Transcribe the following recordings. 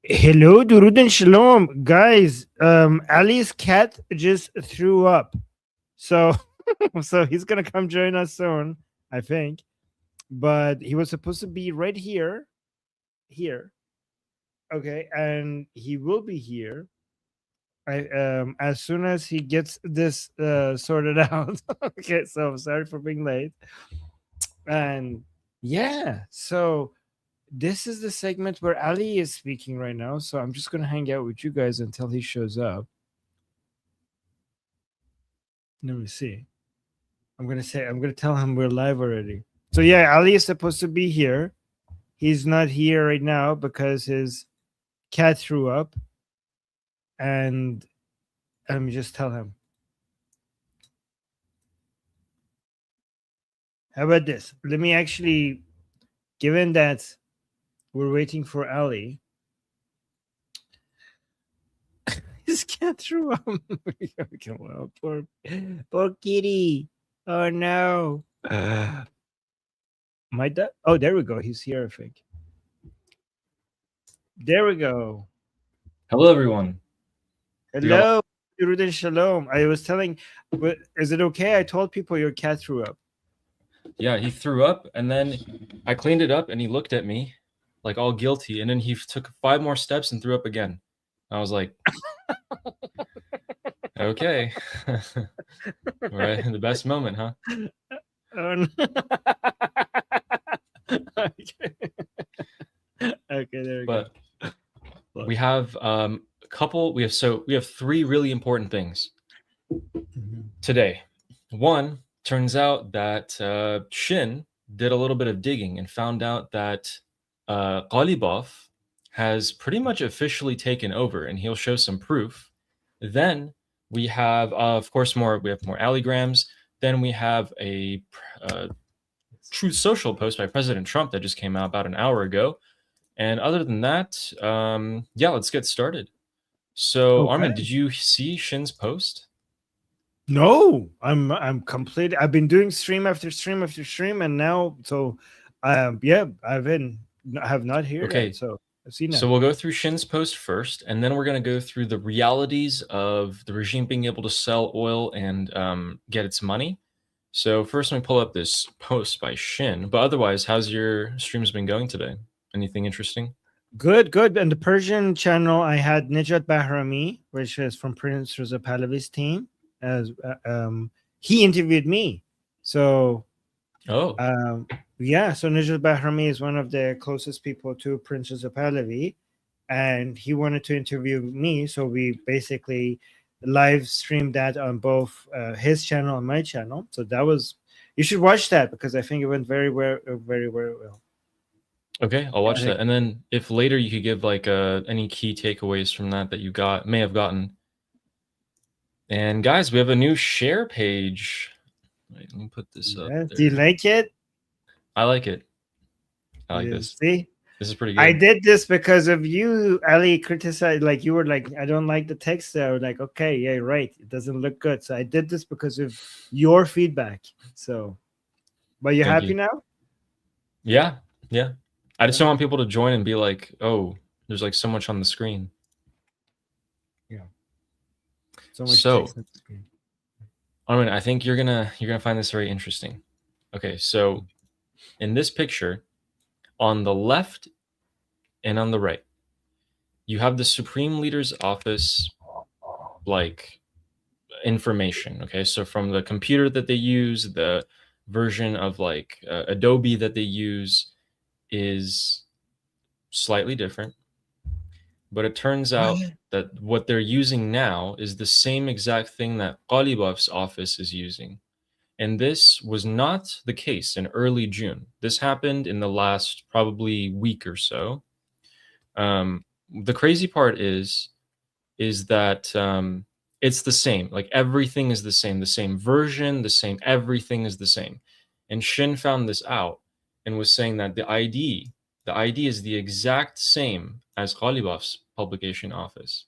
Hello, Durud and Shalom, guys. Ali's cat just threw up, so so he's gonna come join us soon, I think. But he was supposed to be right here. Okay, and he will be here. As soon as he gets this sorted out. Okay, so sorry for being late. And yeah, so this is the segment where Ali is speaking right now. So I'm just gonna hang out with you guys until he shows up. Let me see. I'm gonna tell him we're live already. So yeah, Ali is supposed to be here. He's not here right now because his cat threw up. And let me just tell him. How about this? Let me actually, given that we're waiting for Ali, his cat threw up. Well, poor kitty. Oh no. My dad. Oh, there we go. He's here, I think. There we go. Hello, everyone. Hello, Yerudin Shalom. I was telling, is it okay? I told people your cat threw up. Yeah, he threw up, and then I cleaned it up, and he looked at me like all guilty, and then he took 5 more steps and threw up again. I was like, okay. Right, the best moment, huh? Oh, no. Okay. Okay, there we go. But we have we have 3 really important things today. One, turns out that Shin did a little bit of digging and found out that Ghalibaf has pretty much officially taken over, and he'll show some proof. Then we have, of course, more alligrams. Then we have a Truth Social post by President Trump that just came out about an hour ago. And other than that, yeah, let's get started. So, Okay. Armin, did you see Shin's post? No, I'm complete. I've been doing stream after stream after stream, and now yeah, I have not heard Okay, that, so I've seen that. So we'll go through Shin's post first, and then we're going to go through the realities of the regime being able to sell oil and get its money. So first, let me pull up this post by Shin. But otherwise, how's your streams been going today? Anything interesting? Good. And the Persian channel, I had Nijat Bahrami, which is from Prince Reza Pahlavi's team. As he interviewed me, so yeah. So Nijat Bahrami is one of the closest people to Prince Reza Pahlavi, and he wanted to interview me. So we basically live streamed that on both his channel and my channel. So that was, you should watch that because I think it went very well. Okay, I'll watch that. And then if later you could give like any key takeaways from that you may have gotten. And guys, we have a new share page. Wait, let me put this up. Do you like it? I like it. I like this. See? This is pretty good. I did this because of you, Ali. Criticized, like you were like, I don't like the text there. I was like, okay, yeah, right. It doesn't look good. So I did this because of your feedback. So, but you're happy now? Yeah. I just don't want people to join and be like, oh, there's like so much on the screen. Yeah. So much text on the screen. Armin, I think you're gonna find this very interesting. Okay, so in this picture, on the left and on the right, you have the Supreme Leader's office, like, information. Okay, so from the computer that they use, the version of like Adobe that they use is slightly different. But it turns out that what they're using now is the same exact thing that Ghalibaf's office is using. And this was not the case in early June. This happened in the last probably week or so. The crazy part is that it's the same. Like everything is the same version, the same, everything is the same. And Shin found this out and was saying that the ID is the exact same as Ghalibaf's publication office.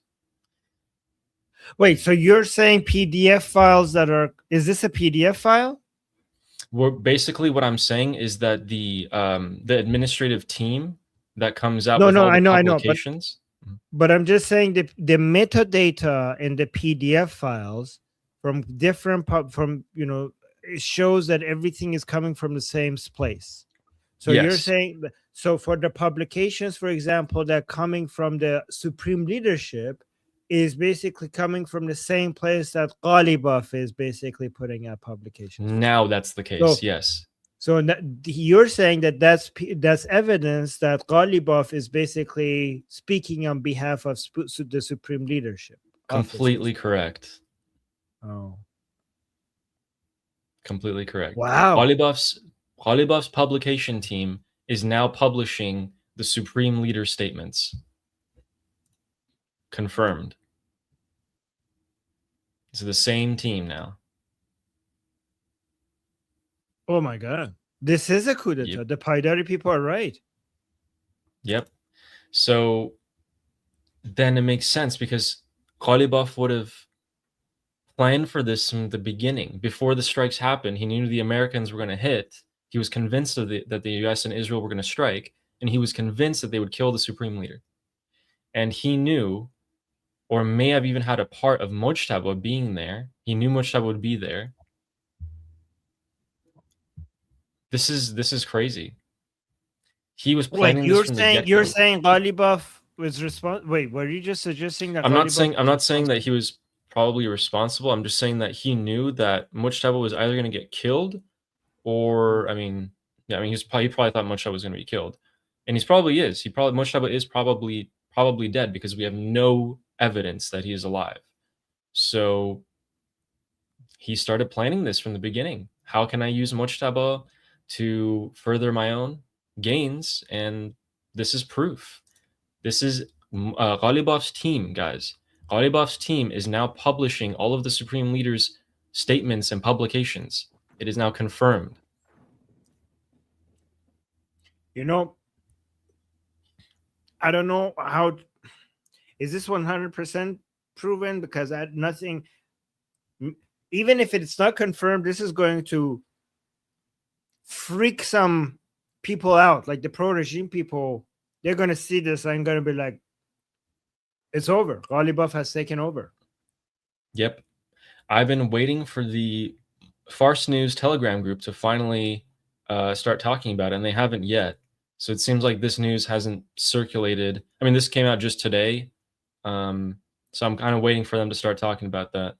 Wait, so you're saying PDF files that are, is this a PDF file? Well, basically what I'm saying is that the administrative team that comes out with all the publications. But I'm just saying the metadata in the PDF files from different from it shows that everything is coming from the same place. So you're Yes. saying so for the publications, for example, that coming from the supreme leadership is basically coming from the same place that Ghalibaf is basically putting out publications. Now that's the case. Yes. So you're saying that that's evidence that Ghalibaf is basically speaking on behalf of the supreme leadership. Completely officers. correct. Oh, Completely correct. wow! Ghalibaf's publication team is now publishing the supreme leader statements. Confirmed. It's the same team now. Oh my god! This is a coup d'état. Yep. The Paidari people are right. Yep. So then it makes sense because Ghalibaf would have planned for this from the beginning. Before the strikes happened, he knew the Americans were going to hit. He was convinced that the US and Israel were going to strike, and he was convinced that they would kill the supreme leader. And he knew, or may have even had a part of Mojtaba being there. He knew Mojtaba would be there. This is crazy. He was planning Wait, this from the get-go. you're saying Ghalibaf was responsible? Wait, were you just suggesting that? I'm not saying that he was probably responsible. I'm just saying that he knew that Mojtaba was either going to get killed, or he probably thought Mojtaba was going to be killed, and Mojtaba is probably dead because we have no evidence that he is alive. So he started planning this from the beginning. How can I use Mojtaba to further my own gains? And this is proof. This is Ghalibaf's team, guys. Ghalibaf's team is now publishing all of the supreme leaders' statements and publications. It is now confirmed. I don't know how. Is this 100% proven? Because I had nothing. Even if it's not confirmed, this is going to freak some people out, like the pro-regime people. They're going to see this and going to be like, it's over. Ghalibaf has taken over. Yep. I've been waiting for the Farce News Telegram group to finally start talking about it, and they haven't yet. So it seems like this news hasn't circulated. I mean, this came out just today. So I'm kind of waiting for them to start talking about that.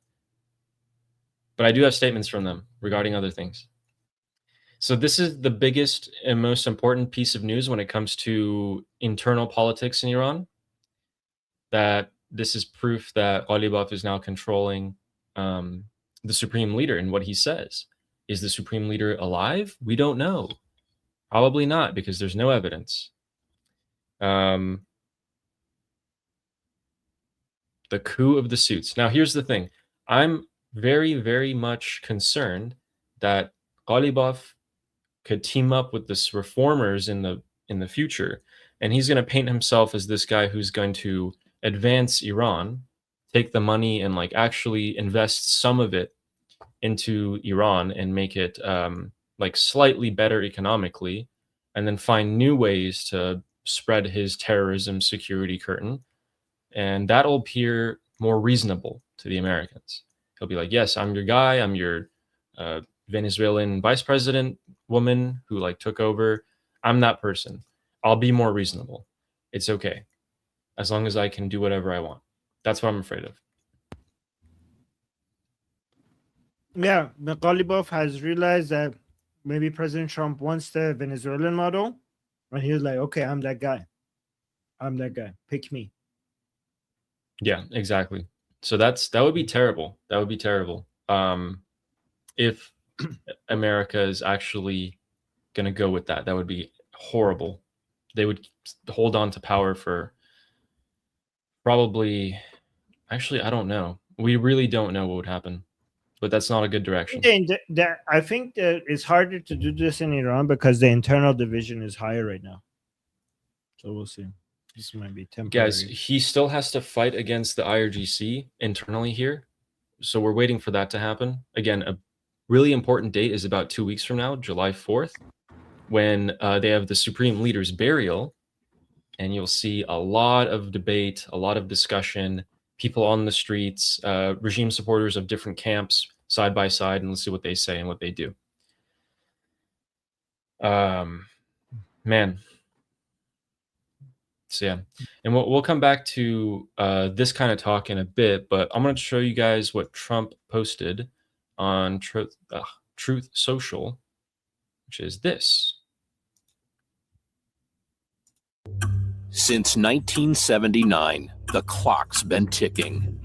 But I do have statements from them regarding other things. So this is the biggest and most important piece of news when it comes to internal politics in Iran. That this is proof that Ghalibaf is now controlling the supreme leader and what he says. Is the supreme leader alive? We don't know. Probably not, because there's no evidence. The coup of the suits. Now, here's the thing. I'm very, very much concerned that Ghalibaf could team up with the reformers in the future, and he's going to paint himself as this guy who's going to advance Iran, take the money and like actually invest some of it into Iran and make it like slightly better economically, and then find new ways to spread his terrorism security curtain. And that'll appear more reasonable to the Americans. He'll be like, yes, I'm your guy. I'm your Venezuelan vice president woman who like took over. I'm that person. I'll be more reasonable. It's okay. As long as I can do whatever I want. That's what I'm afraid of. Yeah, Ghalibaf has realized that maybe President Trump wants the Venezuelan model, and he was like, okay, I'm that guy. I'm that guy. Pick me. Yeah, exactly. So that would be terrible. That would be terrible. If America is actually going to go with that, that would be horrible. They would hold on to power for probably, actually, I don't know. We really don't know what would happen, but that's not a good direction. I think that it's harder to do this in Iran because the internal division is higher right now. So we'll see. This might be temporary. Guys, he still has to fight against the IRGC internally here. So we're waiting for that to happen. Again, a really important date is about 2 weeks from now, July 4th, when they have the Supreme Leader's burial. and you'll see a lot of debate, a lot of discussion, people on the streets, regime supporters of different camps side by side, and let's see what they say and what they do. Man. So yeah, and we'll come back to this kind of talk in a bit, but I'm going to show you guys what Trump posted on Truth Social, which is this. Since 1979, the clock's been ticking.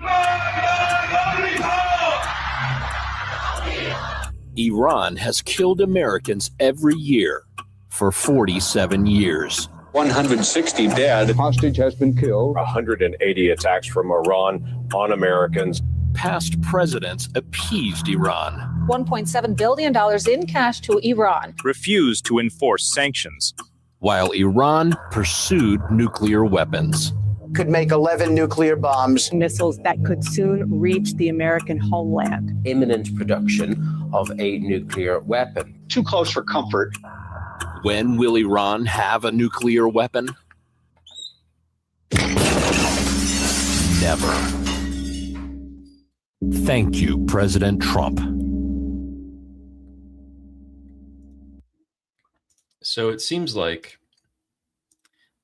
Iran has killed Americans every year for 47 years. 160 dead. Hostage has been killed. 180 attacks from Iran on Americans. Past presidents appeased Iran. $1.7 billion in cash to Iran. Refused to enforce sanctions. While Iran pursued nuclear weapons. Could make 11 nuclear bombs. Missiles that could soon reach the American homeland. Imminent production of a nuclear weapon. Too close for comfort. When will Iran have a nuclear weapon? Never. Thank you, President Trump. So it seems like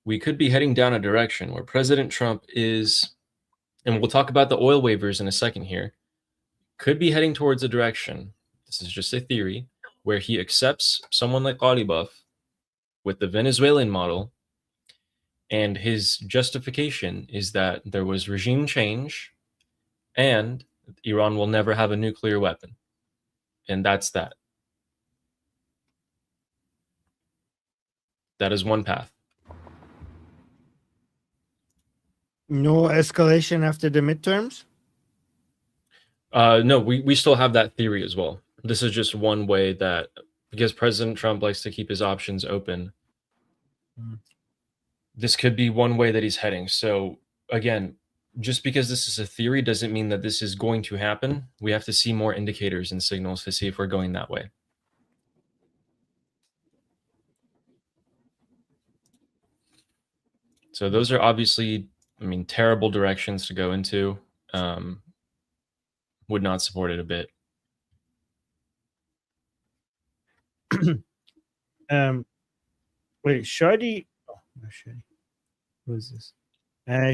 we could be heading down a direction where President Trump is, and we'll talk about the oil waivers in a second here, could be heading towards a direction, this is just a theory, where he accepts someone like Ghalibaf with the Venezuelan model, and his justification is that there was regime change and Iran will never have a nuclear weapon. And that's that. That is one path. No escalation after the midterms? No, we still have that theory as well. This is just one way that, because President Trump likes to keep his options open, this could be one way that he's heading. So again, just because this is a theory doesn't mean that this is going to happen. We have to see more indicators and signals to see if we're going that way. So those are obviously, I mean, terrible directions to go into. Would not support it a bit. Wait, Shadi. Oh, no, Shadi. Who is this?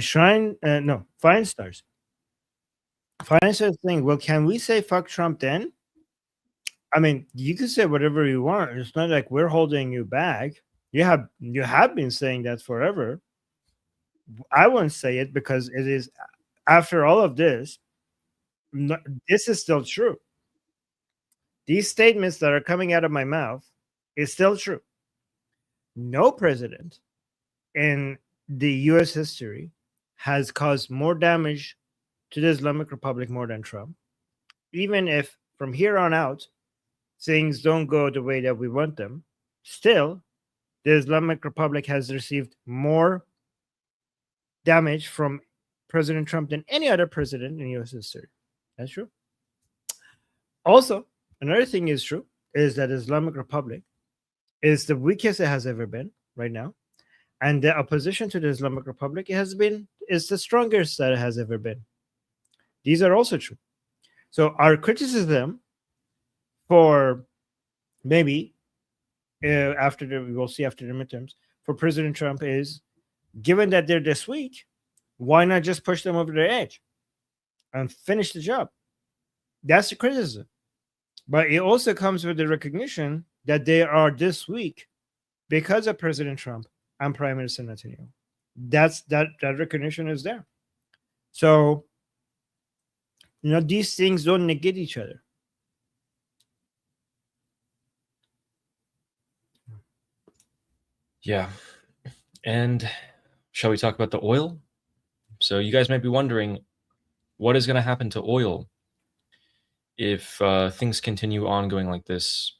Shrine. No, Fine Stars. Fine Stars thing. Well, can we say fuck Trump then? I mean, you can say whatever you want. It's not like we're holding you back. You have been saying that forever. I won't say it because it is, after all of this, this is still true. These statements that are coming out of my mouth is still true. No president in the U.S. history has caused more damage to the Islamic Republic more than Trump. Even if from here on out, things don't go the way that we want them, still, the Islamic Republic has received more damage from President Trump than any other president in U.S. history. That's true. Also, another thing is true is that Islamic Republic is the weakest it has ever been right now, and the opposition to the Islamic Republic is the strongest that it has ever been. These are also true. So our criticism for maybe we'll see after the midterms for President Trump is, given that they're this weak, why not just push them over the edge and finish the job? That's the criticism. But it also comes with the recognition that they are this weak because of President Trump and Prime Minister Netanyahu. That recognition is there. So, these things don't negate each other. Yeah. And shall we talk about the oil? So you guys might be wondering, what is going to happen to oil if things continue on going like this?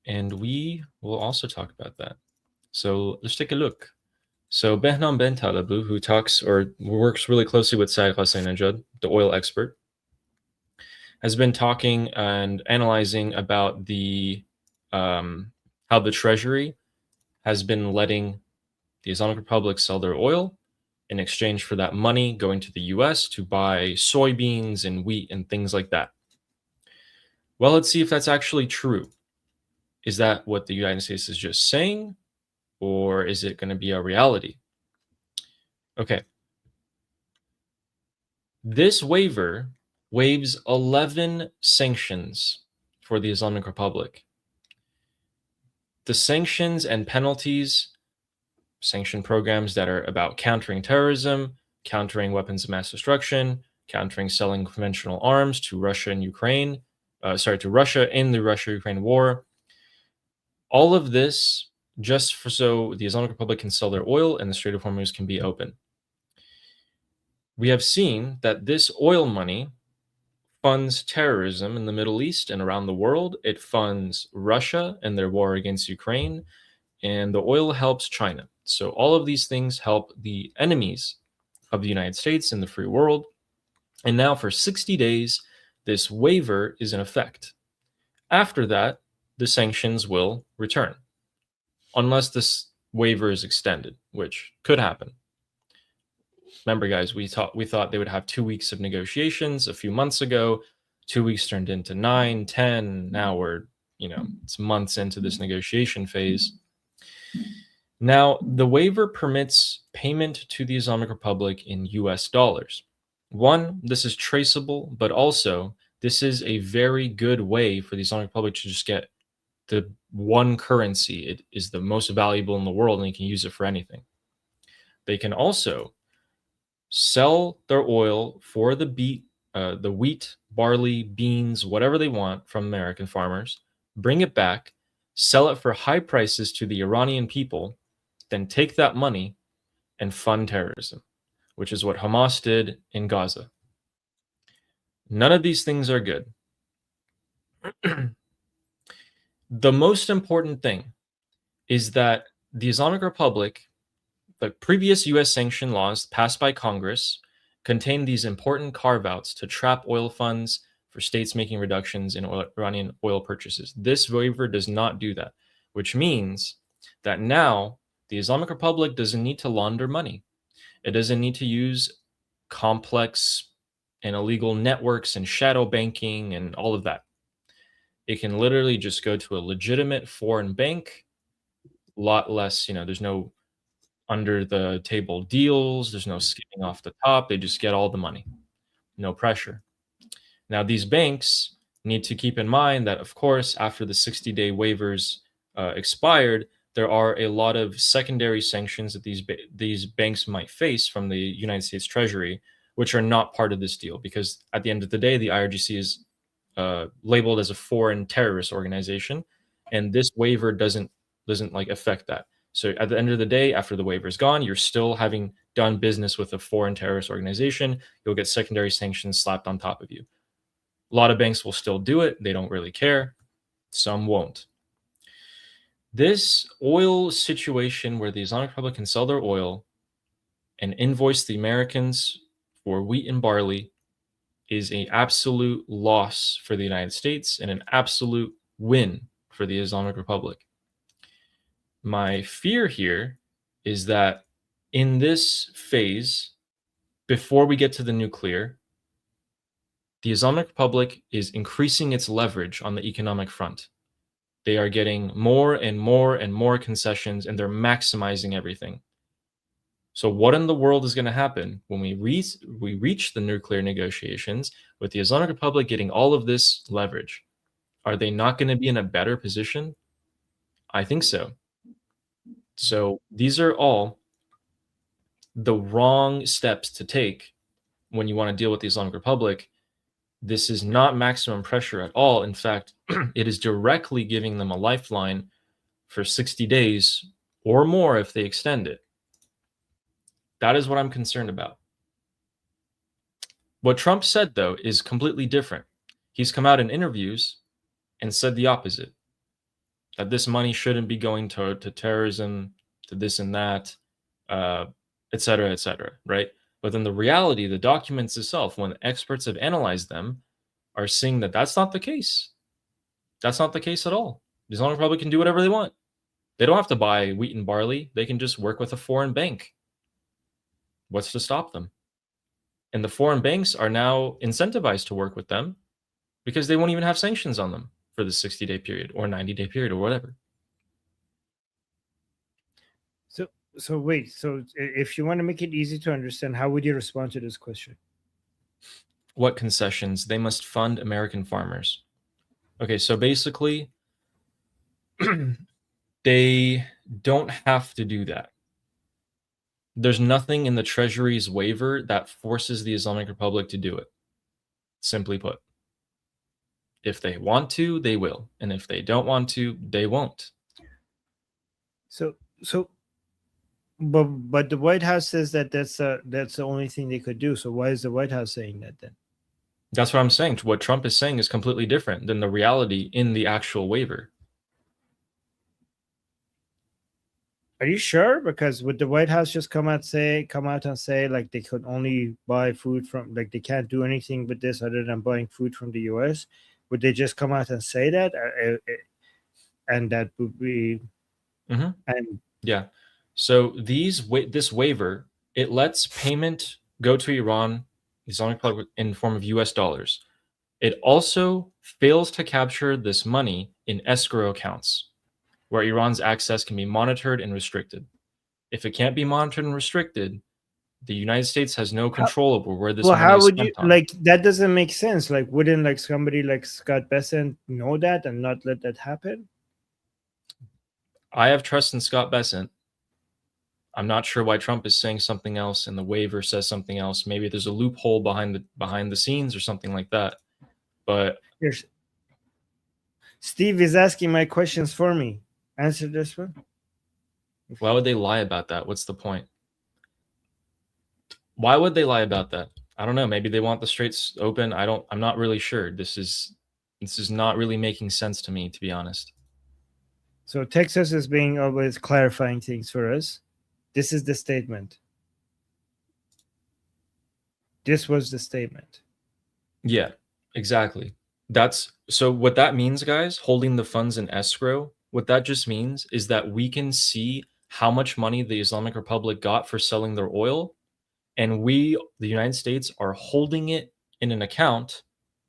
And we will also talk about that. So let's take a look. So Behnam Ben Talabou, who talks or works really closely with Saeed Hossein-Najad, the oil expert, has been talking and analyzing about the how the Treasury has been letting the Islamic Republic sell their oil in exchange for that money going to the US to buy soybeans and wheat and things like that. Well, let's see if that's actually true. Is that what the United States is just saying, or is it going to be a reality? Okay. This waiver waives 11 sanctions for the Islamic Republic. The sanctions and penalties, sanction programs that are about countering terrorism, countering weapons of mass destruction, countering selling conventional arms to Russia and Ukraine, to Russia in the Russia-Ukraine war. All of this just so the Islamic Republic can sell their oil and the Strait of Hormuz can be open. We have seen that this oil money funds terrorism in the Middle East and around the world. It funds Russia and their war against Ukraine, and the oil helps China. So all of these things help the enemies of the United States and the free world. And now for 60 days, this waiver is in effect. After that, the sanctions will return, unless this waiver is extended, which could happen. Remember, guys, we thought they would have 2 weeks of negotiations a few months ago. 2 weeks turned into 9, 10. Now we're, it's months into this negotiation phase. Now, the waiver permits payment to the Islamic Republic in US dollars. One, this is traceable, but also this is a very good way for the Islamic Republic to just get the one currency. It is the most valuable in the world, and you can use it for anything. They can also sell their oil for the wheat, barley, beans, whatever they want from American farmers, bring it back, sell it for high prices to the Iranian people, then take that money and fund terrorism, which is what Hamas did in Gaza. None of these things are good. The most important thing is that the Islamic Republic, the previous US sanction laws passed by Congress, contain these important carve-outs to trap oil funds for states making reductions in Iranian oil purchases. This waiver does not do that, which means that now the Islamic Republic doesn't need to launder money. It doesn't need to use complex and illegal networks and shadow banking and all of that. It can literally just go to a legitimate foreign bank, a lot less, there's no under the table deals, there's no skimming off the top. They just get all the money, no pressure. Now, these banks need to keep in mind that, of course, after the 60-day waivers expired, there are a lot of secondary sanctions that these banks might face from the United States Treasury, which are not part of this deal, because at the end of the day, the IRGC is labeled as a foreign terrorist organization, and this waiver doesn't affect that. So at the end of the day, after the waiver is gone, you're still having done business with a foreign terrorist organization. You'll get secondary sanctions slapped on top of you. A lot of banks will still do it. They don't really care. Some won't. This oil situation where the Islamic Republic can sell their oil and invoice the Americans for wheat and barley is an absolute loss for the United States and an absolute win for the Islamic Republic. My fear here is that in this phase, before we get to the nuclear, the Islamic Republic is increasing its leverage on the economic front. They are getting more and more and more concessions, and they're maximizing everything. So what in the world is going to happen when we reach the nuclear negotiations with the Islamic Republic getting all of this leverage? Are they not going to be in a better position? I think so. So these are all the wrong steps to take when you want to deal with the Islamic Republic. This is not maximum pressure at all. In fact, it is directly giving them a lifeline for 60 days or more if they extend it. That is what I'm concerned about. What Trump said, though, is completely different. He's come out in interviews and said the opposite, that this money shouldn't be going to terrorism, to this and that, et cetera, right? But then the reality, the documents itself, when experts have analyzed them, are seeing that that's not the case. That's not the case at all. The Islamic Republic can do whatever they want. They don't have to buy wheat and barley. They can just work with a foreign bank. What's to stop them? And the foreign banks are now incentivized to work with them because they won't even have sanctions on them for the 60-day period or 90-day period or whatever. So wait. So if you want to make it easy to understand, how would you respond to this question? What concessions? They must fund American farmers. Okay, so basically, they don't have to do that. There's nothing in the Treasury's waiver that forces the Islamic Republic to do it. Simply put, if they want to, they will, and if they don't want to, they won't. But the White House says that that's the only thing they could do. So why is the White House saying that then? That's what I'm saying. What Trump is saying is completely different than the reality in the actual waiver. Are you sure? Because would the White House just come out and say like they could only buy food from, like they can't do anything with this other than buying food from the U.S.? Would they just come out and say that? And that would be and yeah. So this waiver, it lets payment go to Iran, Islamic Republic, in form of US dollars. It also fails to capture this money in escrow accounts, where Iran's access can be monitored and restricted. If it can't be monitored and restricted, the United States has no control over where this money how is would spent you on. like that? Doesn't make sense. Like, wouldn't like somebody like Scott Bessent know that and not let that happen? I have trust in Scott Bessent. I'm not sure why Trump is saying something else and the waiver says something else. Maybe there's a loophole behind the scenes or something like that. But Steve is asking my questions for me. Answer this one. why would they lie about that? What's the point? Why would they lie about that? I don't know. Maybe they want the straits open. I'm not really sure. This is not really making sense to me, to be honest. So Texas is being always clarifying things for us. This is the statement. This was the statement. Yeah, exactly. So what that means, guys, holding the funds in escrow, what that just means is that we can see how much money the Islamic Republic got for selling their oil, and we, the United States, are holding it in an account,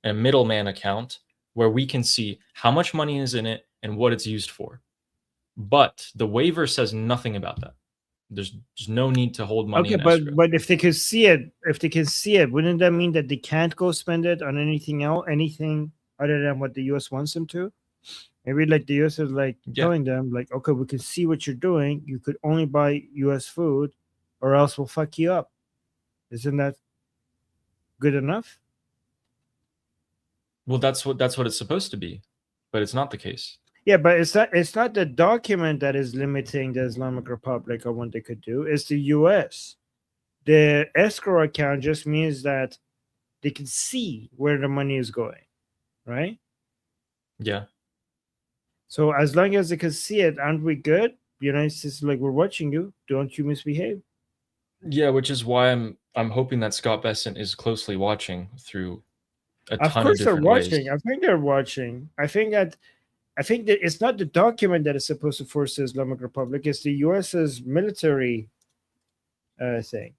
a middleman account, where we can see how much money is in it and what it's used for. But the waiver says nothing about that. There's no need to hold money in escrow. But if they could see it, wouldn't that mean that they can't go spend it on anything else, anything other than what the US wants them to? Maybe like the US is like telling them, like, okay, we can see what you're doing. You could only buy US food, or else we'll fuck you up. Isn't that good enough? Well, that's what it's supposed to be, but it's not the case. Yeah, but it's not the document that is limiting the Islamic Republic on what they could do. It's the US. The escrow account just means that they can see where the money is going, right? Yeah. So as long as they can see it, aren't we good? The United States is like, we're watching you. Don't you misbehave? Yeah, which is why I'm hoping that Scott Bessent is closely watching through a ton of different Of course they're watching. ways. I think they're watching. I think that it's not the document that is supposed to force the Islamic Republic. It's the US's military thing.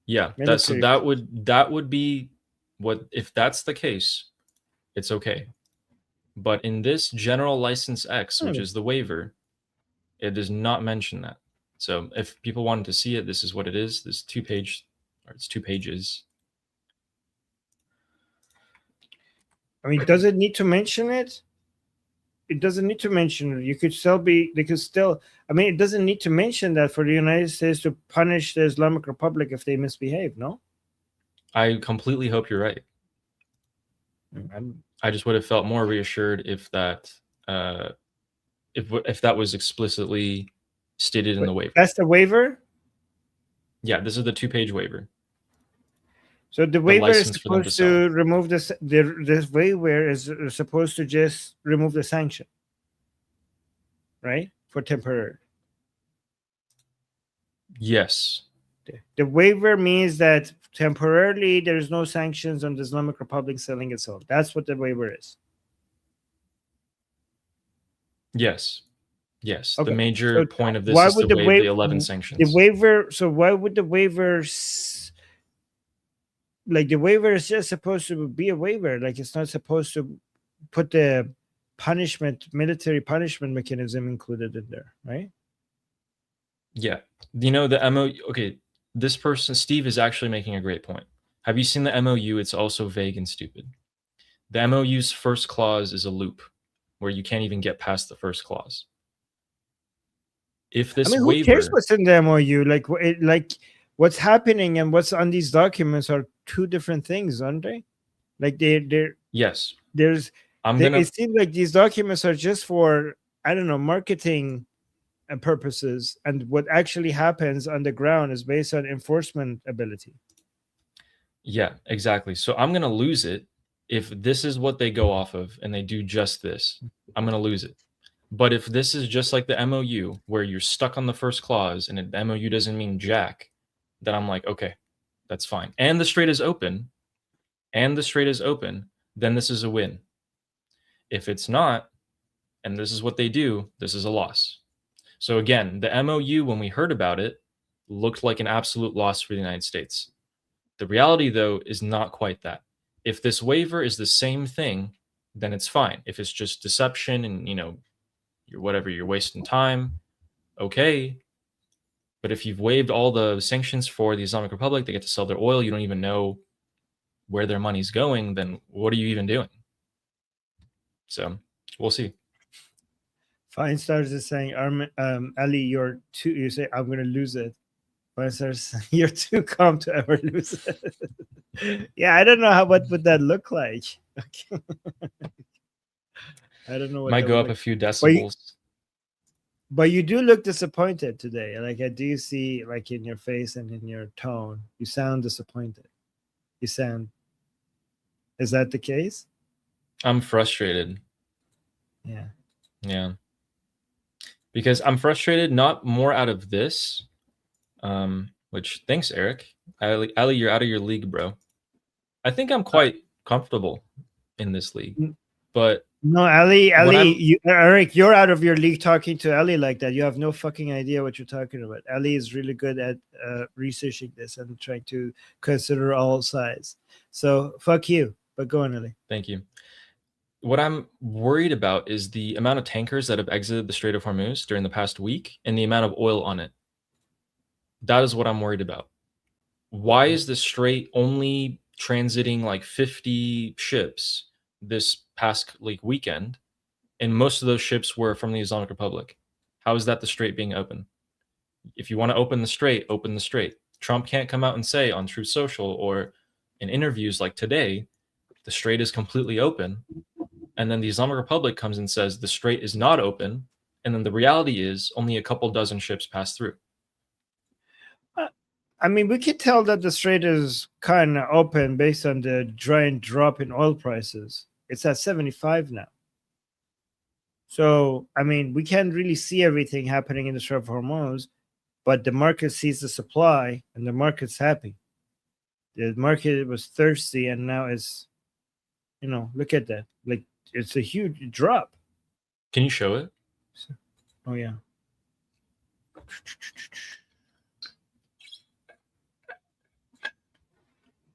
Yeah, that would be what, if that's the case, it's okay. But in this General License X, which is the waiver, it does not mention that. So if people wanted to see it, this is what it is. It's 2 pages. I mean, does it need to mention it? It doesn't need to mention it. I mean, it doesn't need to mention that for the United States to punish the Islamic Republic if they misbehave, no? I completely hope you're right. I just would have felt more reassured if that if that was explicitly stated in the waiver. That's the waiver? Yeah, this is the 2-page waiver. So the waiver is license for them to supposed to remove this waiver is supposed to just remove the sanction, right? For temporary. Yes. The waiver means that temporarily there is no sanctions on the Islamic Republic selling its oil. That's what the waiver is. Yes. Yes, Okay, the major so point of this why is to would the waive the waiver 11 the sanctions. waiver? So why would the waiver like the waiver is just supposed to be a waiver? Like it's not supposed to put the military punishment mechanism included in there, right? Yeah. You know, the MOU, okay, this person, Steve, is actually making a great point. Have you seen the MOU? It's also vague and stupid. The MOU's first clause is a loop where you can't even get past the first clause. If I this mean, who cares waiver, what's in the MOU? Like, like what's happening and what's on these documents are two different things, aren't they? Like yes, there's I'm gonna, it seems like these documents are just for, I don't know, marketing purposes, and what actually happens on the ground is based on enforcement ability. yeah, exactly. So I'm gonna lose it if this is what they go off of and they do just this. I'm gonna lose it. But if this is just like the MOU where you're stuck on the first clause and the MOU doesn't mean jack, then I'm like, okay, that's fine. And the strait is open, then this is a win. If it's not, and this is what they do, this is a loss. So again, the MOU, when we heard about it, looked like an absolute loss for the United States. The reality, though, is not quite that. If this waiver is the same thing, then it's fine. If it's just deception and, you're wasting time, okay. But if you've waived all the sanctions for the Islamic Republic, they get to sell their oil, you don't even know where their money's going, then what are you even doing? So we'll see. Fine Stars is saying, Ali, you're too. You say I'm going to lose it. Fine Stars, you're too calm to ever lose it. Yeah, I don't know what would that look like. Okay. I don't know what Might that go would up a look. few decibels. But you do look disappointed today. Like I do see, like in your face and in your tone, you sound disappointed. You sound. Is that the case? I'm frustrated. Yeah. Yeah. Because I'm frustrated, not more out of this, which thanks, Eric. Ali, you're out of your league, bro. I think I'm quite comfortable in this league. But no, Ali, Eric, you're out of your league talking to Ali like that. You have no fucking idea what you're talking about. Ali is really good at researching this and trying to consider all sides. So fuck you. But go on, Ali. Thank you. What I'm worried about is the amount of tankers that have exited the Strait of Hormuz during the past week and the amount of oil on it. That is what I'm worried about. Why is the strait only transiting like 50 ships this past weekend, and most of those ships were from the Islamic Republic? How is that the strait being open? If you want to open the strait, open the strait. Trump can't come out and say on Truth Social or in interviews like today, the strait is completely open. And then the Islamic Republic comes and says the strait is not open. And then the reality is only a couple dozen ships pass through. I mean, we could tell that the strait is kind of open based on the giant drop in oil prices. It's at 75 now. So, I mean, we can't really see everything happening in the Strait of Hormuz, but the market sees the supply and the market's happy. The market was thirsty and now it's, look at that. Like, it's a huge drop. Can you show it? Oh, yeah.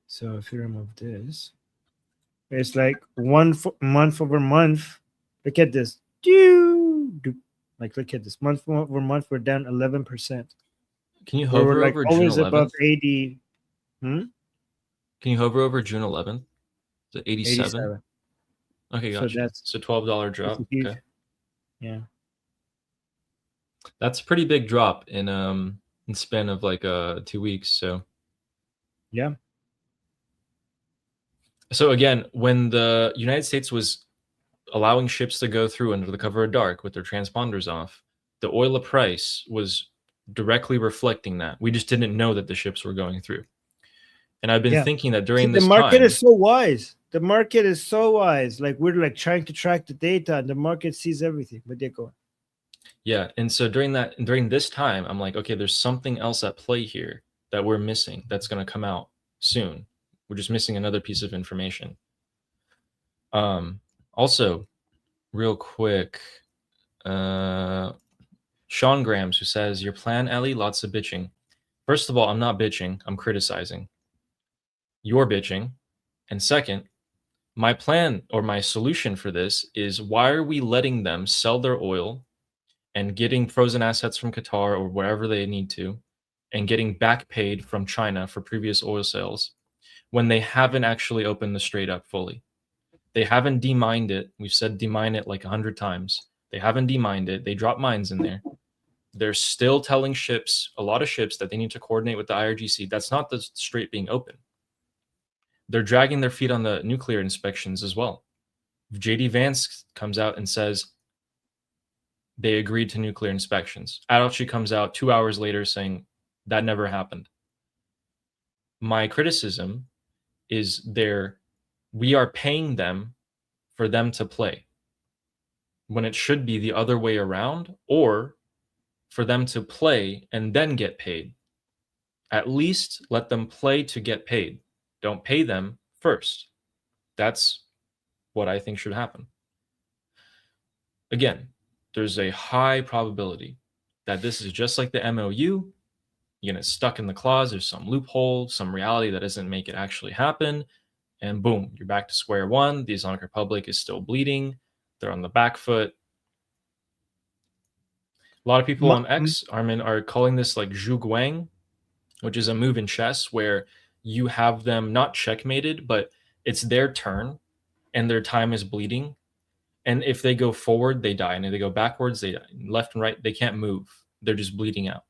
So if you remove this, it's like month over month. Look at this. Like, look at this. Month over month, we're down 11%. Can you hover like over always June 11th? above 80. Can you hover over June 11th? Is it 87? Okay, gotcha. So that's a $12 drop. huge, okay. Yeah. That's a pretty big drop in span of like 2 weeks. So yeah. So again, when the United States was allowing ships to go through under the cover of dark with their transponders off, the oil price was directly reflecting that. We just didn't know that the ships were going through. And I've been thinking that during this the market time, is so wise. The market is so wise. Like, we're like trying to track the data, and the market sees everything. But they're going. Yeah, and so during this time, I'm like, okay, there's something else at play here that we're missing that's going to come out soon. We're just missing another piece of information. Also, real quick, Sean Grams, who says, your plan, Ellie, lots of bitching. First of all, I'm not bitching. I'm criticizing. You're bitching. And second, my plan or my solution for this is, why are we letting them sell their oil and getting frozen assets from Qatar or wherever they need to, and getting back paid from China for previous oil sales when they haven't actually opened the strait up fully? They haven't demined it. We've said demine it like 100 times. They haven't demined it. They drop mines in there. They're still telling ships, a lot of ships, that they need to coordinate with the IRGC. That's not the strait being open. They're dragging their feet on the nuclear inspections as well. If JD Vance comes out and says they agreed to nuclear inspections, Adolchi comes out 2 hours later saying that never happened. My criticism is we are paying them for them to play, when it should be the other way around, or for them to play and then get paid. At least let them play to get paid. Don't pay them first. That's what I think should happen. Again, there's a high probability that this is just like the MOU. You get stuck in the clause, there's some loophole, some reality that doesn't make it actually happen, and boom, you're back to square one. The Islamic Republic is still bleeding. They're on the back foot. A lot of people on X, Armin, are calling this like Zhu Guang, which is a move in chess where you have them not checkmated, but it's their turn and their time is bleeding. And if they go forward, they die. And if they go backwards, they die. Left and right, they can't move. They're just bleeding out.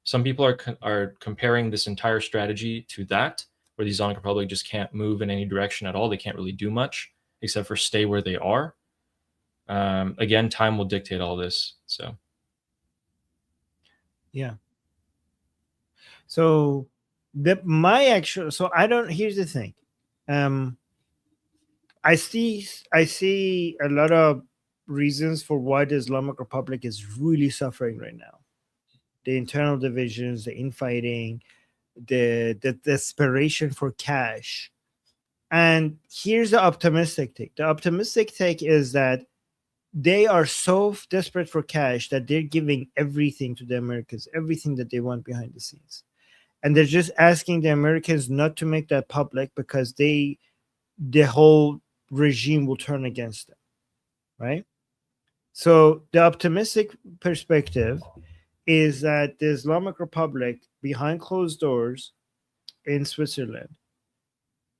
Some people are comparing this entire strategy to that, where the Islamic Republic just can't move in any direction at all. They can't really do much except for stay where they are. Again, time will dictate all this. So, yeah. So here's the thing. I see a lot of reasons for why the Islamic Republic is really suffering right now. The internal divisions, the infighting, the desperation for cash. And here's the optimistic take. The optimistic take is that they are so desperate for cash that they're giving everything to the Americans, everything that they want behind the scenes. And they're just asking the Americans not to make that public, because the whole regime will turn against them, right? So the optimistic perspective is that the Islamic Republic, behind closed doors in Switzerland,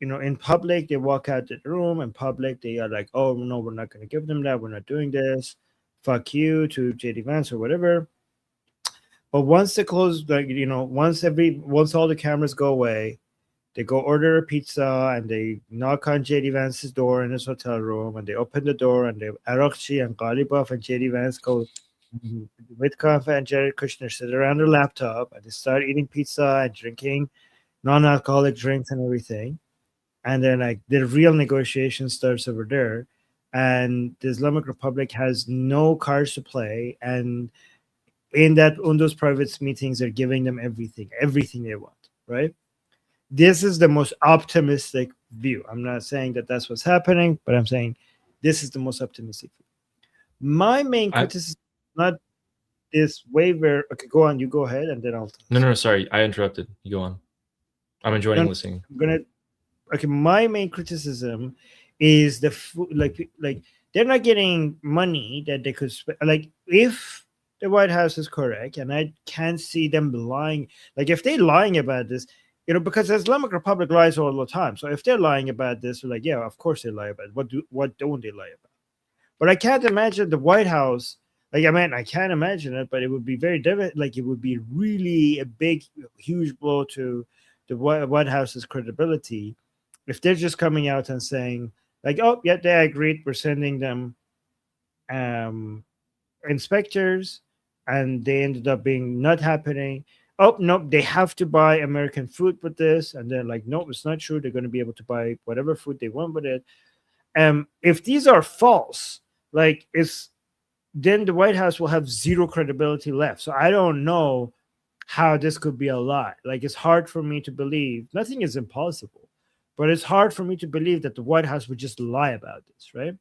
in public, they walk out the room. In public, they are like, oh, no, we're not going to give them that. We're not doing this. Fuck you to JD Vance or whatever. But once they close, once all the cameras go away, they go order a pizza and they knock on JD Vance's door in his hotel room, and they open the door, and Arakchi and Ghalibaf and JD Vance go, Witkoff and Jared Kushner sit around their laptop, and they start eating pizza and drinking non-alcoholic drinks and everything. And then the real negotiation starts over there, and the Islamic Republic has no cards to play. And in those private meetings, they're giving them everything they want, right? This is the most optimistic view. I'm not saying that that's what's happening, but I'm saying this is the most optimistic view. My main criticism is not this waiver. Okay, go on. You go ahead, and then I'll. No, sorry, I interrupted. You go on. I'm enjoying listening. Okay, my main criticism is like they're not getting money that they could spend. Like, if the White House is correct, and I can't see them lying. Like, if they're lying about this, because the Islamic Republic lies all the time. So if they're lying about this, we're like, yeah, of course they lie about it. What don't they lie about? But I can't imagine the White House. I can't imagine it, but it would be it would be really a big, huge blow to the White House's credibility if they're just coming out and saying, like, oh, yeah, they agreed, we're sending them inspectors, and they ended up being not happening. Oh, no, they have to buy American food with this. And they're like, no, it's not true. They're going to be able to buy whatever food they want with it. If these are false, then the White House will have zero credibility left. So I don't know how this could be a lie. Like, it's hard for me to believe. Nothing is impossible, but it's hard for me to believe that the White House would just lie about this, right?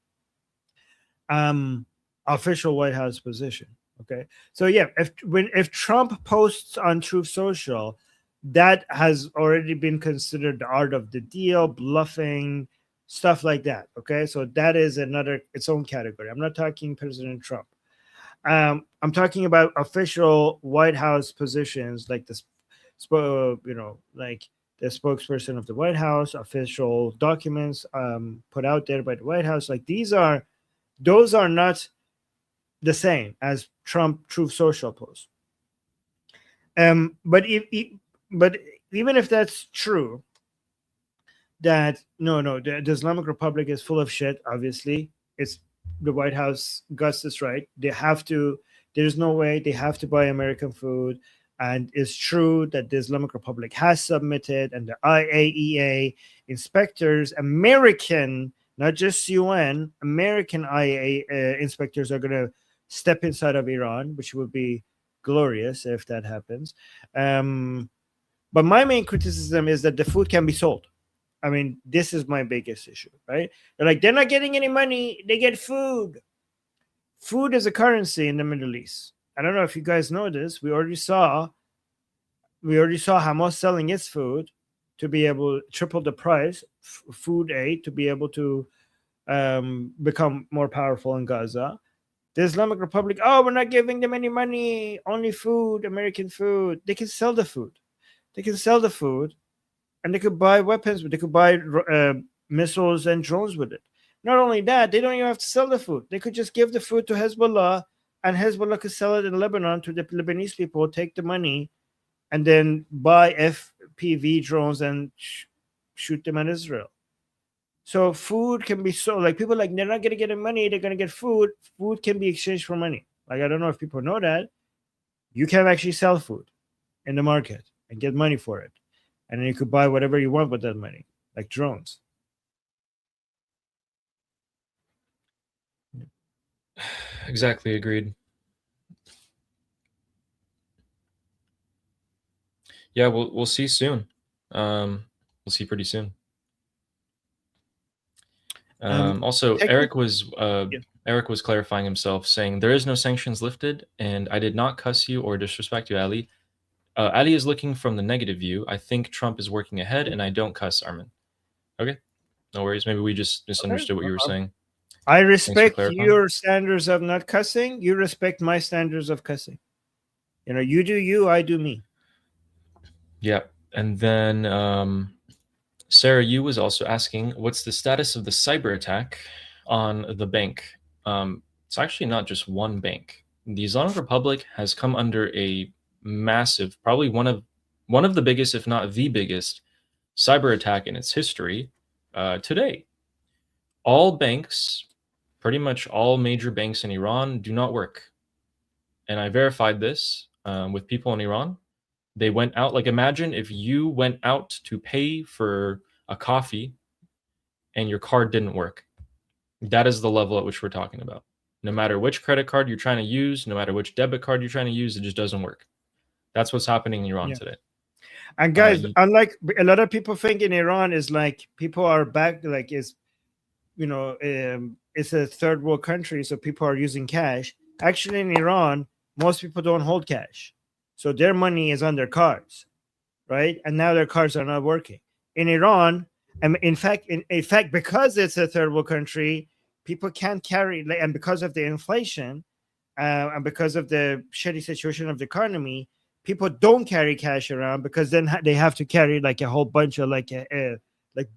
Official White House position, Okay, so yeah, if Trump posts on Truth Social, that has already been considered the art of the deal, bluffing, stuff like that. Okay, so that is another its own category. I'm not talking President Trump. I'm talking about official White House positions, like the, like the spokesperson of the White House, official documents put out there by the White House. Like those are not the same as Trump Truth Social posts. But even if that's true, that the Islamic Republic is full of shit. Obviously, it's the White House got this right. They have to. There's no way they have to buy American food. And it's true that the Islamic Republic has submitted, and the IAEA inspectors, American, not just UN, American IAEA inspectors are going to step inside of Iran, which would be glorious if that happens. But my main criticism is that the food can be sold. I mean, this is my biggest issue, right? They're like, they're not getting any money. They get food. Food is a currency in the Middle East. I don't know if you guys know this. We already saw Hamas selling its food to be able to triple the price, food aid, to be able to become more powerful in Gaza. The Islamic Republic, we're not giving them any money, only food, American food. They can sell the food. And they could buy weapons, but they could buy missiles and drones with it. Not only that, they don't even have to sell the food. They could just give the food to Hezbollah, and Hezbollah could sell it in Lebanon to the Lebanese people, take the money, and then buy FPV drones and shoot them at Israel. So food can be sold. Like, people like, they're not going to get money, they're going to get food. Food can be exchanged for money. Like, I don't know if people know that. You can actually sell food in the market and get money for it. And then you could buy whatever you want with that money, like drones. Exactly, agreed. Yeah, we'll see soon. We'll see pretty soon. Also, Eric was clarifying himself, saying there is no sanctions lifted, and I did not cuss you or disrespect you, Ali. Ali is looking from the negative view. I think Trump is working ahead, and I don't cuss, Armin. Okay, no worries. Maybe we just misunderstood what you were saying. I respect your standards of not cussing. You respect my standards of cussing. You do you, I do me. Yeah, and then Sarah, you was also asking, what's the status of the cyber attack on the bank? It's actually not just one bank. The Islamic Republic has come under a massive, probably one of the biggest, if not the biggest, cyber attack in its history today. All banks, pretty much all major banks in Iran, do not work. And I verified this with people in Iran. They went out, like, imagine if you went out to pay for a coffee and your card didn't work. That is the level at which we're talking about. No matter which credit card you're trying to use, no matter which debit card you're trying to use, it just doesn't work. That's what's happening in Iran today. And guys, unlike a lot of people think in Iran is like people are back, like it's a third world country, so people are using cash. Actually, in Iran, most people don't hold cash, so their money is on their cards, right? And now their cards are not working. In Iran, and in fact, because it's a third world country, people can't carry, and because of the inflation, and because of the shitty situation of the economy, people don't carry cash around, because then they have to carry like a whole bunch of like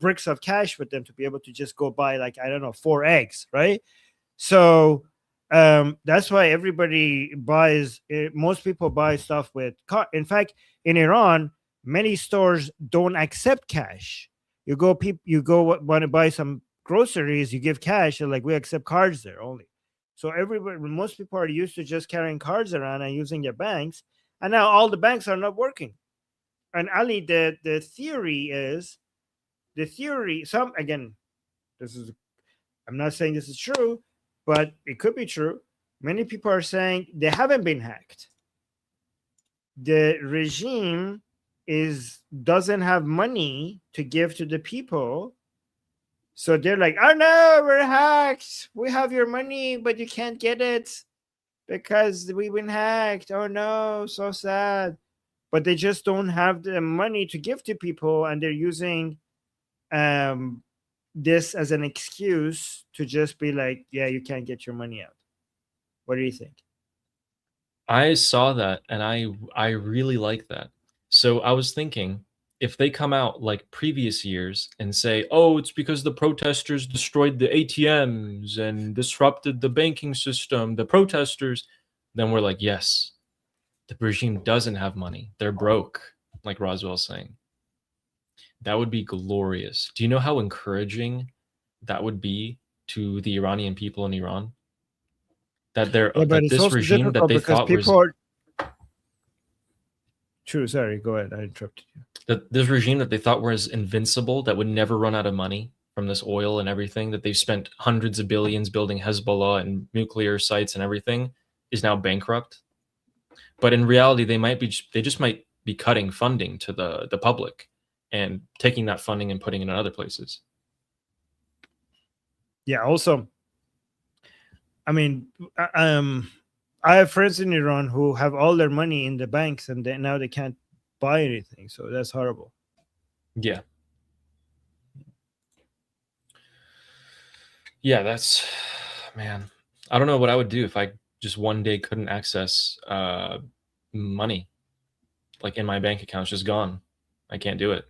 bricks of cash with them to be able to just go buy, like, I don't know, 4 eggs, right? So that's why everybody buys. Most people buy stuff with card. In fact, in Iran, many stores don't accept cash. You go want to buy some groceries, you give cash, and like, we accept cards there only. So most people are used to just carrying cards around and using their banks, and now all the banks are not working. And Ali, the theory, I'm not saying this is true, but it could be true. Many people are saying they haven't been hacked. The regime doesn't have money to give to the people, so they're like, oh no, we're hacked. We have your money, but you can't get it. because we've been hacked. Oh no, so sad. But they just don't have the money to give to people, and they're using this as an excuse to just be like, yeah, you can't get your money out. What do you think? I saw that and I really like that. So I was thinking, if they come out like previous years and say, "Oh, it's because the protesters destroyed the ATMs and disrupted the banking system, the protesters," then we're like, "Yes, the regime doesn't have money. They're broke," like Roswell's saying. That would be glorious. Do you know how encouraging that would be to the Iranian people in Iran? That they're Yeah, but that it's this also regime that difficult they because thought was people are. True. Sorry. Go ahead. I interrupted you. that this regime that they thought was invincible, that would never run out of money from this oil and everything, that they've spent hundreds of billions building Hezbollah and nuclear sites and everything, is now bankrupt. But in reality, they just might be cutting funding to the public and taking that funding and putting it in other places. Yeah. Also, I mean, I have friends in Iran who have all their money in the banks, and now they can't buy anything. So that's horrible. Yeah. Yeah, that's, man, I don't know what I would do if I just one day couldn't access money. Like in my bank account's just gone. I can't do it.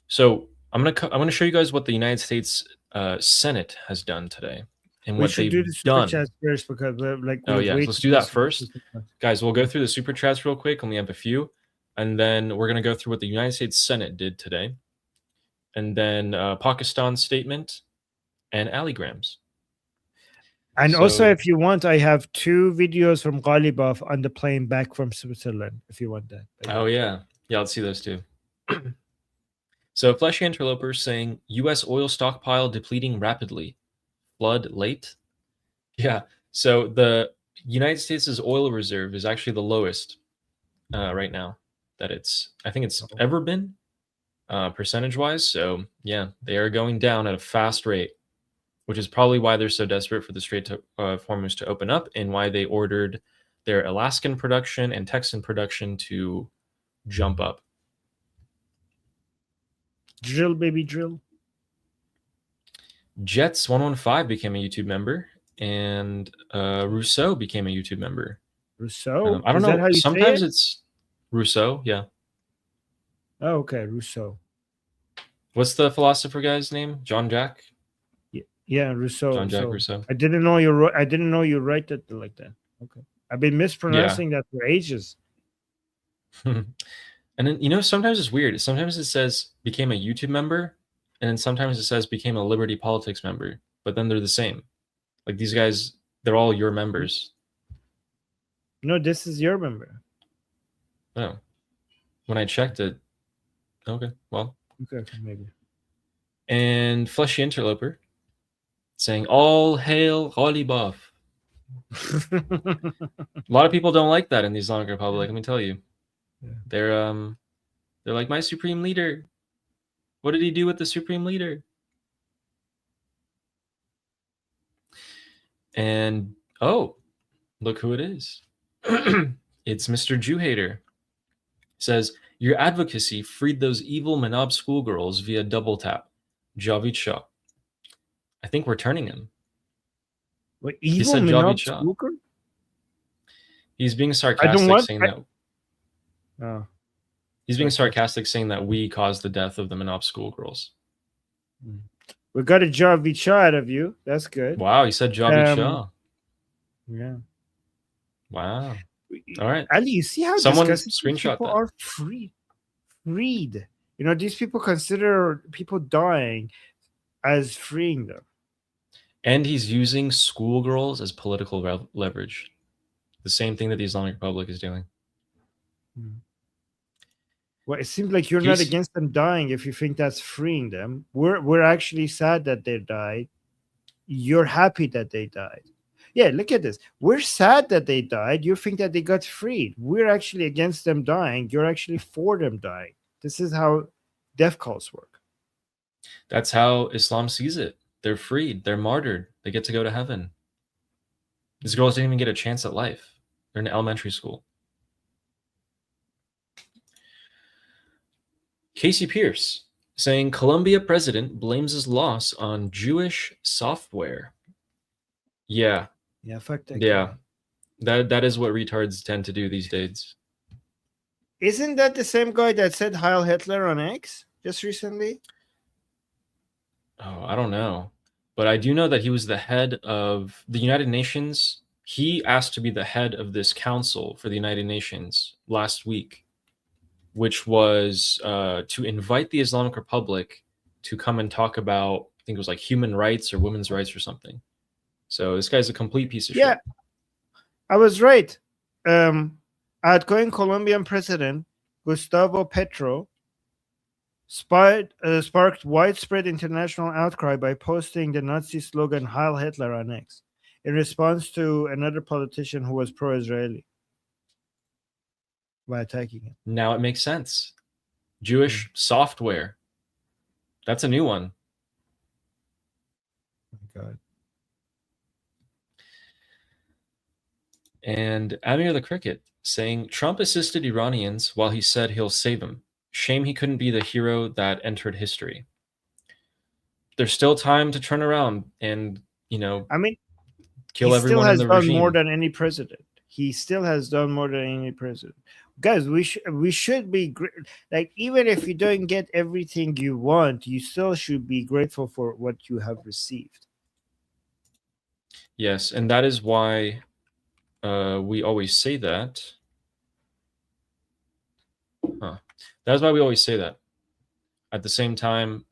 So I'm gonna show you guys what the United States Senate has done today and We what should they've do the super done. chats first because Oh yeah, wait let's to do the that first, super chats. guys. We'll go through the super chats real quick, and we have a few, and then we're gonna go through what the United States Senate did today, and then Pakistan's statement and alligrams. And So- also, if you want, I have 2 videos from Ghalibaf on the plane back from Switzerland. If you want that. Oh yeah, let's see those too. So Fleshy Interloper saying U.S. oil stockpile depleting rapidly, flood late. Yeah. So the United States' oil reserve is actually the lowest right now that I think it's ever been percentage wise. So yeah, they are going down at a fast rate, which is probably why they're so desperate for the Strait of Hormuz to open up, and why they ordered their Alaskan production and Texan production to jump up. Drill, baby, drill. Jets115 became a YouTube member, and Rousseau became a YouTube member. Rousseau? I don't Is that know. how you say Sometimes it? it's Rousseau. Yeah. Oh, okay, Rousseau. What's the philosopher guy's name? John Jack? Yeah, Rousseau. John Jack So Rousseau. I didn't know you write it like that. Okay, I've been mispronouncing that for ages. And then, sometimes it's weird. Sometimes it says became a YouTube member, and then sometimes it says became a Liberty Politics member, but then they're the same. Like these guys, they're all your members. No, this is your member. Oh. When I checked it, okay, well. Okay, maybe. And Fleshy Interloper saying, all hail Ghalibaf. A lot of people don't like that in the Islamic Republic, let me tell you. Yeah. They're like, my supreme leader. What did he do with the supreme leader? And look who it is. It's Mr. Jew Hater. Says, your advocacy freed those evil Manab schoolgirls via double tap. Javid Shah. I think we're turning him. What, He evil said Manab Javid Shah. Spooker? He's being sarcastic, Oh. He's being sarcastic, saying that we caused the death of the Manab schoolgirls. We got a Javid Shah out of you. That's good. Wow, he said Javid Shah. Yeah. Wow. All right. Ali, you see how Someone disgusting these screenshot people that. are freed. These people consider people dying as freeing them. And he's using schoolgirls as political leverage. The same thing that the Islamic Republic is doing. Well, it seems like you're not against them dying if you think that's freeing them. We're actually sad that they died. You're happy that they died. Yeah, look at this. We're sad that they died. You think that they got freed. We're actually against them dying. You're actually for them dying. This is how death cults work. That's how Islam sees it. They're freed. They're martyred. They get to go to heaven. These girls didn't even get a chance at life. They're in elementary school. Casey Pierce saying Colombia president blames his loss on Jewish software. Yeah. Yeah, fuck that. Yeah. guy. That is what retards tend to do these days. Isn't that the same guy that said Heil Hitler on X just recently? Oh, I don't know. But I do know that he was the head of the United Nations. He asked to be the head of this council for the United Nations last week, which was to invite the Islamic Republic to come and talk about, I think it was like human rights or women's rights or something. So this guy's a complete piece of shit. I was right. Outgoing Colombian President Gustavo Petro sparked widespread international outcry by posting the Nazi slogan Heil Hitler on X in response to another politician who was pro-Israeli by attacking him. Now it makes sense. Jewish software. That's a new one. Oh my God. And Amir the Cricket saying Trump assisted Iranians while he said he'll save them. Shame he couldn't be the hero that entered history. There's still time to turn around and, I mean, kill he everyone still has in the done regime. more than any president. He still has done more than any president. Guys, we should be like, even if you don't get everything you want, you still should be grateful for what you have received. Yes, and that is why we always say that. That's why we always say that. At the same time,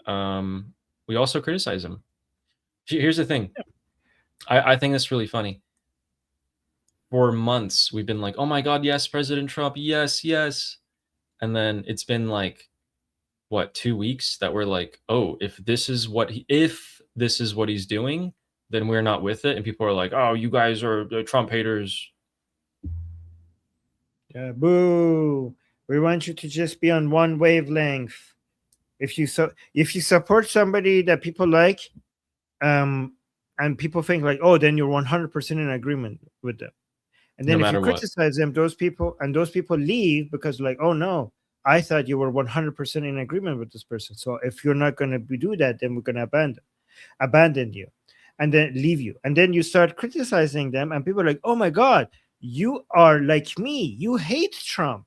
we also criticize him. Here's the thing. I think that's really funny. For months, we've been like, oh my God, yes, President Trump, yes, yes. And then it's been like, what, 2 weeks that we're like, oh, if this is what he's doing, then we're not with it. And people are like, oh, you guys are Trump haters. Yeah, boo. We want you to just be on one wavelength. If you support somebody that people like, and people think like, oh, then you're 100% in agreement with them. And then No if you matter what. criticize them, those people leave because like, oh no, I thought you were 100% in agreement with this person. So if you're not going to do that, then we're going to abandon you and then leave you. And then you start criticizing them and people are like, oh my God, you are like me. You hate Trump.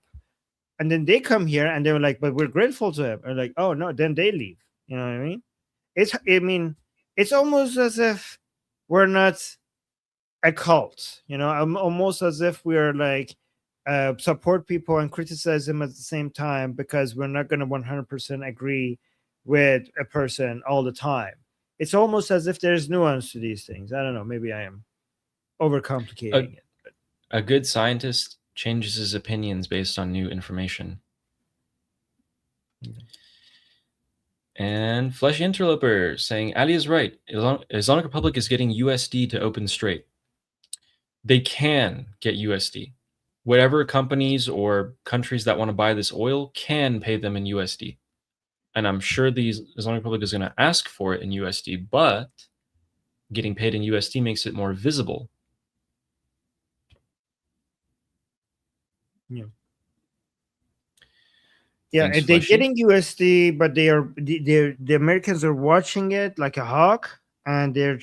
And then they come here and they're like, but we're grateful to him. And like, oh no, then they leave. You know what I mean? It's almost as if we're not a cult, almost as if we're like support people and criticize them at the same time because we're not going to 100% agree with a person all the time. It's almost as if there's nuance to these things. I don't know. Maybe I am overcomplicating it. But. A good scientist changes his opinions based on new information. And Fleshy Interloper saying Ali is right. Islamic Republic is getting USD to open Strait. They can get USD. Whatever companies or countries that want to buy this oil can pay them in USD. And I'm sure the Islamic Republic is going to ask for it in USD, but getting paid in USD makes it more visible. Yeah, Thanks, and they're Fleshy. getting USD, but the Americans are watching it like a hawk, and they're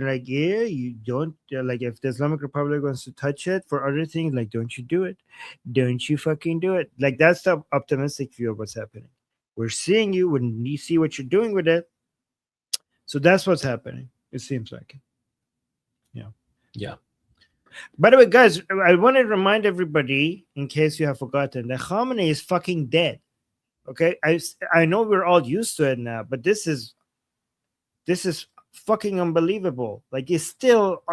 like, yeah, you don't like, if the Islamic Republic wants to touch it for other things, like, don't you do it, don't you fucking do it. Like, that's the optimistic view of what's happening. We're seeing you when you see what you're doing with it, so that's what's happening. It seems like it. Yeah. By the way, guys, I want to remind everybody, in case you have forgotten, that Khamenei is fucking dead. Okay, I know we're all used to it now, but this is fucking unbelievable. Like, it's still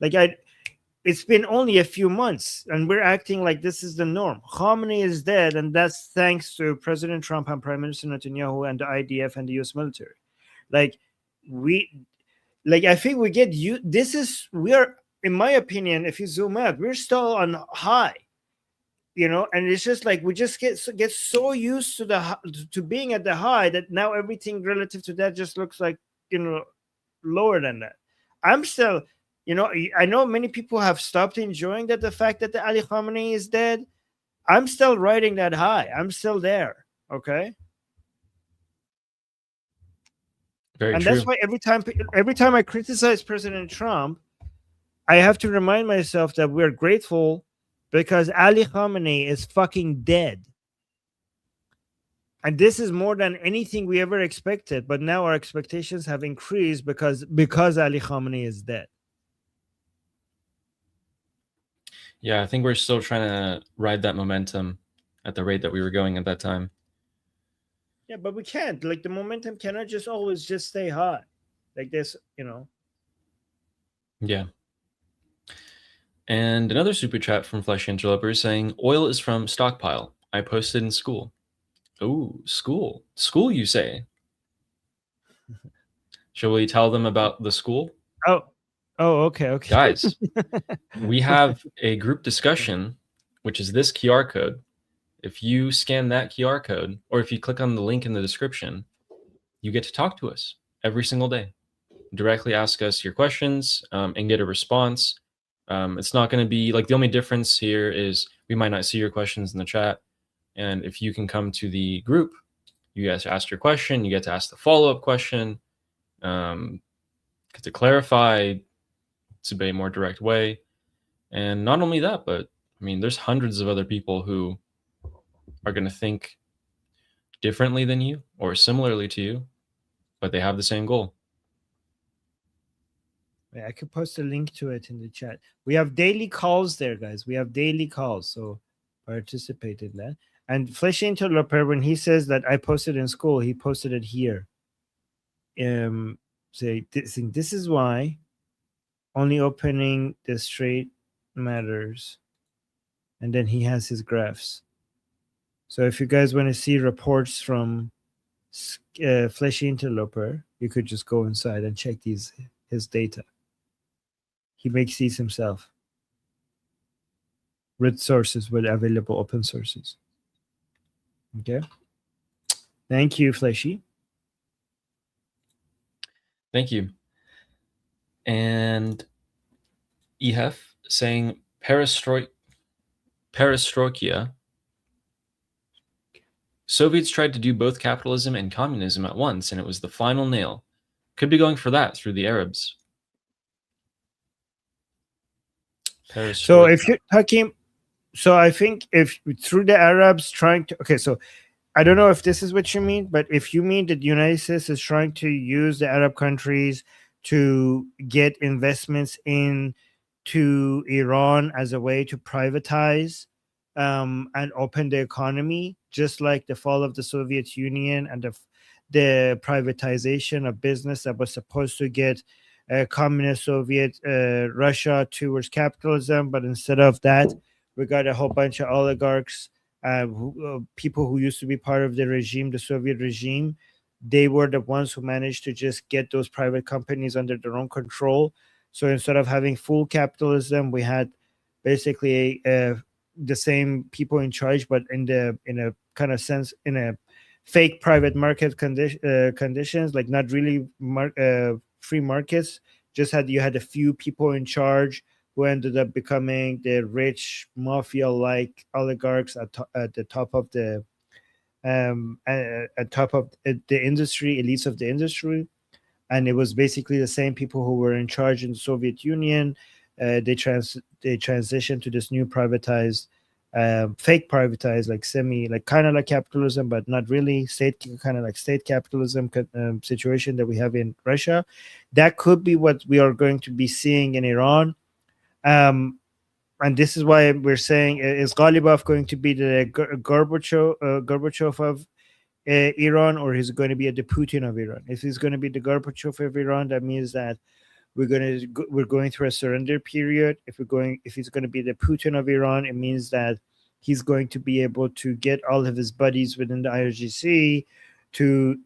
it's been only a few months, and we're acting like this is the norm. Khamenei is dead, and that's thanks to President Trump and Prime Minister Netanyahu and the IDF and the U.S. military. I think we get you. We are. In my opinion, if you zoom out, we're still on high, and it's just like we just get so used to being at the high that now everything relative to that just looks like, lower than that. I'm still, I know many people have stopped enjoying the fact that the Ali Khamenei is dead. I'm still riding that high. I'm still there. Okay. Very And true. that's why every time I criticize President Trump, I have to remind myself that we're grateful because Ali Khamenei is fucking dead. And this is more than anything we ever expected. But now our expectations have increased because Ali Khamenei is dead. Yeah, I think we're still trying to ride that momentum at the rate that we were going at that time. Yeah, but we can't. Like, the momentum cannot just always just stay high like this, Yeah. And another super chat from Flesh Interloper saying, oil is from stockpile. I posted in school. Oh, school. School, you say? Shall we tell them about the school? Oh, okay. Guys, we have a group discussion, which is this QR code. If you scan that QR code, or if you click on the link in the description, you get to talk to us every single day. Directly ask us your questions and get a response. It's not going to be like, the only difference here is we might not see your questions in the chat. And if you can come to the group, you guys ask your question, you get to ask the follow-up question, get to clarify, it's a more direct way. And not only that, but I mean, there's hundreds of other people who are going to think differently than you or similarly to you, but they have the same goal. Yeah, I could post a link to it in the chat. We have daily calls there, guys. We have daily calls, so participate in that. And Flesh Interloper, when he says that I posted in school, he posted it here. Say this is why only opening the straight matters. And then he has his graphs. So if you guys want to see reports from Fleshy Interloper, you could just go inside and check his data. He makes these himself with sources, with available open sources. Okay. Thank you, Fleshy. Thank you. And EHF saying perestroika. Soviets tried to do both capitalism and communism at once, and it was the final nail. Could be going for that through the Arabs. So if you're talking, so I think if through the Arabs trying to, okay, so I don't know if this is what you mean, but if you mean that the United States is trying to use the Arab countries to get investments into Iran as a way to privatize and open the economy, just like the fall of the Soviet Union and the privatization of business that was supposed to get communist Soviet Russia towards capitalism, but instead of that, we got a whole bunch of oligarchs, people who used to be part of the regime, the Soviet regime. They were the ones who managed to just get those private companies under their own control. So instead of having full capitalism, we had basically the same people in charge, but in a kind of sense, in a fake private market conditions, like not really free markets. You had a few people in charge who ended up becoming the rich mafia-like oligarchs at the top of the industry, elites of the industry. And it was basically the same people who were in charge in the Soviet Union. They transitioned to this new privatized, fake privatized, like kind of like capitalism, but not really kind of like state capitalism situation that we have in Russia. That could be what we are going to be seeing in Iran. And this is why we're saying, is Ghalibaf going to be the Gorbachev of Iran, or is it going to be the Putin of Iran? If he's going to be the Gorbachev of Iran, that means that we're going through a surrender period. If he's going to be the Putin of Iran, it means that he's going to be able to get all of his buddies within the IRGC to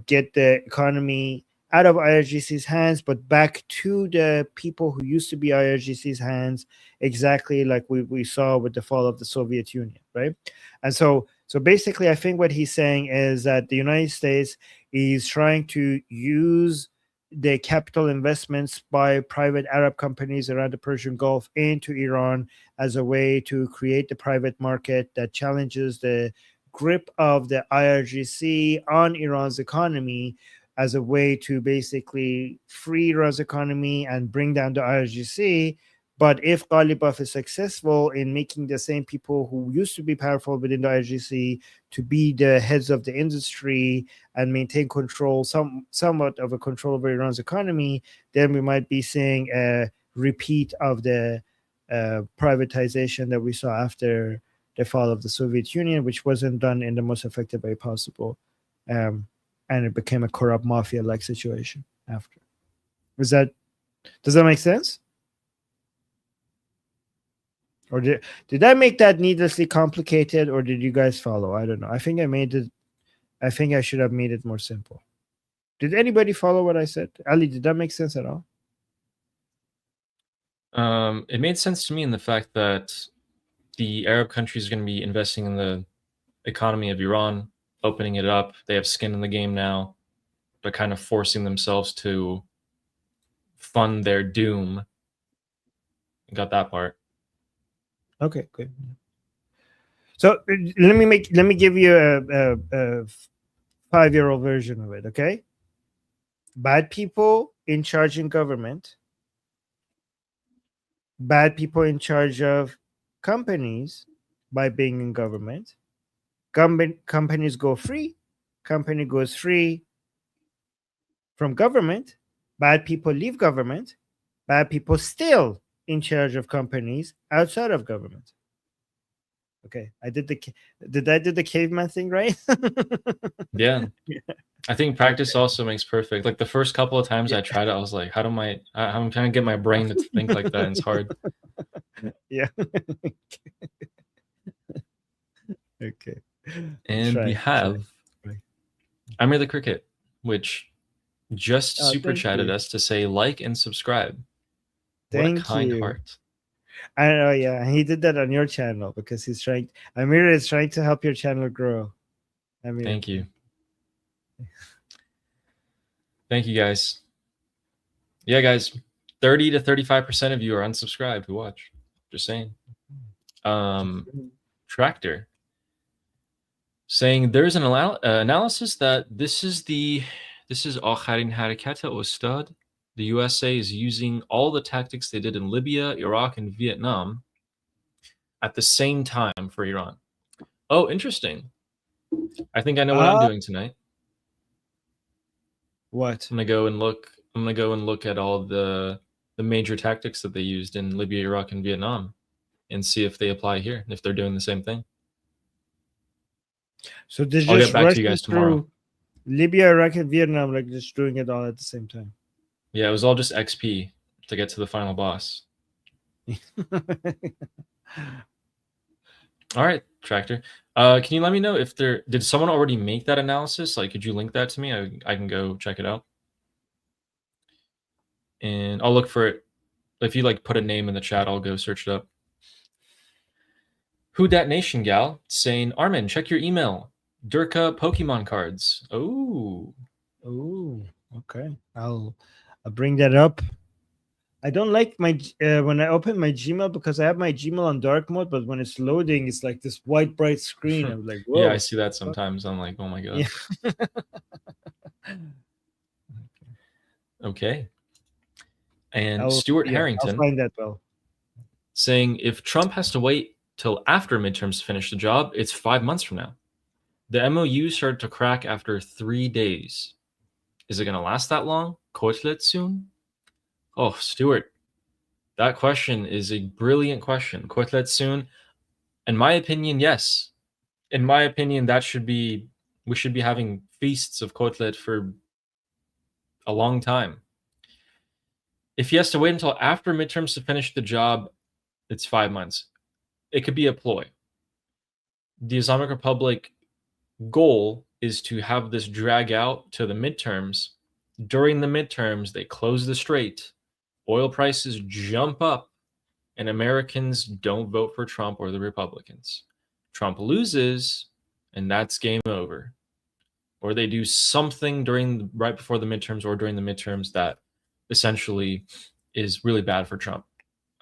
get the economy out of IRGC's hands, but back to the people who used to be IRGC's hands, exactly like we saw with the fall of the Soviet Union, right? And so basically, I think what he's saying is that the United States is trying to use the capital investments by private Arab companies around the Persian Gulf into Iran as a way to create the private market that challenges the grip of the IRGC on Iran's economy, as a way to basically free Iran's economy and bring down the IRGC. But if Ghalibaf is successful in making the same people who used to be powerful within the IRGC to be the heads of the industry and maintain control, somewhat of a control over Iran's economy, then we might be seeing a repeat of the privatization that we saw after the fall of the Soviet Union, which wasn't done in the most effective way possible. And it became a corrupt mafia-like situation after. Does that make sense? Or did I make that needlessly complicated, or did you guys follow? I don't know. I think I should have made it more simple. Did anybody follow what I said? Ali, did that make sense at all? It made sense to me in the fact that the Arab countries are going to be investing in the economy of Iran, opening it up. They have skin in the game now, but kind of forcing themselves to fund their doom. Got that part. Okay, good. So let me give you a 5-year-old version of it. Okay, bad people in charge in government, bad people in charge of companies by being in government. Companies go free. Company goes free from government. Bad people leave government. Bad people still in charge of companies outside of government. Okay, did I do the caveman thing right? Yeah. I think practice also makes perfect. Like the first couple of times I tried it, I was like, I'm trying to get my brain to think like that, and it's hard. Yeah. Okay. And we have Amir the Cricket, which just super chatted us to say like and subscribe. What a kind heart. I know, yeah. He did that on your channel because Amir is trying to help your channel grow. Amir. Thank you. Thank you, guys. Yeah, guys, 30 to 35% of you are unsubscribed who watch. Just saying. Tractor saying there's an analysis that this is آخرین حرکت استاد. The USA is using all the tactics they did in Libya, Iraq, and Vietnam at the same time for Iran. Oh, interesting. I think I know what I'm doing tonight. What? I'm gonna go and look at all the major tactics that they used in Libya, Iraq, and Vietnam, and see if they apply here, if they're doing the same thing. So they're I'll just get back to you guys tomorrow. Libya, Iraq, and Vietnam, like just doing it all at the same time. Yeah, it was all just XP to get to the final boss. All right, Tractor. Can you let me know if did someone already make that analysis? Like, could you link that to me? I can go check it out. And I'll look for it. If you like put a name in the chat, I'll go search it up. Who Dat Nation gal saying, Armin, check your email. Durka Pokemon cards. Oh. Oh, okay. I'll bring that up. I don't like my when I open my Gmail because I have my Gmail on dark mode, but when it's loading, it's like this white bright screen. I'm like, whoa. Yeah, I see that sometimes. I'm like, oh my god. Yeah. Okay. And Stuart Harrington I'll find that well. saying if Trump has to wait till after midterms to finish the job, it's 5 months from now. The MOU started to crack after 3 days. Is it going to last that long? Koitlet soon? Oh, Stuart, that question is a brilliant question. Koitlet soon? In my opinion, yes. In my opinion, we should be having feasts of Koitlet for a long time. If he has to wait until after midterms to finish the job, it's 5 months. It could be a ploy. The Islamic Republic goal is to have this drag out to the midterms. During the midterms, they close the strait. Oil prices jump up, and Americans don't vote for Trump or the Republicans. Trump loses, and that's game over. or they do something right before the midterms or during the midterms that essentially is really bad for Trump.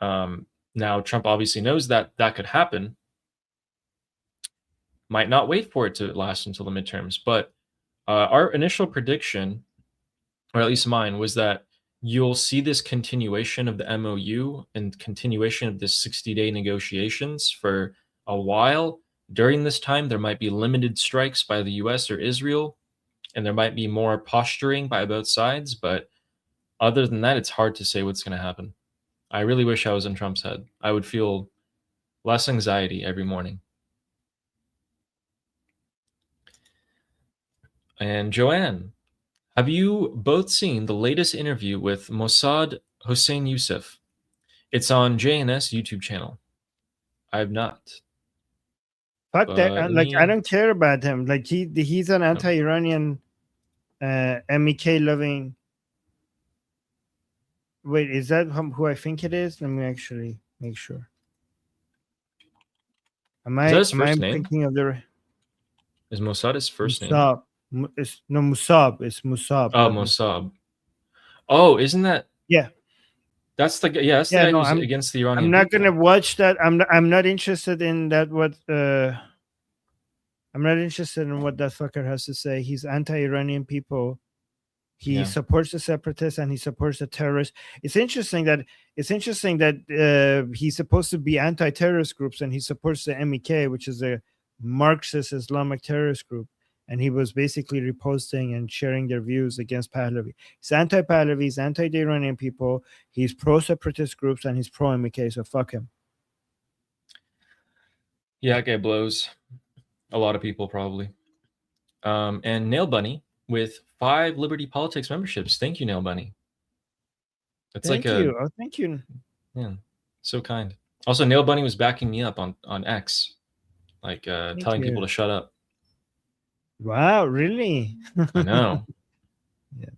Now, Trump obviously knows that that could happen, might not wait for it to last until the midterms, but our initial prediction, or at least mine, was that you'll see this continuation of the MOU and continuation of this 60-day negotiations for a while. During this time, there might be limited strikes by the US or Israel, and there might be more posturing by both sides. But other than that, it's hard to say what's going to happen. I really wish I was in Trump's head. I would feel less anxiety every morning. And Joanne, have you both seen the latest interview with Mossad Hossein Youssef? It's on JNS YouTube channel. I have not. Fuck that. But Like, I don't care about him. Like, he's an anti-Iranian, MEK loving. Wait, is that who I think it is? Let me actually make sure. Am I name? thinking of the? Is Mossad his first name? Musab. It's no Musab. It's Musab. Oh, Mossad. Oh, isn't that? Yeah. That's the guy who's against the Iranian. I'm not people. gonna watch that. I'm not interested in that. I'm not interested in what that fucker has to say. He's anti-Iranian people. He supports the separatists and he supports the terrorists. It's interesting that he's supposed to be anti-terrorist groups and he supports the MEK, which is a Marxist Islamic terrorist group. And he was basically reposting and sharing their views against Pahlavi. He's anti-Pahlavi, he's anti-Iranian people, he's pro-separatist groups, and he's pro-MEK, so fuck him. Yeah, that guy blows a lot of people, probably. And Nail Bunny with 5 Liberty Politics memberships. Thank you, Nail Bunny. That's thank you. Oh, thank you. Yeah, so kind. Also, Nail Bunny was backing me up on X, like telling people to shut up. Wow, really? I know. Yeah.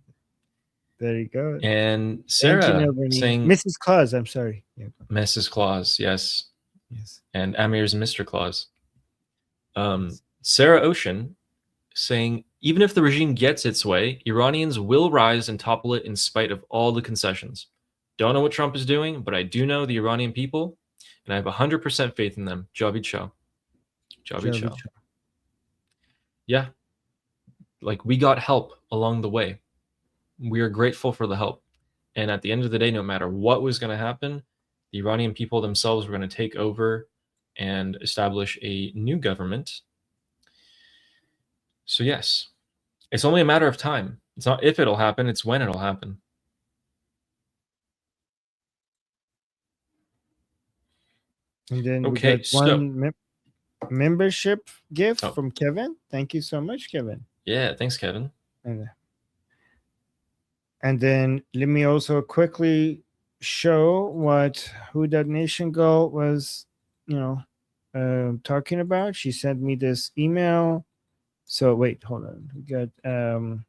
Very good. And Sarah saying Mrs. Claus, I'm sorry. Yeah. Mrs. Claus, yes. Yes. And Amir's Mr. Claus. Sarah Ocean saying, even if the regime gets its way, Iranians will rise and topple it in spite of all the concessions. Don't know what Trump is doing, but I do know the Iranian people, and I have 100% faith in them. Javid Shah. Javid Shah. Yeah, like we got help along the way. We are grateful for the help. And at the end of the day, no matter what was going to happen, the Iranian people themselves were going to take over and establish a new government. So yes, it's only a matter of time. It's not if it'll happen, it's when it'll happen. And then we got one membership gift from Kevin. Thank you so much, Kevin. Yeah, thanks, Kevin. And then let me also quickly show who that Nation Girl was, talking about. She sent me this email. So wait, hold on.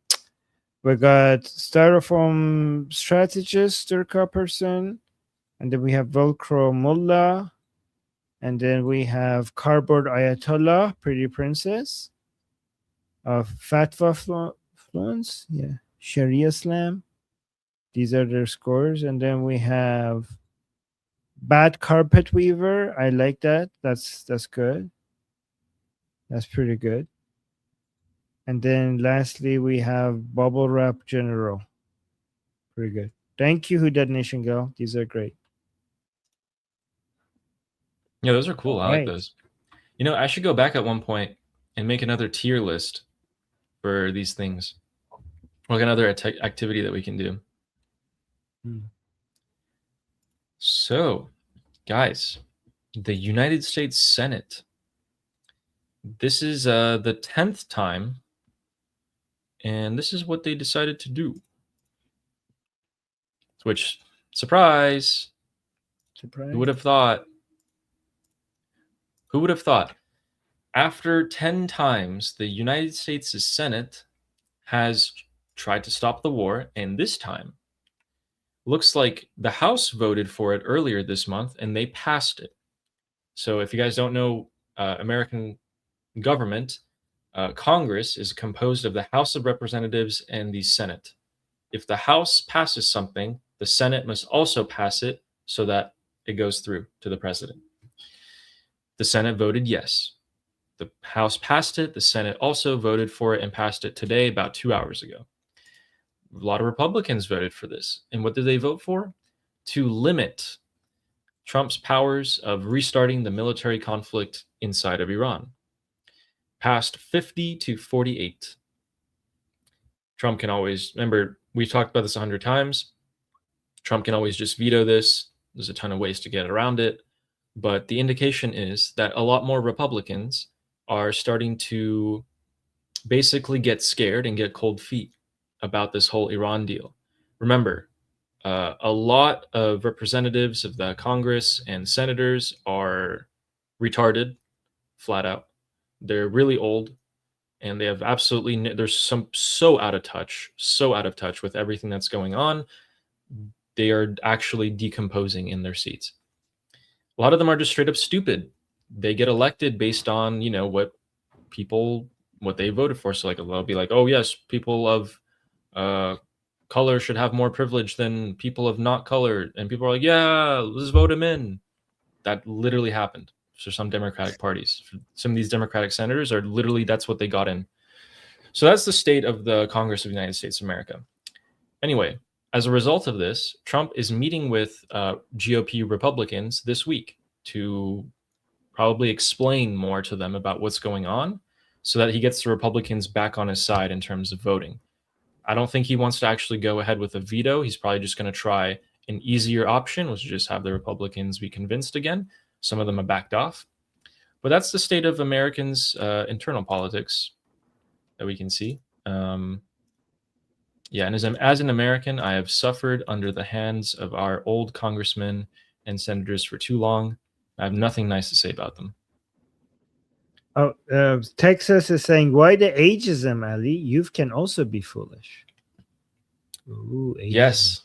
We got Styrofoam Strategist, Turka person, and then we have Velcro Mullah. And then we have Cardboard Ayatollah, Pretty Princess, Fatwa Fluence, Sharia Slam. These are their scores. And then we have Bad Carpet Weaver. I like that. That's good. That's pretty good. And then lastly, we have Bubble Wrap General. Pretty good. Thank you, Who That Nation Girl. These are great. Yeah, those are cool. I like those. I should go back at one point and make another tier list for these things. Like another activity that we can do. So, guys, the United States Senate. This is the 10th time, and this is what they decided to do. Which, surprise. Who would have thought? Who would have thought? After 10 times, the United States' Senate has tried to stop the war, and this time, looks like the House voted for it earlier this month, and they passed it. So if you guys don't know American government, Congress is composed of the House of Representatives and the Senate. If the House passes something, the Senate must also pass it so that it goes through to the president. The Senate voted yes. The House passed it. The Senate also voted for it and passed it today, about 2 hours ago. A lot of Republicans voted for this. And what did they vote for? To limit Trump's powers of restarting the military conflict inside of Iran. Passed 50 to 48. Trump can always, remember, we've talked about this 100 times. Trump can always just veto this. There's a ton of ways to get around it. But the indication is that a lot more Republicans are starting to basically get scared and get cold feet about this whole Iran deal. Remember, a lot of representatives of the Congress and senators are retarded, flat out. They're really old, and they have absolutely, they're so out of touch with everything that's going on. They are actually decomposing in their seats. A lot of them are just straight up stupid. They get elected based on, what they voted for. So like they'll be like, oh yes, people of color should have more privilege than people of not color. And people are like, yeah, let's vote him in. That literally happened for some Democratic parties. Some of these Democratic senators are literally, that's what they got in. So that's the state of the Congress of the United States of America. Anyway, as a result of this, Trump is meeting with GOP Republicans this week to probably explain more to them about what's going on so that he gets the Republicans back on his side in terms of voting. I don't think he wants to actually go ahead with a veto. He's probably just going to try an easier option, which is just have the Republicans be convinced again. Some of them have backed off. But that's the state of Americans' internal politics that we can see. Yeah, and as an American, I have suffered under the hands of our old congressmen and senators for too long. I have nothing nice to say about them. Oh, Texas is saying, why the ageism, Ali? Youth can also be foolish. Ooh, ageism.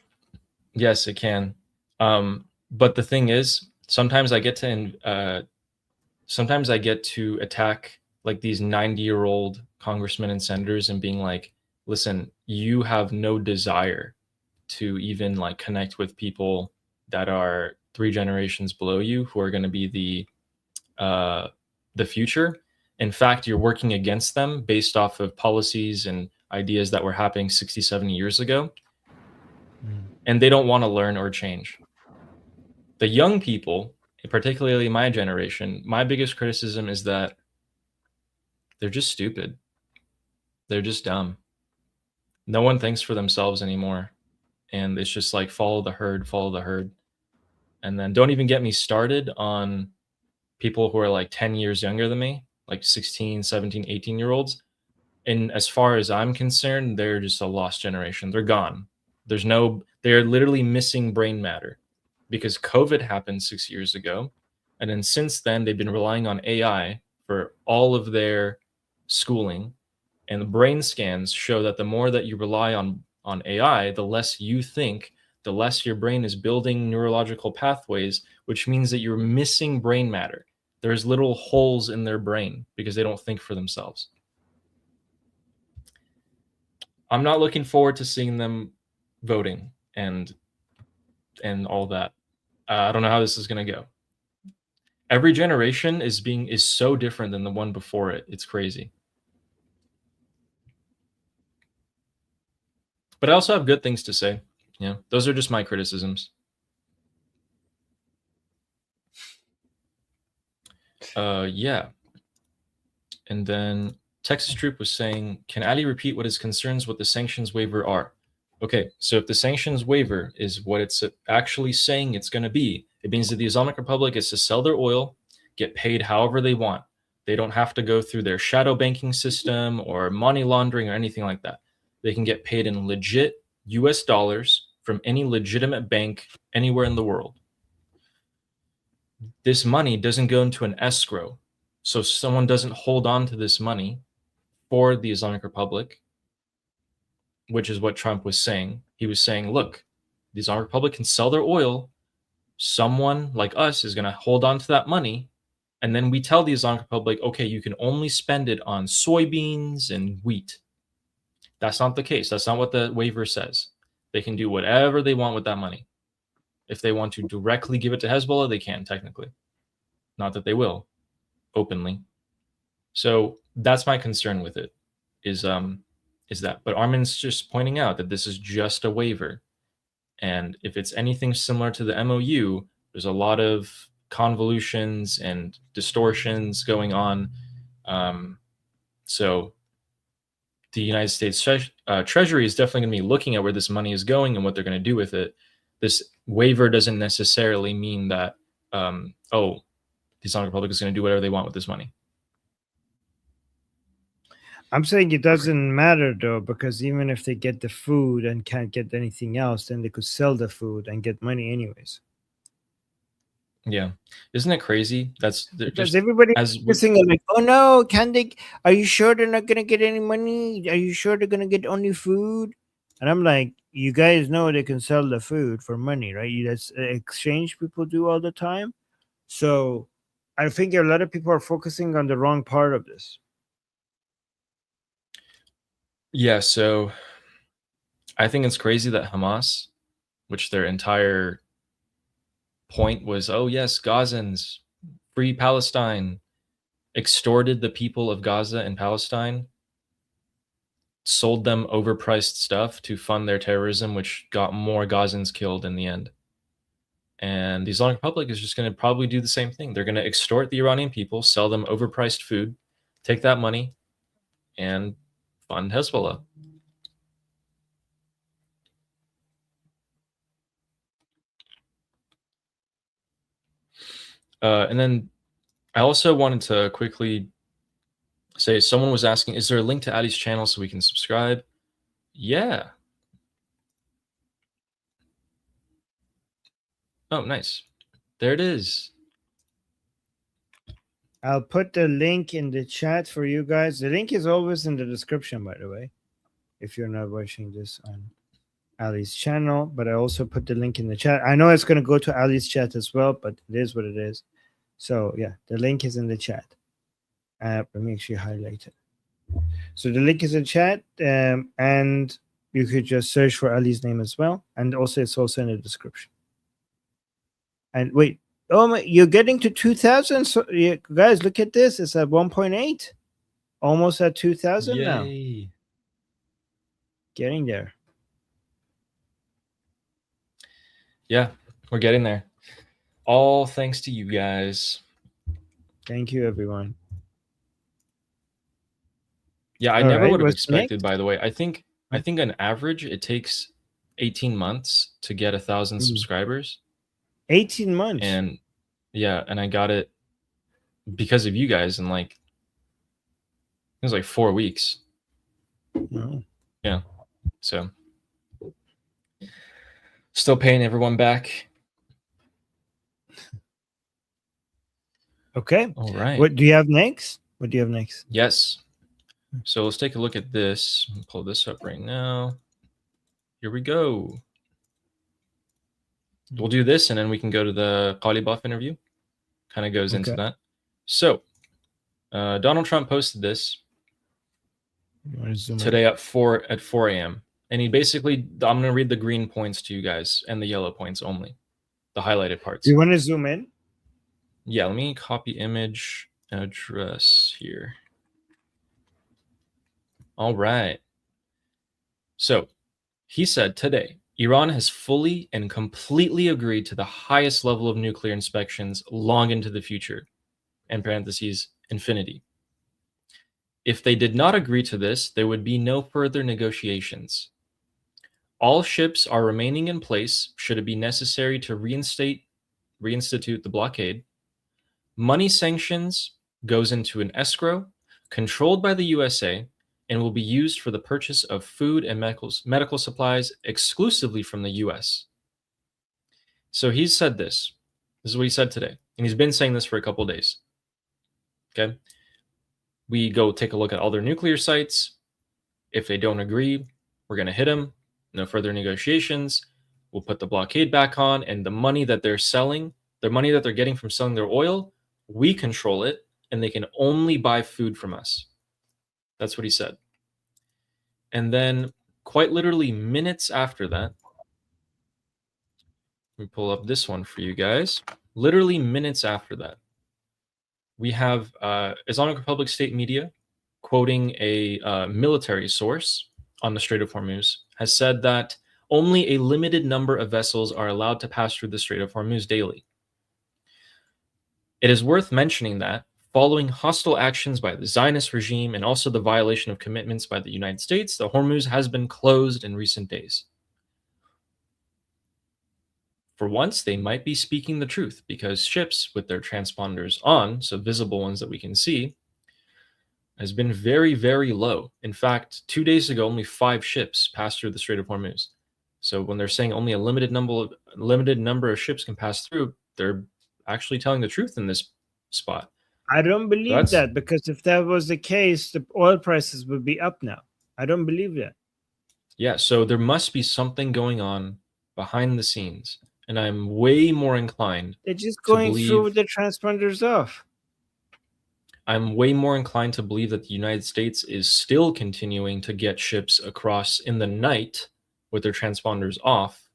Yes, it can. But the thing is, sometimes I get to attack like these 90-year-old congressmen and senators and being like, listen, you have no desire to even like connect with people that are 3 generations below you who are going to be the future. In fact, you're working against them based off of policies and ideas that were happening 60, 70 years ago. And they don't want to learn or change. The young people, particularly my generation, my biggest criticism is that they're just stupid. They're just dumb. No one thinks for themselves anymore. And it's just like follow the herd. And then don't even get me started on people who are like 10 years younger than me, like 16, 17, 18-year-olds. And as far as I'm concerned, they're just a lost generation. They're gone. They're literally missing brain matter because COVID happened 6 years ago. And then since then, they've been relying on AI for all of their schooling. And the brain scans show that the more that you rely on AI, the less you think, the less your brain is building neurological pathways, which means that you're missing brain matter. There's little holes in their brain because they don't think for themselves. I'm not looking forward to seeing them voting and all that. I don't know how this is going to go. Every generation is so different than the one before it. It's crazy. But I also have good things to say. Yeah, those are just my criticisms. Yeah. And then Texas Troop was saying, can Ali repeat what his concerns with the sanctions waiver are? Okay, so if the sanctions waiver is what it's actually saying it's going to be, it means that the Islamic Republic is to sell their oil, get paid however they want. They don't have to go through their shadow banking system or money laundering or anything like that. They can get paid in legit US dollars from any legitimate bank anywhere in the world. This money doesn't go into an escrow. So someone doesn't hold on to this money for the Islamic Republic, which is what Trump was saying. He was saying, look, the Islamic Republic can sell their oil. Someone like us is going to hold on to that money And then we tell the Islamic Republic, okay, you can only spend it on soybeans and wheat. That's not the case. That's not what the waiver says. They can do whatever they want with that money. If they want to directly give it to Hezbollah, they can, technically. Not that they will, openly. So that's my concern with it, is that. But Armin's just pointing out that this is just a waiver. And if it's anything similar to the MOU, there's a lot of convolutions and distortions going on. So the United States Treasury is definitely going to be looking at where this money is going and what they're going to do with it. This waiver doesn't necessarily mean that, the Islamic Republic is going to do whatever they want with this money. I'm saying it doesn't matter though, because even if they get the food and can't get anything else, then they could sell the food and get money anyways. Yeah, isn't it crazy? Because everybody is saying like, "Oh no, can they? Are you sure they're not gonna get any money? Are you sure they're gonna get only food?" And I'm like, "You guys know they can sell the food for money, right? That's exchange people do all the time." So I think a lot of people are focusing on the wrong part of this. Yeah, so I think it's crazy that Hamas, which their entire point was, oh yes, Gazans, free Palestine, extorted the people of Gaza and Palestine, sold them overpriced stuff to fund their terrorism, which got more Gazans killed in the end. And the Islamic Republic is just going to probably do the same thing. They're going to extort the Iranian people, sell them overpriced food, take that money, and fund Hezbollah. And then I also wanted to quickly say, someone was asking, is there a link to Ali's channel so we can subscribe? Yeah. Oh, nice. There it is. I'll put the link in the chat for you guys. The link is always in the description, by the way, if you're not watching this on Ali's channel. But I also put the link in the chat. I know it's going to go to Ali's chat as well, but it is what it is. So yeah, the link is in the chat. Let me actually highlight it. So the link is in chat, and you could just search for Ali's name as well. And also it's also in the description. And wait, oh my, you're getting to 2,000. So yeah, guys, look at this. It's at 1.8, almost at 2,000 now. Getting there. Yeah, we're getting there. All thanks to you guys. Thank you, everyone. Yeah, I never would have expected, by the way. I think on average it takes 18 months to get 1,000 subscribers. 18 months. And yeah, and I got it because of you guys in like, it was like 4 weeks. Oh. Yeah. So still paying everyone back. Okay. All right. What do you have next? What do you have next? Yes. So let's take a look at this. I'll pull this up right now. Here we go. We'll do this, and then we can go to the Qali Buff interview. Kind of goes into that. So Donald Trump posted this today at 4 a.m. And he basically, I'm going to read the green points to you guys and the yellow points only, the highlighted parts. You want to zoom in? Yeah, let me copy image address here. All right. So he said today, Iran has fully and completely agreed to the highest level of nuclear inspections long into the future, in parentheses, infinity. If they did not agree to this, there would be no further negotiations. All ships are remaining in place should it be necessary to reinstitute the blockade. Money sanctions goes into an escrow controlled by the USA and will be used for the purchase of food and medical supplies exclusively from the US. So he said this. This is what he said today. And he's been saying this for a couple of days. Okay. We go take a look at all their nuclear sites. If they don't agree, we're going to hit them. No further negotiations. We'll put the blockade back on, and the money that they're selling, the money that they're getting from selling their oil, we control it, and they can only buy food from us. That's what he said. And then quite literally minutes after that, let me pull up this one for you guys. Literally minutes after that, we have Islamic Republic state media quoting a military source on the Strait of Hormuz has said that only a limited number of vessels are allowed to pass through the Strait of Hormuz daily. It is worth mentioning that following hostile actions by the Zionist regime and also the violation of commitments by the United States, the Hormuz has been closed in recent days. For once, they might be speaking the truth because ships with their transponders on, so visible ones that we can see, has been very, very low. In fact, 2 days ago, only 5 ships passed through the Strait of Hormuz. So when they're saying only a limited number of ships can pass through, they're actually telling the truth in this spot. I don't believe that, because if that was the case, the oil prices would be up now. I don't believe that. Yeah, so there must be something going on behind the scenes, and I'm way more inclined They're just to going through believe with the transponders off. I'm way more inclined to believe that the United States is still continuing to get ships across in the night with their transponders off.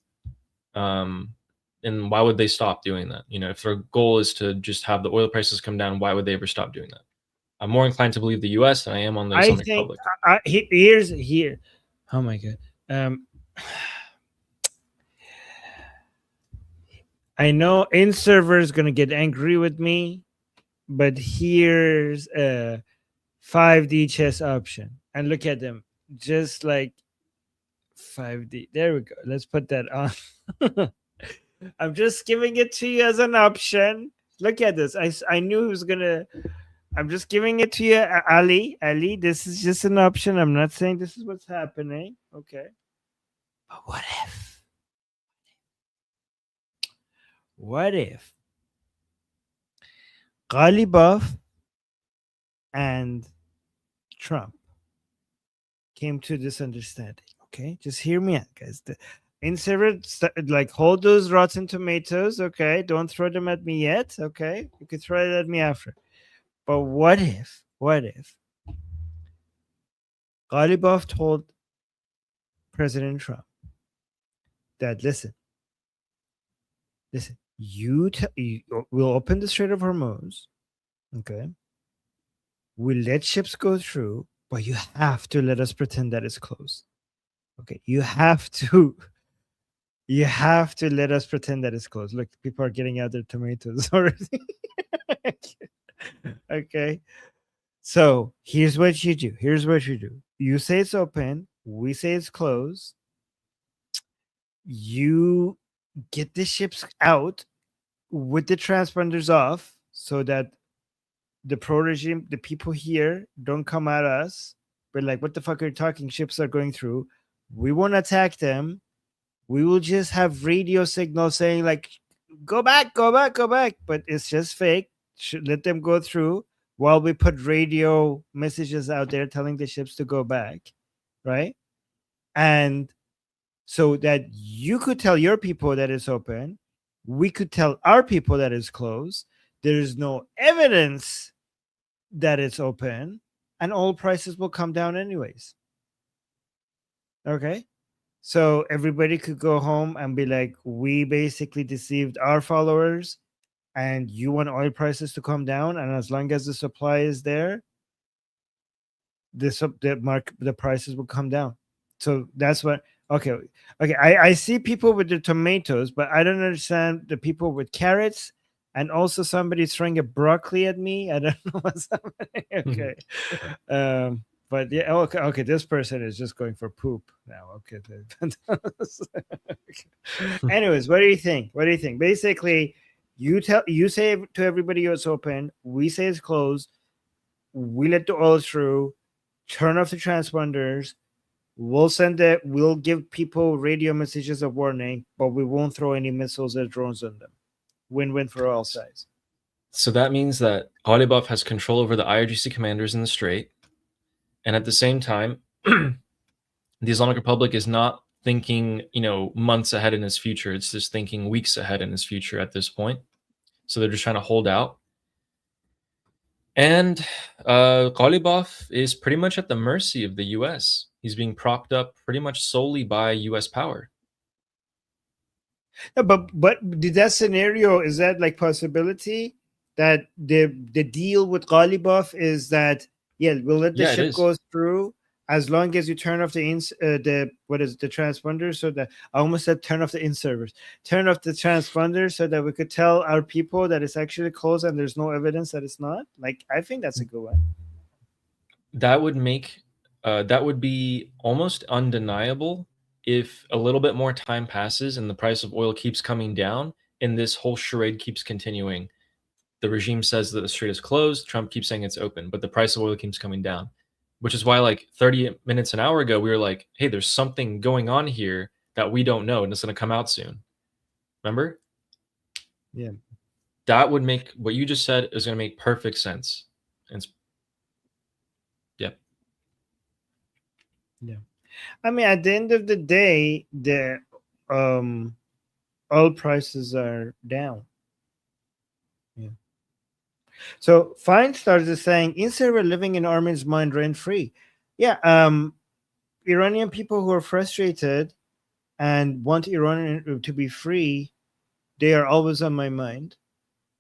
And why would they stop doing that? You know, if their goal is to just have the oil prices come down, why would they ever stop doing that? I'm more inclined to believe the U.S. than I am on the Islamic Republic. Here. Oh my god. I know in-server is going to get angry with me, but here's a 5D chess option. And look at them. Just like 5D. There we go. Let's put that on. I'm just giving it to you as an option. Look at this. I knew he was going to... I'm just giving it to you, Ali. Ali, this is just an option. I'm not saying this is what's happening. Okay. But what if Ghalibaf and Trump came to this understanding? Okay, just hear me out, guys. Like, hold those rotten tomatoes. Okay, don't throw them at me yet. Okay, you can throw it at me after. But what if Ghalibaf told President Trump that, listen, we'll open the Strait of Hormuz, okay? We'll let ships go through, but you have to let us pretend that it's closed. Okay, you have to let us pretend that it's closed. Look, people are getting out their tomatoes already. Okay, so here's what you do. You say it's open, we say it's closed. You get the ships out with the transponders off so that the pro-regime, the people here, don't come at us. But like, what the fuck are you talking? Ships are going through. We won't attack them. We will just have radio signals saying like, go back. But it's just fake. Should let them go through while we put radio messages out there telling the ships to go back, right? And so that you could tell your people that it's open, we could tell our people that it's closed. There is no evidence that it's open, and oil prices will come down anyways. Okay, so everybody could go home and be like, we basically deceived our followers, and you want oil prices to come down, and as long as the supply is there, the prices will come down. So that's what. Okay. I see people with their tomatoes, but I don't understand the people with carrots, and also somebody's throwing a broccoli at me. I don't know what's happening. Okay. But yeah, okay. This person is just going for poop now. Okay. Anyways, what do you think? Basically, you say to everybody it's open. We say it's closed. We let the oil through. Turn off the transponders. We'll give people radio messages of warning, but we won't throw any missiles or drones on them. Win-win for all sides. So that means that Ghalibaf has control over the IRGC commanders in the Strait, and at the same time, the Islamic Republic is not thinking, months ahead in its future. It's just thinking weeks ahead in its future at this point. So they're just trying to hold out. And Ghalibaf is pretty much at the mercy of the U.S. He's being propped up pretty much solely by U.S. power. Yeah, but did that scenario, is that like possibility that the deal with Ghalibaf is that we'll let the Yeah, it ship is. go through as long as you turn off the what is it, the transponder, so that I almost said turn off the in-servers, turn off the transponder so that we could tell our people that it's actually closed and there's no evidence that it's not. Like, I think that's a good one. That would make that would be almost undeniable if a little bit more time passes and the price of oil keeps coming down and this whole charade keeps continuing. The regime says that the strait is closed, Trump keeps saying it's open, but the price of oil keeps coming down. Which is why, like 30 minutes, an hour ago, we were like, hey, there's something going on here that we don't know, and it's going to come out soon. Remember? Yeah. That would make what you just said is going to make perfect sense. It's, yep. Yeah. I mean, at the end of the day, the oil prices are down. Yeah. So Fine Stars is saying instead of living in Armin's mind rent free. Yeah. Iranian people who are frustrated and want Iran to be free, they are always on my mind.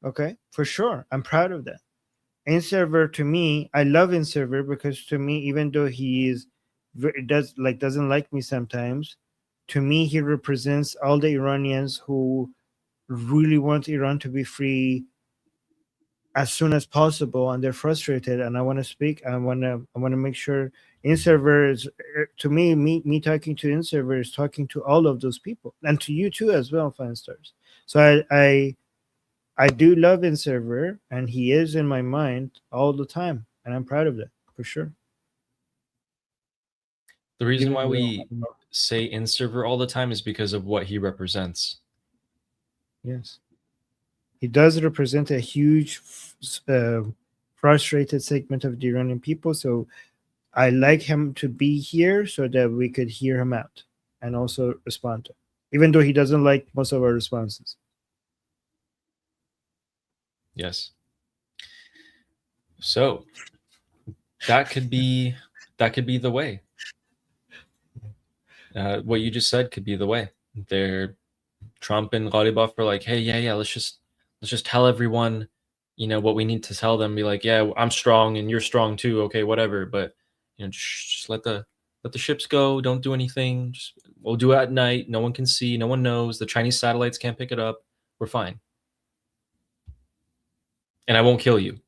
Okay, for sure. I'm proud of that. InServer, to me, I love InServer because to me, even though he is doesn't like me sometimes, to me he represents all the Iranians who really want Iran to be free as soon as possible, and they're frustrated. And I want to speak. I want to make sure InServer is, to me talking to InServer is talking to all of those people, and to you too as well, Fine Stars. So I do love InServer, and he is in my mind all the time, and I'm proud of that for sure. The reason Even why though- we say in server all the time is because of what he represents. Yes, he does represent a huge, frustrated segment of the Iranian people. So I like him to be here so that we could hear him out and also respond to him, even though he doesn't like most of our responses. Yes. So that could be the way. What you just said could be the way. Trump and Ghalibaf are like, hey, yeah, let's just tell everyone, what we need to tell them. Be like, yeah, I'm strong and you're strong too. Okay, whatever. But just let the ships go. Don't do anything. We'll do it at night. No one can see. No one knows. The Chinese satellites can't pick it up. We're fine. And I won't kill you.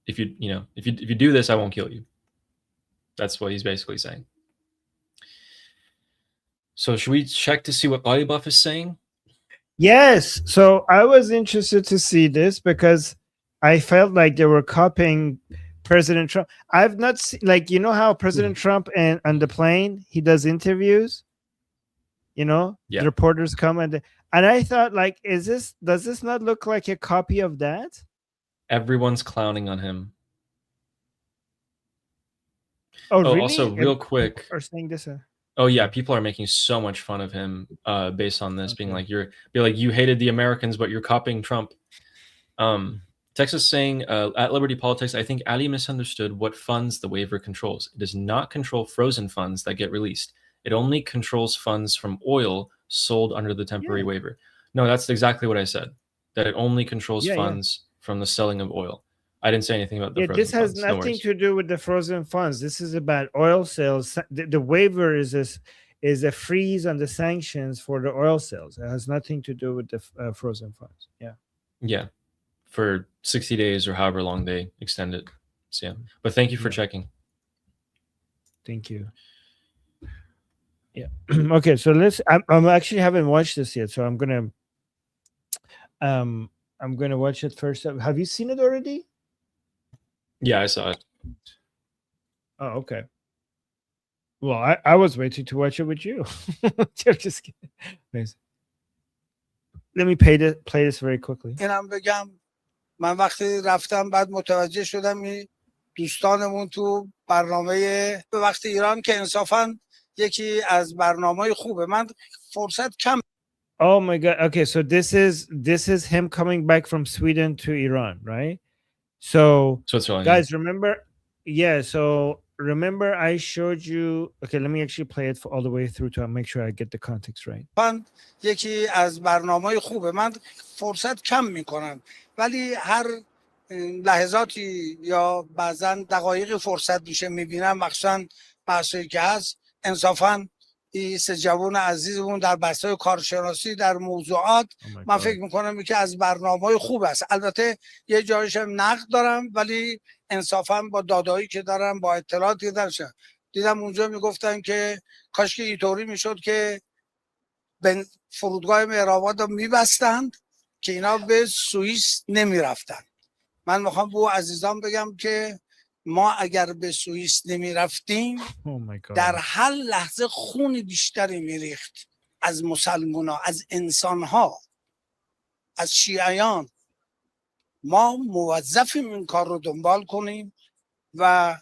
If you do this, I won't kill you. That's what he's basically saying. So should we check to see what Ghalibaf is saying? Yes. So I was interested to see this because I felt like they were copying President Trump. I've not seen, like, how President Trump and on the plane, he does interviews, Yeah. the reporters come and I thought, like, does this not look like a copy of that? Everyone's clowning on him. Oh, really? Also, real quick. Are saying this? Oh yeah, people are making so much fun of him based on this, being like, you hated the Americans, but you're copying Trump. Texas saying at Liberty Politics, I think Ali misunderstood what funds the waiver controls. It does not control frozen funds that get released. It only controls funds from oil sold under the temporary waiver. No, that's exactly what I said. That it only controls funds from the selling of oil. I didn't say anything about the frozen this has funds. No nothing worries. to do with the frozen funds. This is about oil sales. The waiver is a freeze on the sanctions for the oil sales. It has nothing to do with the frozen funds. Yeah. Yeah, for 60 days or however long they extend it. So yeah, but thank you for checking. Thank you. Yeah. Okay, so I'm actually haven't watched this yet, so I'm gonna watch it first. Have you seen it already? Yeah, I saw it. Oh, okay. Well, I was waiting to watch it with you. Just kidding. Amazing. Let me play this very quickly. اینم بگم من وقتی رفتم بعد متوجه شدم این دوستانمون تو برنامه وقت ایران که انصافا یکی از برنامه‌های خوبه من فرصت کم. Oh my God. Okay, so this is him coming back from Sweden to Iran, right? So Switzerland. guys, remember, yeah, so remember I showed you, okay, let me actually play it all the way through to make sure I get the context right. من یکی از برنامه‌های خوبه. من فرصت کم میکنم ولی هر لحظاتی یا بعضا دقایقی فرصت میشه میبینم، مخصوصا بحثایی که هست انصافا این سه جوان عزیزمون در بحث‌های کارشناسی در موضوعات من فکر میکنم که از برنامه‌های خوب است. البته یه جایش هم نقد دارم ولی انصافا با دادایی که دارم، با اطلاعاتی دارم، دیدم اونجا میگفتن که کاش که اینطوری میشد که فرودگاه مهرآباد رو میبستند که اینا به سوئیس نمیرفتن. من میخوام به عزیزان بگم که ما اگر به سوئیس نمیرفتیم در هر لحظه خون بیشتری میریخت از مسلمان‌ها، از انسان‌ها، از شیعیان. ما موظفیم این کار رو دنبال کنیم و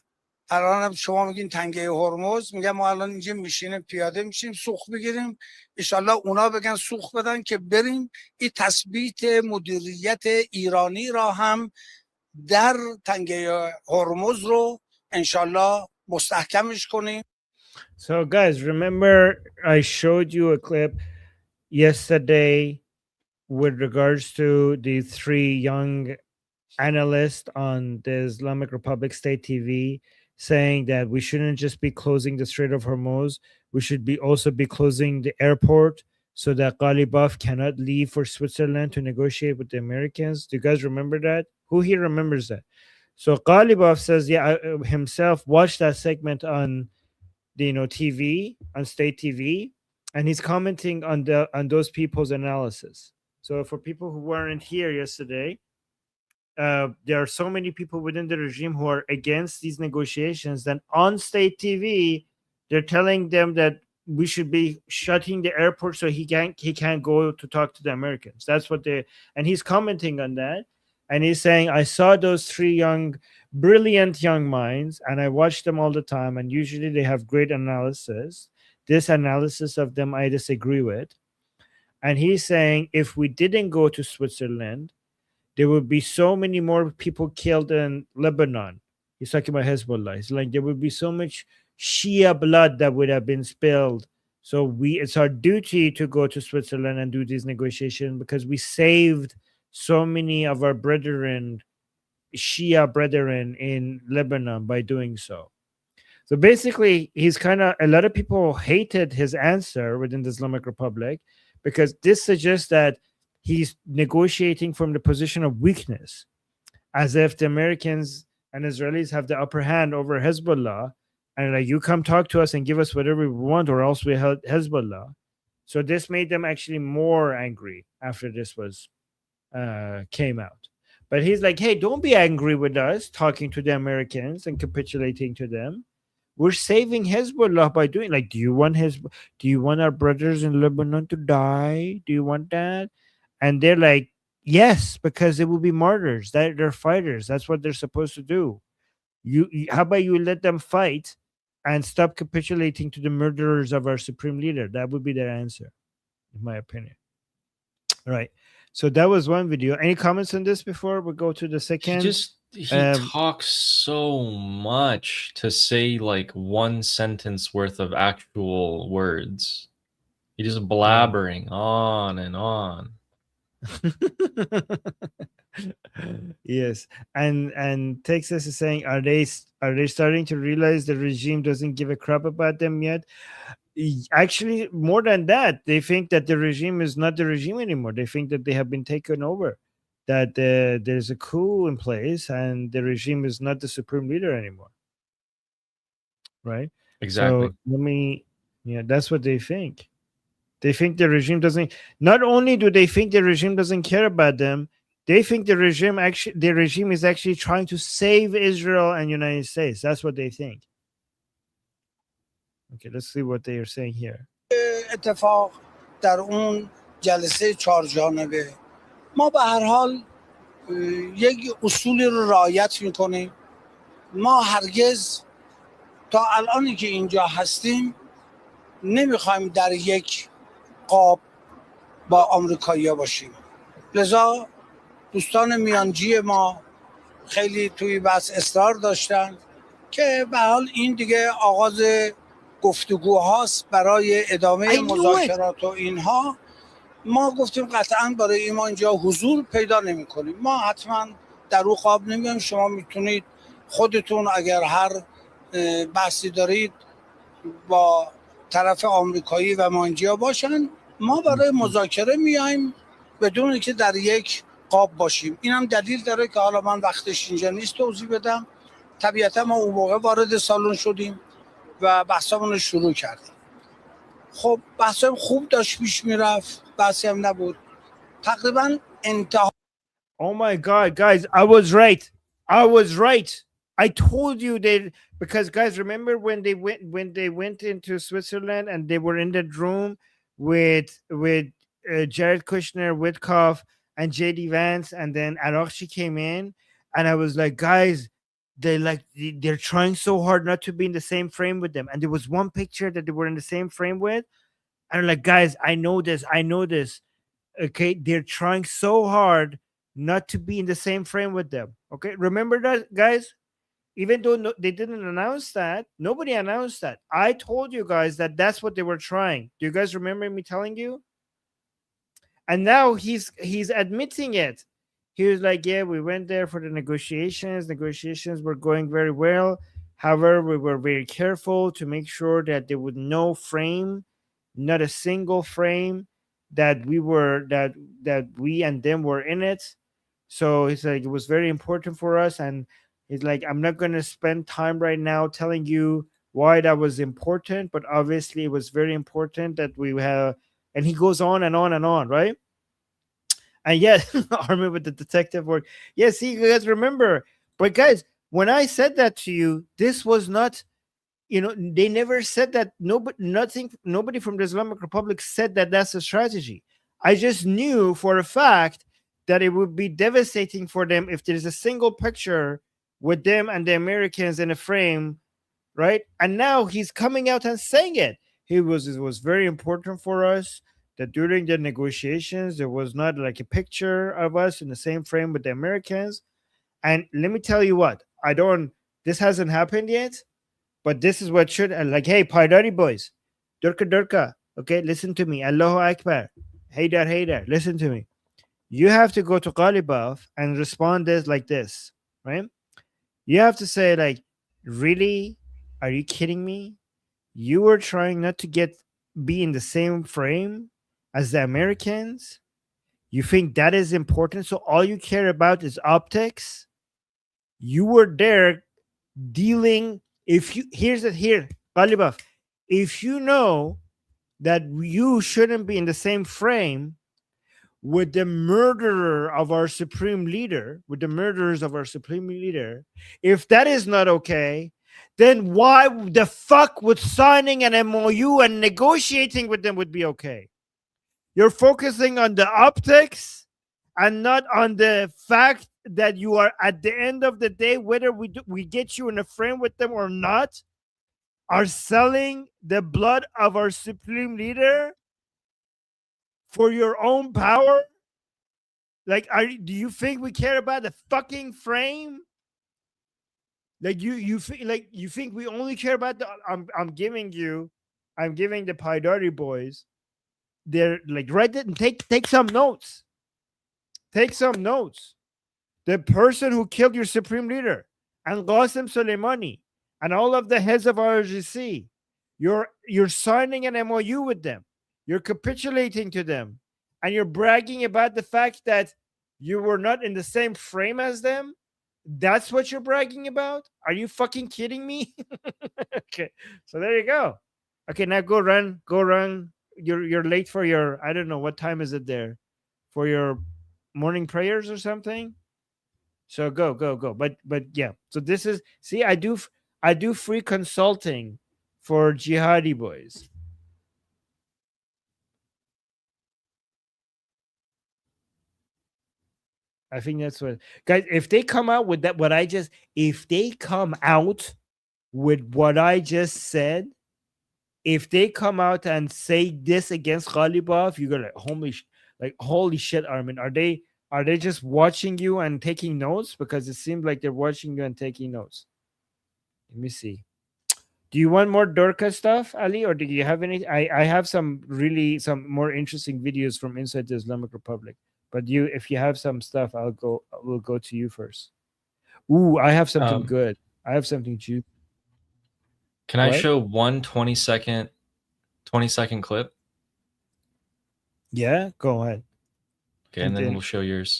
الان شما میگین تنگه هرمز، میگم ما الان اینجا میشینیم پیاده میشیم سوخت بگیریم، انشالله اونا بگن سوخت بدن که بریم این تثبیت مدیریت ایرانی را هم در تنگه هرمز رو انشالله مستحکمش کنیم. So guys, remember I showed you a clip yesterday with regards to the three young analysts on the Islamic Republic State TV saying that we shouldn't just be closing the Strait of Hormuz, we should be also be closing the airport so that Ghalibaf cannot leave for Switzerland to negotiate with the Americans. Do you guys remember that? Who here remembers that? So Ghalibaf says, yeah, himself watched that segment on the TV, on state TV, and he's commenting on those people's analysis. So for people who weren't here yesterday, there are so many people within the regime who are against these negotiations. Then on state TV, they're telling them that we should be shutting the airport so he can't go to talk to the Americans. That's what and he's commenting on that, and he's saying, I saw those three brilliant young minds, and I watch them all the time, and usually they have great analysis. This analysis of them I disagree with. And he's saying if we didn't go to Switzerland, there would be so many more people killed in Lebanon. He's talking about Hezbollah. He's like, there would be so much Shia blood that would have been spilled. So it's our duty to go to Switzerland and do these negotiations because we saved so many of our Shia brethren in Lebanon by doing so. So basically, he's a lot of people hated his answer within the Islamic Republic because this suggests that he's negotiating from the position of weakness, as if the Americans and Israelis have the upper hand over Hezbollah, and like, you come talk to us and give us whatever we want, or else we help Hezbollah. So this made them actually more angry after this was came out. But he's like, hey, don't be angry with us talking to the Americans and capitulating to them. We're saving Hezbollah by doing do you want our brothers in Lebanon to die? Do you want that? And they're like, yes, because they will be martyrs. They're fighters. That's what they're supposed to do. How about you let them fight and stop capitulating to the murderers of our supreme leader? That would be their answer, in my opinion. All right. So that was one video. Any comments on this before we go to the second? He talks so much to say one sentence worth of actual words. He's just blabbering on and on. Yes, and Texas is saying, are they starting to realize the regime doesn't give a crap about them yet? Actually, more than that, they think that the regime is not the regime anymore. They think that they have been taken over, that there's a coup in place and the regime is not the supreme leader anymore. Right? Exactly. So that's what they think. They think the regime doesn't. Not only do they think the regime doesn't care about them, they think the regime is actually trying to save Israel and United States. That's what they think. Okay, let's see what they are saying here. اتفاق در اون جلسه 4 جانبه ما به هر حال یک اصولی رو رعایت میکنیم. ما هرگز تا الانی که اینجا هستیم نمیخوایم در یک قاب با آمریکایی‌ها باشیم. لذا دوستان میانجی ما خیلی توی بحث اصرار داشتن که به حال این دیگه آغاز گفتگوهاست برای ادامه مذاکرات و اینها. ما گفتیم قطعا برای این ما اینجا حضور پیدا نمی کنیم. ما حتما در او خواب نمیم. شما میتونید خودتون اگر هر بحثی دارید با طرف آمریکایی و مانجیا باشن، ما برای مذاکره میایم بدون اینکه در یک قاب باشیم. این هم دلیل داره که حالا من وقتش اینجا نیست توضیح بدم. طبیعتا ما اون موقع وارد سالن شدیم و بحثمون رو شروع کردیم. خب بحثم خوب داشت پیش میرفت، بحثی هم نبود. تقریبا انتها. Oh my God, guys, I was right. I was right. I told you that, because guys, remember when they went into Switzerland and they were in that room with Jared Kushner, Witkoff, and JD Vance, and then Arakshi came in, and I was like, guys, they're trying so hard not to be in the same frame with them. And there was one picture that they were in the same frame with, and I'm like, guys, I know this. Okay, they're trying so hard not to be in the same frame with them. Okay, remember that, guys? Even though they didn't announce that, nobody announced that. I told you guys that that's what they were trying. Do you guys remember me telling you? And now he's admitting it. He was like, yeah, we went there for the negotiations. Negotiations were going very well. However, we were very careful to make sure that there was no frame, not a single frame, that we and them were in it. So he's like, it was very important for us. And he's like, I'm not going to spend time right now telling you why that was important, but obviously it was very important that we have. And he goes on and on and on, right? And yes, Armin with the detective work. Yes, see, you guys remember. But guys, when I said that to you, this was not, they never said that. Nobody from the Islamic Republic said that that's a strategy. I just knew for a fact that it would be devastating for them if there's a single picture with them and the Americans in a frame, right? And now he's coming out and saying it. It was very important for us that during the negotiations, there was not like a picture of us in the same frame with the Americans. And let me tell you what, this hasn't happened yet, but this is what should, like, hey, Paidari boys, Durka, okay, listen to me. Allahu Akbar. Haydar, listen to me. You have to go to Ghalibaf and respond like this, right? You have to say, like, really? Are you kidding me? You were trying not to be in the same frame as the Americans? You think that is important? So all you care about is optics? You were there dealing. Ghalibaf, if you know that you shouldn't be in the same frame with the murderers of our supreme leader, if that is not okay, then why the fuck would signing an MOU and negotiating with them would be okay? You're focusing on the optics and not on the fact that you are, at the end of the day, whether we get you in a frame with them or not, are selling the blood of our supreme leader for your own power? Like, do you think we care about the fucking frame? Like, you think we only care about I'm giving the Paidari boys. They're like, write it and take some notes. Take some notes. The person who killed your supreme leader and Qasem Soleimani and all of the heads of RGC, you're signing an MOU with them. You're capitulating to them. And you're bragging about the fact that you were not in the same frame as them. That's what you're bragging about? Are you fucking kidding me? Okay, so there you go. Okay, now go run. You're late for your, I don't know, what time is it there? For your morning prayers or something? So go. But yeah, so this is, see, I do free consulting for jihadi boys. I think that's what, guys, if they come out with that, if they come out with what I just said, if they come out and say this against Ghalibaf, you go like, holy shit, Armin, are Are they just watching you and taking notes? Because it seems like they're watching you and taking notes. Let me see. Do you want more Dorka stuff, Ali, or do you have any? I have some more interesting videos from inside the Islamic Republic. But if you have some stuff, we'll go to you first. Ooh, I have something good. I have something juicy. Can I show one 20-second clip? Yeah, go ahead. Okay, and then we'll show yours.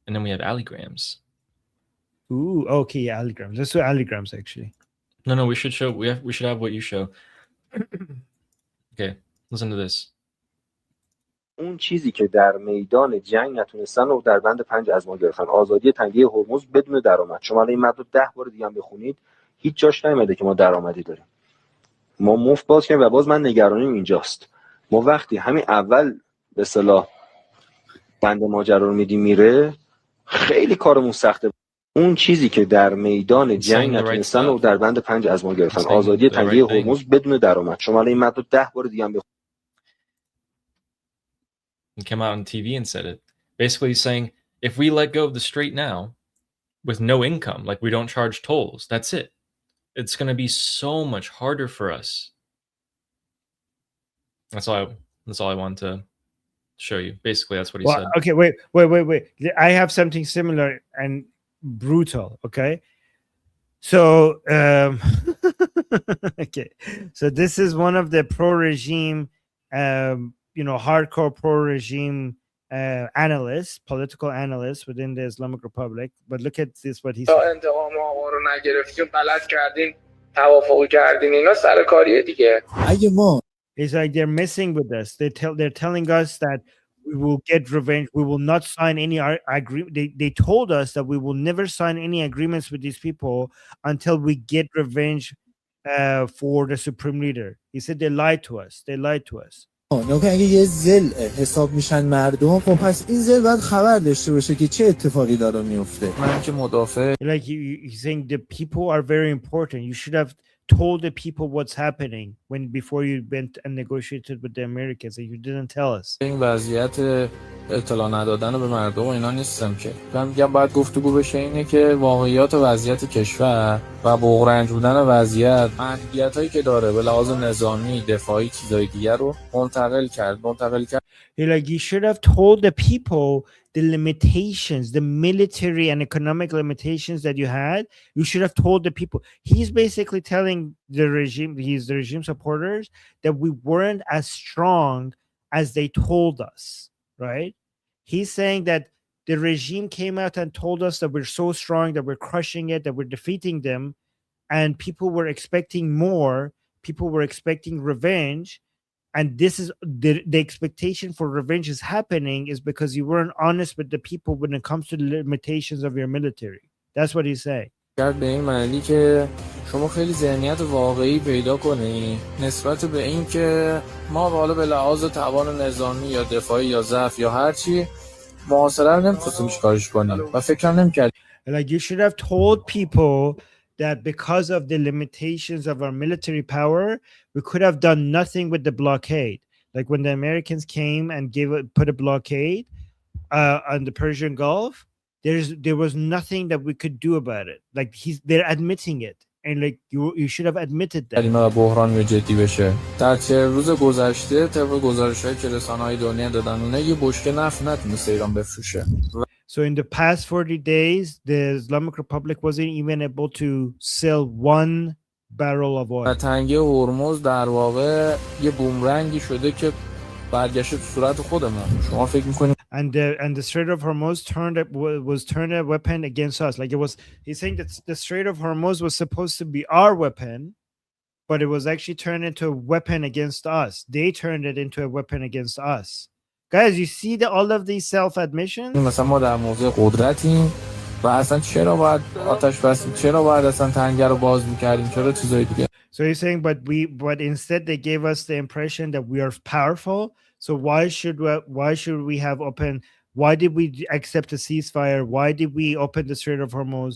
And then we have Alligrams. Ooh, okay, yeah, Alligrams. Let's do Alligrams actually. No, we should have what you show. Okay, listen to this. اون چیزی که در میدان جنگ نتونستن رو در بند 5 از ما گرفتن. آزادی تنگه هرمز بدون درآمد. شما الان این متن 10 بار دیگه هم بخونید هیچ جاش نمیاد که ما درآمدی داریم. ما مفت باز کنیم و باز من نگرانیم اینجاست. ما وقتی همین اول به اصطلاح بند ماجرا رو میدیم میره خیلی کارمون سخته. اون چیزی که در میدان جنگ نتونستن رو در بند 5 از ما گرفتن. آزادی تنگه هرمز بدون درآمد. شما الان این متن 10 بار دیگه هم and came out on TV and said it. Basically, he's saying if we let go of the Strait now with no income, like we don't charge tolls, that's it. It's going to be so much harder for us. That's all I want to show you. Basically, that's what he said. Okay, wait. I have something similar and brutal. Okay, so okay, so this is one of the pro-regime. Hardcore pro-regime analysts, political analysts within the Islamic Republic. But look at this, what he said. It's like they're messing with us. They're telling us that we will get revenge. We will not sign any agreement. They told us that we will never sign any agreements with these people until we get revenge for the supreme leader. He said they lied to us. اگه یه زل حساب میشن مردم خب پس این زل باید خبر داشته باشه که چه اتفاقی داره میفته. من که مدافع like he's saying the people are very important. You should have told the people what's happening before you went and negotiated with the Americans and you didn't tell us. این وضعیت اطلاع ندادن به مردم و اینا نیستم که من میگم باید گفتگو بشه اینه که واقعیات وضعیت کشور و بغرنج بودن وضعیت محدودیتایی که داره به لحاظ نظامی دفاعی چیزای دیگر رو منتقل کرد. Like you should have told the people the limitations, the military and economic limitations that you had. You should have told the people. He's basically telling the regime supporters that we weren't as strong as they told us, right? He's saying that the regime came out and told us that we're so strong, that we're crushing it, that we're defeating them, and people were expecting more. People were expecting revenge. And this is the expectation for revenge is happening is because you weren't honest with the people when it comes to the limitations of your military. That's what he's saying. به این معنی که شما خیلی ذهنیت واقعی پیدا کنی نسبت به این که ما حالا به لحاظ توان نظامی یا دفاعی یا ضعف یا هر چی محاصره رو نمی‌تونیم چیکارش کنیم و فکر نمی‌کردیم. Like you should have told people that because of the limitations of our military power, we could have done nothing with the blockade. Like when the Americans came and put a blockade on the Persian Gulf, there was nothing that we could do about it. Like they're admitting it, and like you should have admitted that. بحران جدی بشه. در 40 روز گذشته طبق گزارش‌هایی که رسانه‌های دنیا دادن یه بشکه نفت نتونسته ایران بفروشه. So in the past 40 days, the Islamic Republic wasn't even able to sell one barrel of oil. تنگه هرمز در واقع یه بومرنگی شده که برگشت تو صورت خودمون. شما فکر می‌کنید and the Strait of Hormuz was turned a weapon against us. Like he's saying that the Strait of Hormuz was supposed to be our weapon, but it was actually turned into a weapon against us. They turned it into a weapon against us. Guys, you see all of these self-admissions? مثلا ما در موضع قدرتیم و اصلا چرا باید آتش بس چرا باید اصلا تنگه رو باز می‌کردیم چرا چیزای دیگه. So he's saying but instead they gave us the impression that we are powerful. So why should we have why did we accept a ceasefire? Why did we open the Strait of Hormuz?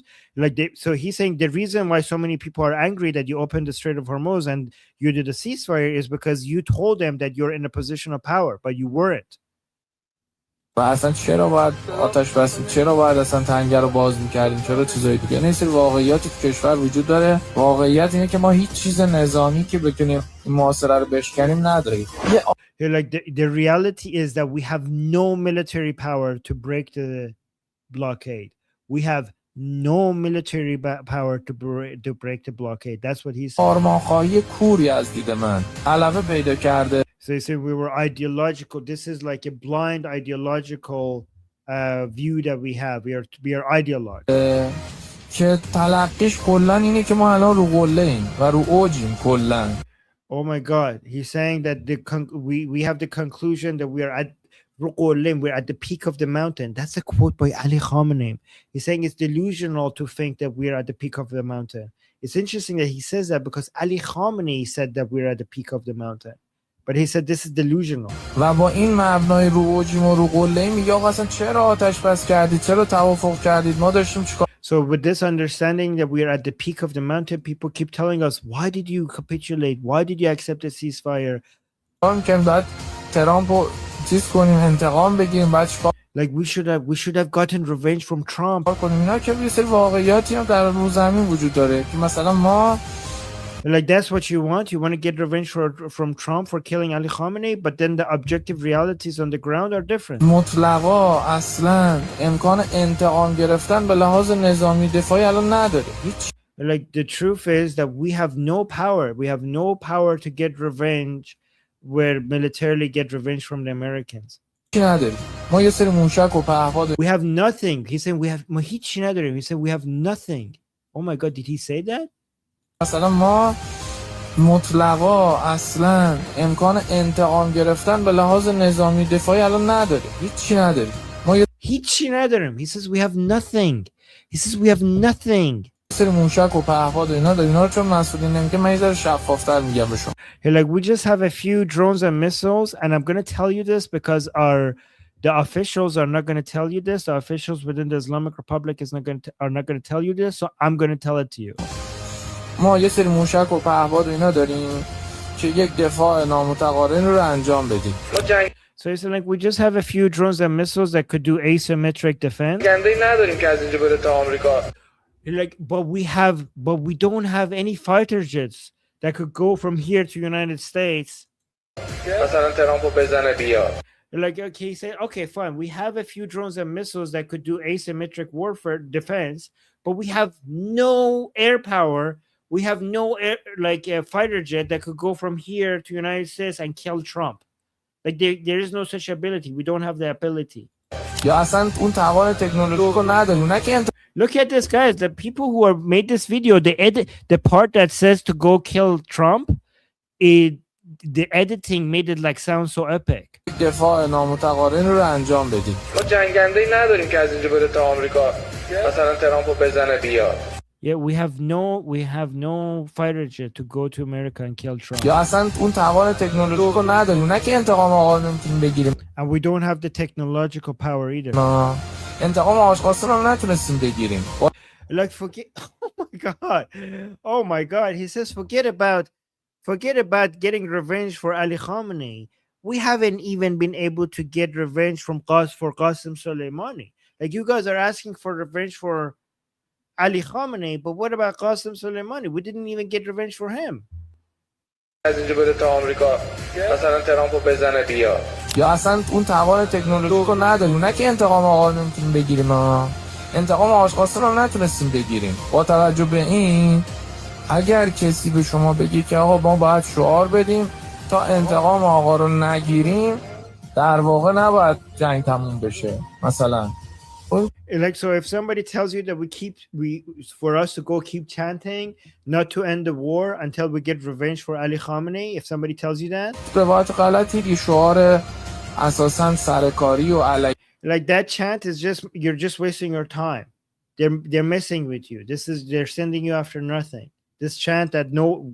So he's saying the reason why so many people are angry that you opened the Strait of Hormuz and you did a ceasefire is because you told them that you're in a position of power, but you weren't. و اصلا چرا باید آتش بس، چرا باید اصلا تنگه رو باز میکردیم، چرا چیزایی دیگه. نه، سری واقعیاتی تو کشور وجود داره. واقعیت اینه که ما هیچ چیز نظامی که بتونیم این محاصره رو بشکنیم نداریم. Like the reality is that we have no military power to break the blockade. We have no military power to break the blockade. That's what he said. آرمانخواهی کوری از دید من علامه پیدا کرده. So he said we were ideological. This is like a blind ideological view that we have. We are ideologues. که تلقیش کلا اینه که ما الان رو قله ایم و رو اوجیم کلا. Oh my God! He's saying that we have the conclusion that we are at Ruqolim, we're at the peak of the mountain. That's a quote by Ali Khamenei. He's saying it's delusional to think that we're at the peak of the mountain. It's interesting that he says that because Ali Khamenei said that we're at the peak of the mountain. But he said this is delusional. و با این مبنای رو اوجیم و رو قله میگه آقا اصلا چرا آتش بس کردید، چرا توافق کردید، ما داشتیم چیکار. So with this understanding that we are at the peak of the mountain, people keep telling us, why did you capitulate? Why did you accept a ceasefire? که بعد ترامپو چیز کنیم، انتقام بگیریم، بعد چیکار. Like we should have gotten revenge from Trump. کنیم اینا که یه سری واقعیاتی هم در رو زمین وجود داره که مثلا ما like that's what you want to get revenge from Trump for killing Ali Khamenei, but then the objective realities on the ground are different. مطلقا اصلا امکان انتقام گرفتن به لحاظ نظامی دفاعی الان نداره. Like the truth is that we have no power. We have no power to get revenge where militarily get revenge from the Americans. ما یه سری موشک و پهپاد. We have nothing. He said we have ما هیچی نداریم. He said we have nothing. Oh my God, did he say that? مثلا ما مطلقا اصلا امکان انتقام گرفتن به لحاظ نظامی دفاعی الان نداریم. هیچی نداریم. ما هیچی نداریم. He says we have nothing. He says we have nothing. سری موشک و پهپاد اینا داریم. اینا رو چون مسئولین نمیگه من یه ذره شفافتر میگم به شما. Hey, like we just have a few drones and missiles, and I'm going to tell you this because the officials are not going to tell you this. The officials within the Islamic Republic are not going to tell you this, so I'm going to tell it to you. ما یه سری موشک و پهپاد اینا داریم که یک دفاع نامتقارن رو انجام بدیم. So it's like we just have a few drones and missiles that could do asymmetric defense. گنده‌ای نداریم که از اینجا بره تا آمریکا. Like but we don't have any fighter jets that could go from here to United States. مثلا ترامپو بزنه بیا. Like okay, say okay, fine. We have a few drones and missiles that could do asymmetric warfare defense, but we have no air power. We have no air, like a fighter jet that could go from here to United States and kill Trump. Like there is no such ability. We don't have the ability. یا اصلا اون توان تکنولوژیکو نداریم. نه که Look at this, guys. The people who have made this video, the part that says to go kill Trump, the editing made it like sound so epic. دفاع نامتقارن رو انجام بدیم. ما جنگنده‌ای نداریم که از اینجا بره تا آمریکا. مثلا ترامپو بزنه بیا. Yeah, we have no fighter jet to go to America and kill Trump. یا اصلا اون توان تکنولوژیکو نداریم. نه که انتقام آقا نمیتونیم بگیریم. And we don't have the technological power either. انتقام آقا قاسم هم نتونستیم بگیریم. Like forget. Oh my God. He says forget about getting revenge for Ali Khamenei. We haven't even been able to get revenge for Qasem Soleimani. Like you guys are asking for revenge for Ali Khamenei, but what about Qasem Soleimani? We didn't even get revenge for him. از اینجا بره تا آمریکا. مثلا ترامپو بزنه بیا. یا اصلا اون توان تکنولوژیکو نداریم. نه که انتقام آقا نمیتونیم بگیریم. انتقام آقا قاسم هم نتونستیم بگیریم. با توجه به این اگر کسی به شما بگه که آقا ما باید شعار بدیم تا انتقام آقا رو نگیریم، در واقع نباید جنگ تموم بشه. مثلا like so if somebody tells you that for us to go keep chanting not to end the war until we get revenge for Ali Khamenei, if somebody tells you that, روایت غلطی دی شعار اساسا سرکاری و علی like that chant is you're just wasting your time. They're messing with you. They're sending you after nothing. This chant that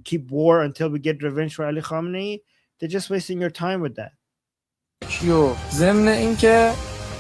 keep war until we get revenge for Ali Khamenei, they're just wasting your time with that. ضمن اینکه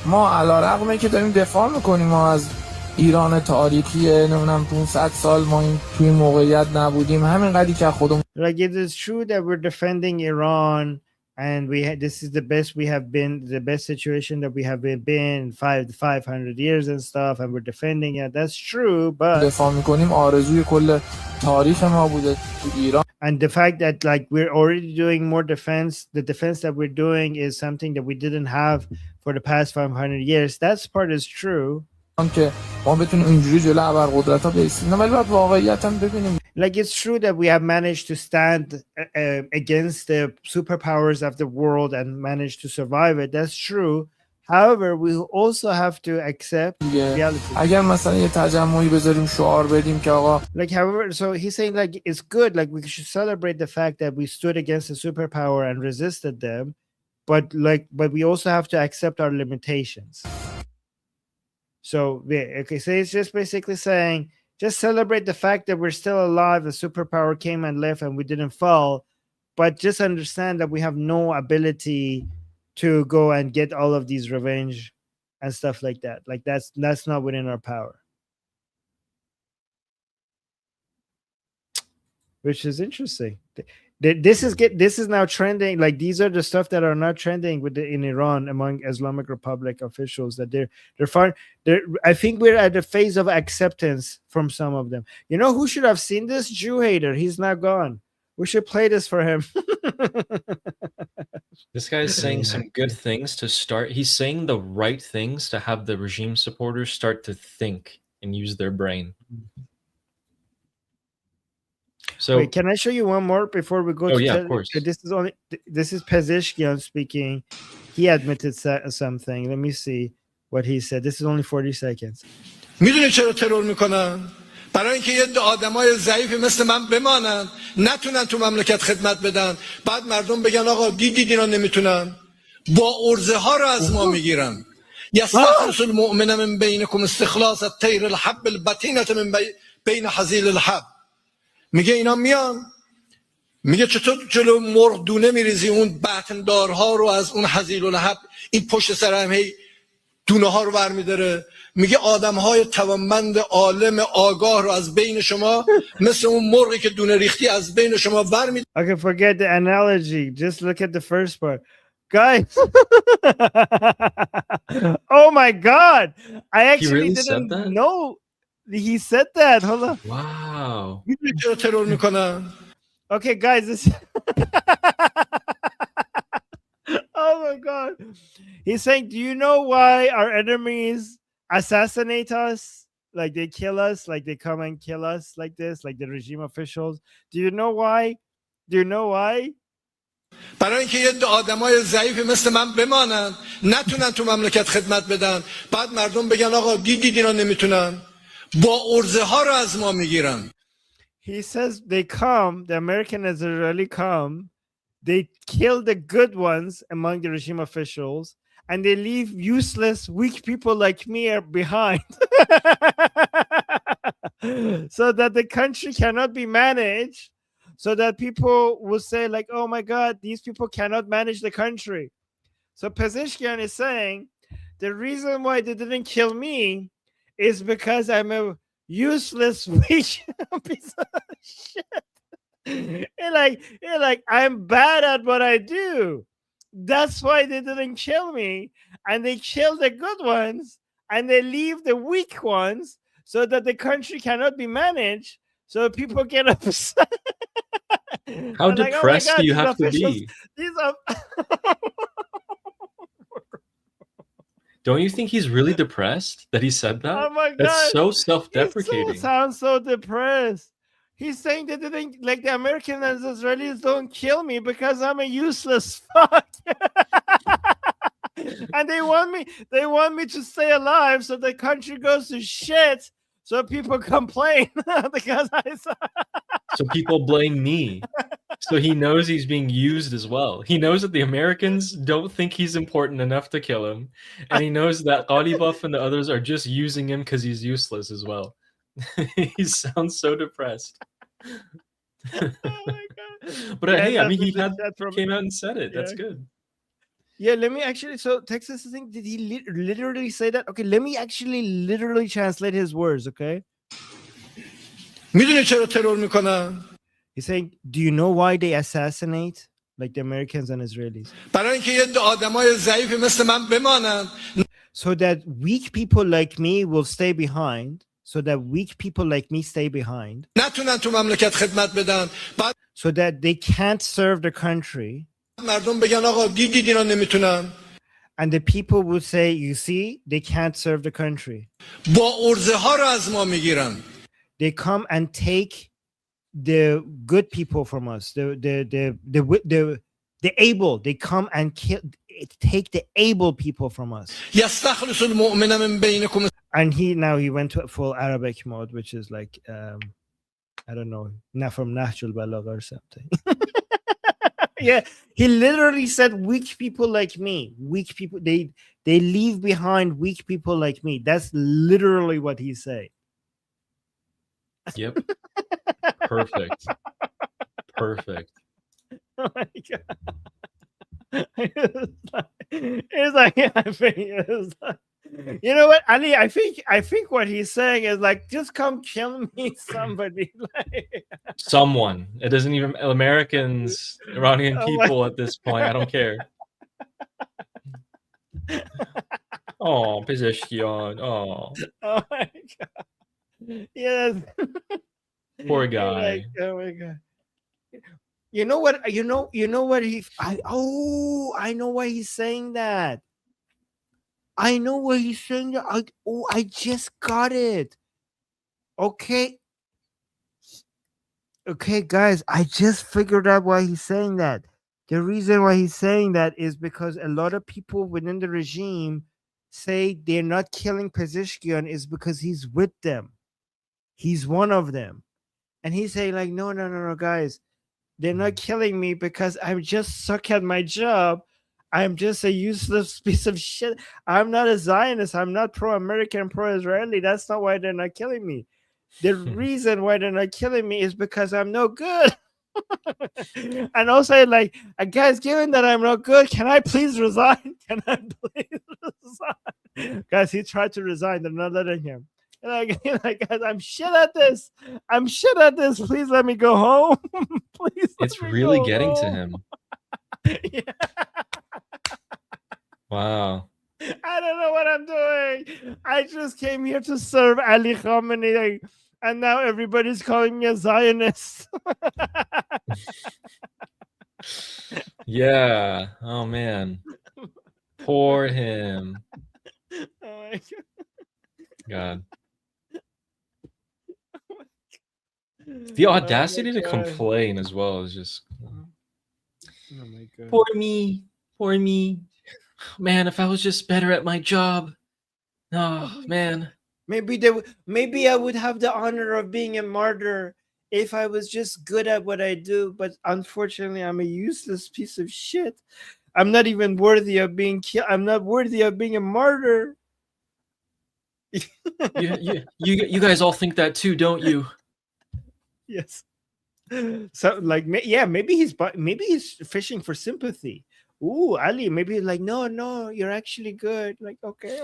ما علیرغم که داریم دفاع میکنیم ما از ایران تاریخی نمیدونم 500 سال ما توی موقعیت نبودیم همین قدری که خودمون like it is true that we're defending Iran and this is the best we have been, the best situation that we have been in 500 years and stuff, and we're defending it. That's true, but دفاع میکنیم آرزوی کل تاریخ ما بوده تو ایران. And the fact that like we're already doing more defense, the defense that we're doing is something that we didn't have for the past 500 years. That part is true. که ما بتونیم اینجوری جلو ابرقدرت‌ها بایستیم، ولی باید واقعیت هم ببینیم. Like it's true that we have managed to stand against the superpowers of the world and managed to survive it. That's true. However, we also have to accept reality. اگر مثلا یه تجمعی بذاریم شعار بدیم که آقا like however, so he's saying like it's good, like we should celebrate the fact that we stood against the superpower and resisted them, but we also have to accept our limitations. So okay, so it's just basically saying just celebrate the fact that we're still alive, the superpower came and left and we didn't fall, but just understand that we have no ability to go and get all of these revenge and stuff like that. Like that's not within our power. Which is interesting. This is now trending. Like these are the stuff that are not trending in Iran among Islamic Republic officials. That I think we're at the phase of acceptance from some of them. You know who should have seen this? Jew hater. He's now gone. We should play this for him. This guy is saying some good things to start. He's saying the right things to have the regime supporters start to think and use their brain. So wait, can I show you one more before we go? Of course. This is Pezeshkian speaking. He admitted something. Let me see what he said. This is only 40 seconds. میدونی چرا ترور میکنن؟ برای اینکه یه آدمای ضعیفی مثل من بمانن، نتونن تو مملکت خدمت بدن، بعد مردم بگن آقا دیدید اینا نمیتونن، با ارزه ها رو از ما میگیرن. یستخلص المؤمن من بینکم استخلاص الطیر الحب البطینه من بین حزیل الحب. میگه اینا میان، میگه چطور جلو مرغ دونه میریزی اون بطندارها رو از اون حزیل الحب، این پشت سر هم هی دونه ها رو برمیداره. میگه آدم های توانمند عالم آگاه رو از بین شما مثل اون مرغی که دونه ریختی از بین شما برمیداره. Okay, forget the analogy. Just look at the first part. Guys. Oh my God. I actually really didn't said that? know he said that. Hold on. Wow. میدونی چرا ترور میکنن؟ Okay, guys, this oh my God. He's saying, do you know why our enemies assassinate us? Like they kill us, like they come and kill us like this, like the regime officials. Do you know why? Do you know why? برای اینکه یه آدمای ضعیفی مثل من بمانن، نتونن تو مملکت خدمت بدن، بعد مردم بگن آقا دیدید اینا نمیتونن، با ارزه ها رو از ما میگیرن. He says they come, the American and Israeli come, they kill the good ones among the regime officials, and they leave useless, weak people like me behind. So that the country cannot be managed, so that people will say like, oh my God, these people cannot manage the country. So Pezeshkian is saying, the reason why they didn't kill me is because I'm a useless, weak piece of shit. Like I'm bad at what I do. That's why they didn't kill me, and they kill the good ones, and they leave the weak ones, so that the country cannot be managed, so people get upset. How I'm like, depressed oh my God, do you these have to officials, be? These are Don't you think he's really depressed that he said that? oh my God, that's so he self-deprecating. sounds so depressed. He's saying that they think like the Americans and Israelis don't kill me because I'm a useless fuck. And they want me to stay alive so the country goes to shit, so people complain because So people blame me. So he knows he's being used as well. He knows that the Americans don't think he's important enough to kill him. And he knows that Ghalibaf and the others are just using him because he's useless as well. He sounds so depressed. Oh my God. But Yeah, hey, I mean, he that's came out and said it. Yeah. That's good. Yeah, let me actually. So Texas is saying, did he literally say that? Okay, let me actually literally translate his words. Okay. میدونی چرا ترور میکنن؟ He's saying, do you know why they assassinate? like the Americans and Israelis. برای اینکه یه عده آدمای ضعیفی مثل من بمانن. So that weak people like me will stay behind. So that weak people like me stay behind. نتونن تو مملکت خدمت بدن. بعد So that they can't serve the country. مردم بگن آقا دیدید اینا نمیتونن. And the people would say, you see, they can't serve the country. با ارزه ها رو از ما میگیرن. They come and take the good people from us, the able. They come and take the able people from us. يستخلص المؤمن من بينكم. And he went to a full Arabic mode, which is like I don't know, not from Nahjul Balagha or something. Yeah, he literally said weak people like me. Weak people, they leave behind weak people like me. That's literally what he said. Yep. Perfect. Perfect. Oh my god. It's like, you know what, Ali? I think what he's saying is like, just come kill me, somebody. Someone. It doesn't even Americans, Iranian Oh people at this point. I don't care. Oh, Pezeshkian. Oh. Oh my god. Yes. Poor guy. Like, oh my god. You know what? You know what I know why he's saying that. I know why he's saying that. I just got it. Okay, guys, I just figured out why he's saying that. The reason why he's saying that is because a lot of people within the regime say they're not killing Pezeshkian is because he's with them. He's one of them. And he's saying like, no, guys. They're not killing me because I just suck at my job. I'm just a useless piece of shit. I'm not a Zionist. I'm not pro-American, pro-Israeli. That's not why they're not killing me. The reason why they're not killing me is because I'm no good. And also, like, guys, given that I'm not good, can I please resign? Can I please resign? Guys, he tried to resign. They're not letting him. Like, guys, I'm shit at this. Please let me go home. Please. It's really getting to him. Yeah. Wow. I don't know what I'm doing. I just came here to serve Ali Khamenei, and now everybody's calling me a Zionist. Yeah. Oh man. Poor him. Oh my God. The audacity to complain as well is just. Oh my god. Poor me. Man, if I was just better at my job. Oh man. Maybe I would have the honor of being a martyr if I was just good at what I do, but unfortunately I'm a useless piece of shit. I'm not even worthy of being killed. I'm not worthy of being a martyr. You guys all think that too, don't you? Yes. So like, yeah, maybe he's fishing for sympathy. Ooh, Ali, maybe like, no, you're actually good. Like, okay.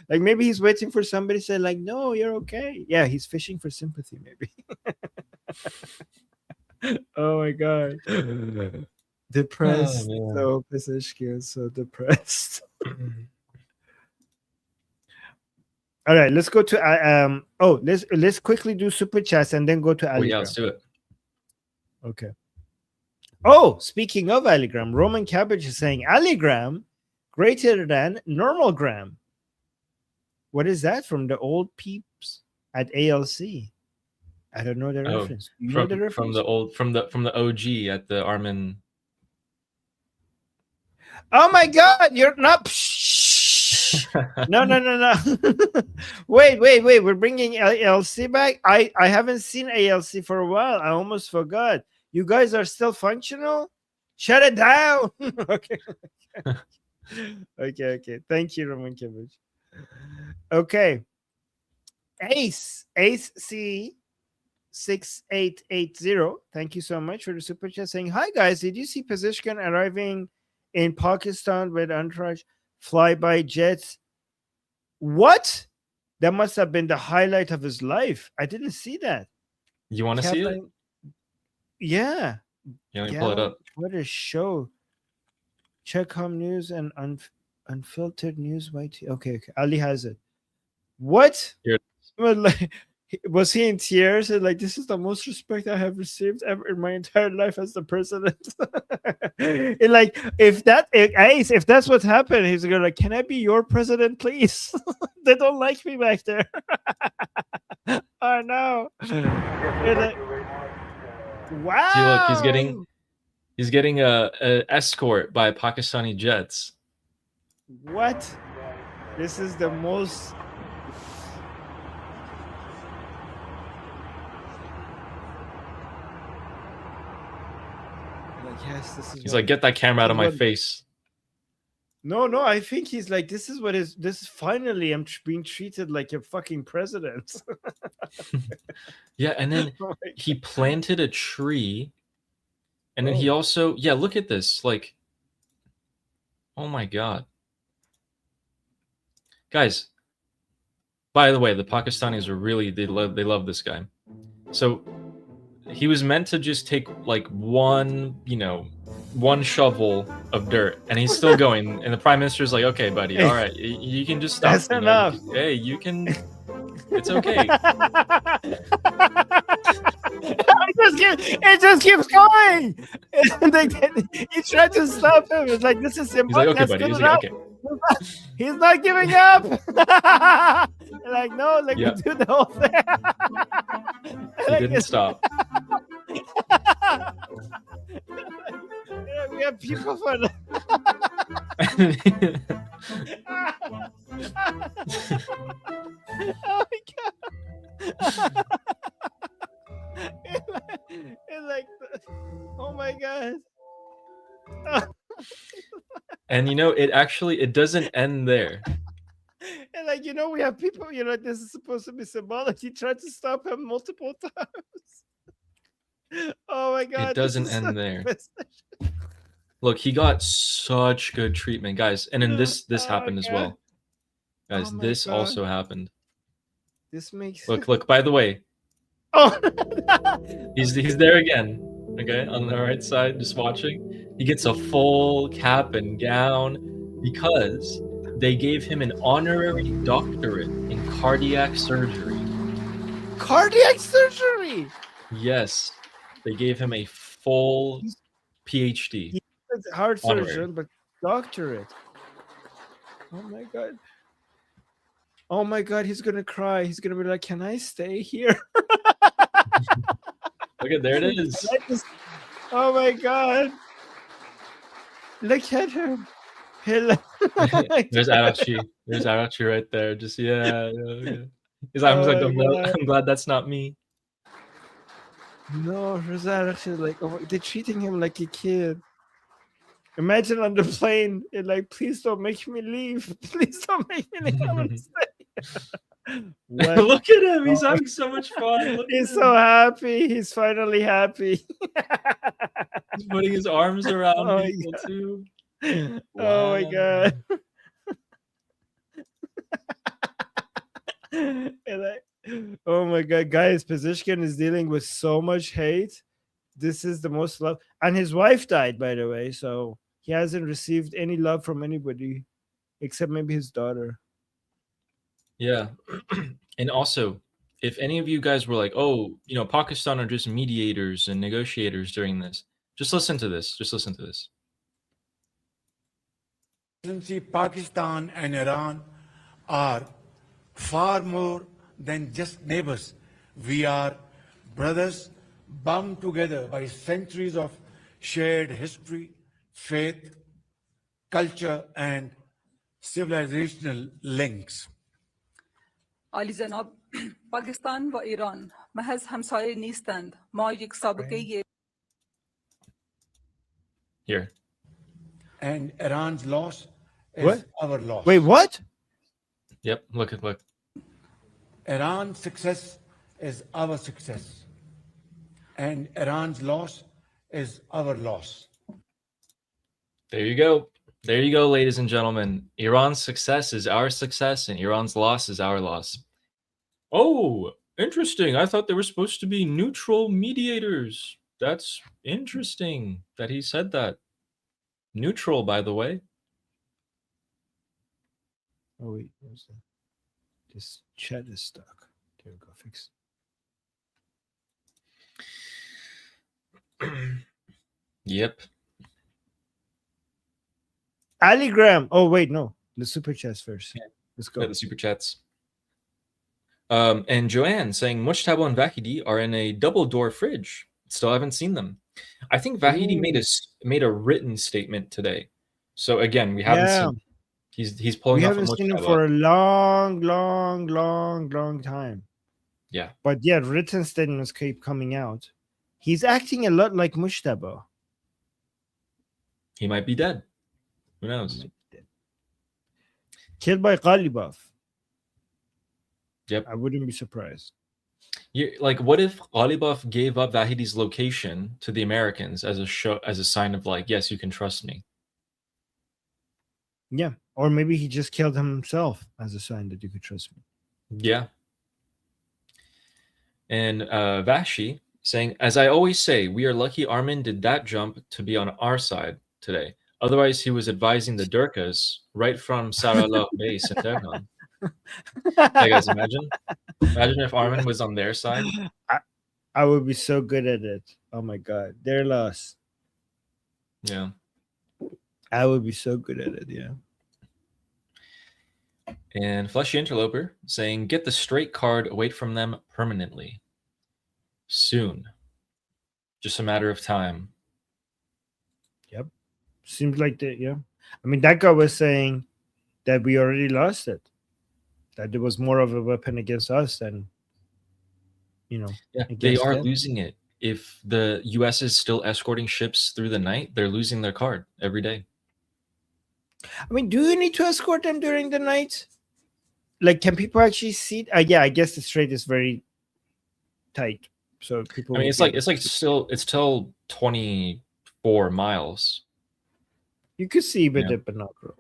Like maybe he's waiting for somebody to say like, no, you're okay. Yeah, he's fishing for sympathy, maybe. Oh my god. Depressed. Oh, so Pezeshkian is so depressed. All right, let's go to let's quickly do super chats and then go to Ali. Yeah, let's do it. Okay. Oh, speaking of Aligram, Roman Cabbage is saying Aligram greater than normal gram. What is that from the old peeps at ALC? I don't know the reference. You know the reference? From the OG at the Armin. Oh my god, you're not. No. Wait. We're bringing ALC back. I haven't seen ALC for a while. I almost forgot. You guys are still functional? Shut it down. Okay. Okay. Thank you, Roman Cabbage. Okay. Ace C 6880. Thank you so much for the super chat saying, hi guys, did you see Pezeshkian arriving in Pakistan with entourage flyby jets? What? That must have been the highlight of his life. I didn't see that. You want to see it? Yeah. Yeah, let me pull it up. What a show. Check home news and unfiltered news. Okay. Ali has it. What? Here. Well, like, was he in tears? And like, this is the most respect I have received ever in my entire life as the president. And like, if that's what happened, he's gonna like, can I be your president, please? They don't like me back there. Oh no. Like, wow. See, look, he's getting a escort by Pakistani jets. What? This is the most. Yes, this is. He's like, get that camera out of my face. No, I think he's like, this is finally I'm being treated like a fucking president. Yeah, and then he planted a tree, and then he also, look at this, like, oh my god, guys. By the way, the Pakistanis are really they love this guy. So he was meant to just take like one shovel of dirt, and he's still going. And the prime minister's like, "Okay, buddy, all right, you can just stop. That's enough. Hey, you can. It's okay." It just keeps going. He tried to stop him. It's like, this is simple. He's like, "Okay, buddy." He's like, "Okay." He's not giving up. Like, no, like, we do the whole thing. He didn't stop. We have people for that. Oh my god. It's like, oh my god. And it doesn't end there. And like, we have people, this is supposed to be symbolic. He tried to stop him multiple times. Oh my god. It doesn't end there. Look, he got such good treatment, guys. And then this happened as well. Guys, this also happened. This makes Look, by the way. Oh, he's there again. Okay, on the right side, just watching. He gets a full cap and gown because they gave him an honorary doctorate in cardiac surgery. Cardiac surgery? Yes. They gave him a full PhD. He's a heart honorary. surgeon, but doctorate. Oh my god. Oh my god, he's gonna cry. He's gonna be like, can I stay here? Look at, there it is. Oh my god. Look at him. There's Arachi. There's Arachi right there. Just yeah. He's like, I'm glad that's not me. No, Arachi, like, they're treating him like a kid. Imagine on the plane, it's like, please don't make me leave. Please don't make me leave. I want to stay. Look at him. He's having so much fun. He's so happy. He's finally happy. He's putting his arms around people too. Wow. Oh my god. Oh my god, guys, Pezeshkian is dealing with so much hate. This is the most love. And his wife died, by the way, so he hasn't received any love from anybody except maybe his daughter. Yeah. And also, if any of you guys were like, oh, Pakistan are just mediators and negotiators during this, just listen to this. Just listen to this. Pakistan and Iran are far more than just neighbors. We are brothers bound together by centuries of shared history, faith, culture, and civilizational links. عالی جناب پاکستان و ایران محض همسایه نیستند ما یک سابقه Here. And Iran's loss is What? our loss. Wait, what? Yep, look. Iran's success is our success. And Iran's loss is our loss. There you go. There you go, ladies and gentlemen. Iran's success is our success, and Iran's loss is our loss. Oh, interesting. I thought they were supposed to be neutral mediators. That's interesting that he said that. Neutral, by the way. Oh wait, where's that? This chat is stuck. There we go. Fix. Yep. Ali Graham. Oh wait, no. The super chats first. Let's go. Yeah, the super chats. And Joanne saying Mujtaba and Vahidi are in a double door fridge. Still haven't seen them. I think Vahidi made a written statement today. So again, we haven't seen. He's pulling We off a haven't seen him Mujtaba. for a long time. Yeah. But yeah, written statements keep coming out. He's acting a lot like Mujtaba. He might be dead. Who knows? Killed by Ghalibaf. Yep. I wouldn't be surprised. Like, what if Ghalibaf gave up Vahidi's location to the Americans as a sign of like, yes, you can trust me. Yeah. Or maybe he just killed him himself as a sign that you could trust me. Yeah. And Vashi saying, as I always say, we are lucky Armin did that jump to be on our side today. Otherwise, he was advising the Durkas right from Sarallah base in Tehran. Hey guys, imagine if Armin was on their side. I would be so good at it. Oh my god, they're lost. Yeah, I would be so good at it. Yeah. And Fleshy Interloper saying, get the straight card away from them permanently. Soon. Just a matter of time. Yep. Seems like that. Yeah. I mean, that guy was saying that we already lost it. That there was more of a weapon against us than, Yeah, they are losing it. If the U.S. is still escorting ships through the night, they're losing their card every day. I mean, do you need to escort them during the night? Like, can people actually see? Yeah, I guess the strait is very tight, so people. I mean, it's still 24 miles. You could see with the binocular.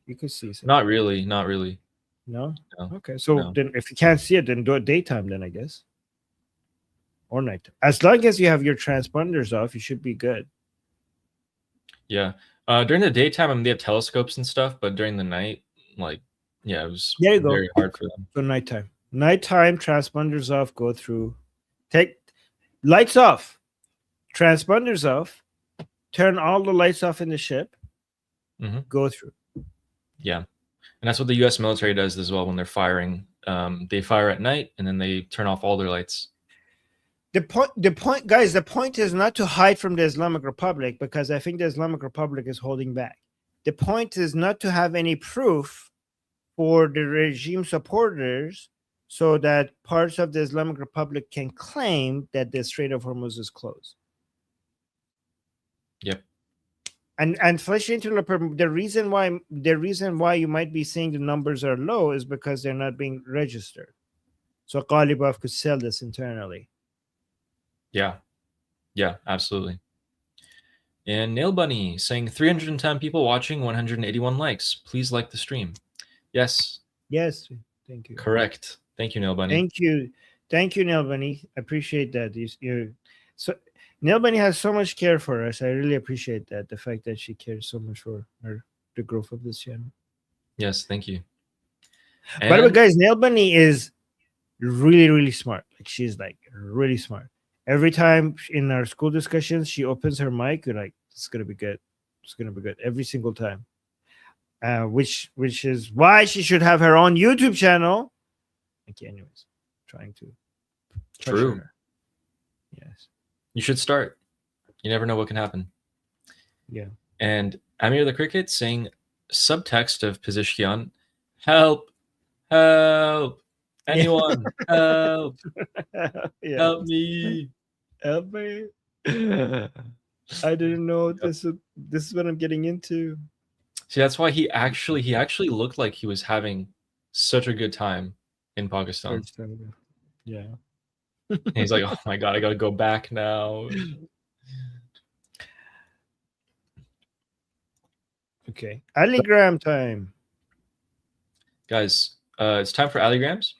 You could see something. Not really. No? No. Okay, so No. then if you can't see it, then do it daytime. Then I guess, or night. As long as you have your transponders off, you should be good. Yeah. During the daytime, they have telescopes and stuff, but during the night, it was very hard for them. So nighttime transponders off. Go through. Take lights off. Transponders off. Turn all the lights off in the ship. Mm-hmm. Go through. Yeah. And that's what the U.S. military does as well when they're firing. They fire at night and then they turn off all their lights. The point, guys, the point is not to hide from the Islamic Republic, because I think the Islamic Republic is holding back. The point is not to have any proof for the regime supporters so that parts of the Islamic Republic can claim that the Strait of Hormuz is closed. Yep. And Flesh Interloper, the reason why you might be seeing the numbers are low is because they're not being registered. So Ghalibaf could sell this internally. Yeah, absolutely. And Nail Bunny saying 310 people watching, 181 likes. Please like the stream. Yes. Yes, thank you. Correct. Thank you, Nail Bunny. Thank you, Nail Bunny. I appreciate that. So Nail Bunny has so much care for us. I really appreciate that. The fact that she cares so much for the growth of this channel. Yes, thank you. By the way, guys, Nail Bunny is really, really smart. Like, she's like really smart. Every time in our school discussions, she opens her mic, you're like, it's gonna be good. It's gonna be good every single time. Which is why she should have her own YouTube channel. Okay, anyways, trying to True. Her. Yes. You should start. You never know what can happen. Yeah. And Amir the Cricket saying subtext of Pezeshkian, help, anyone, help, help me. Help me. I didn't know this is what I'm getting into. See, that's why he actually looked like he was having such a good time in Pakistan. Yeah. And he's like, oh my god, I gotta go back now. Okay. Alligram time. Guys, it's time for Alligrams,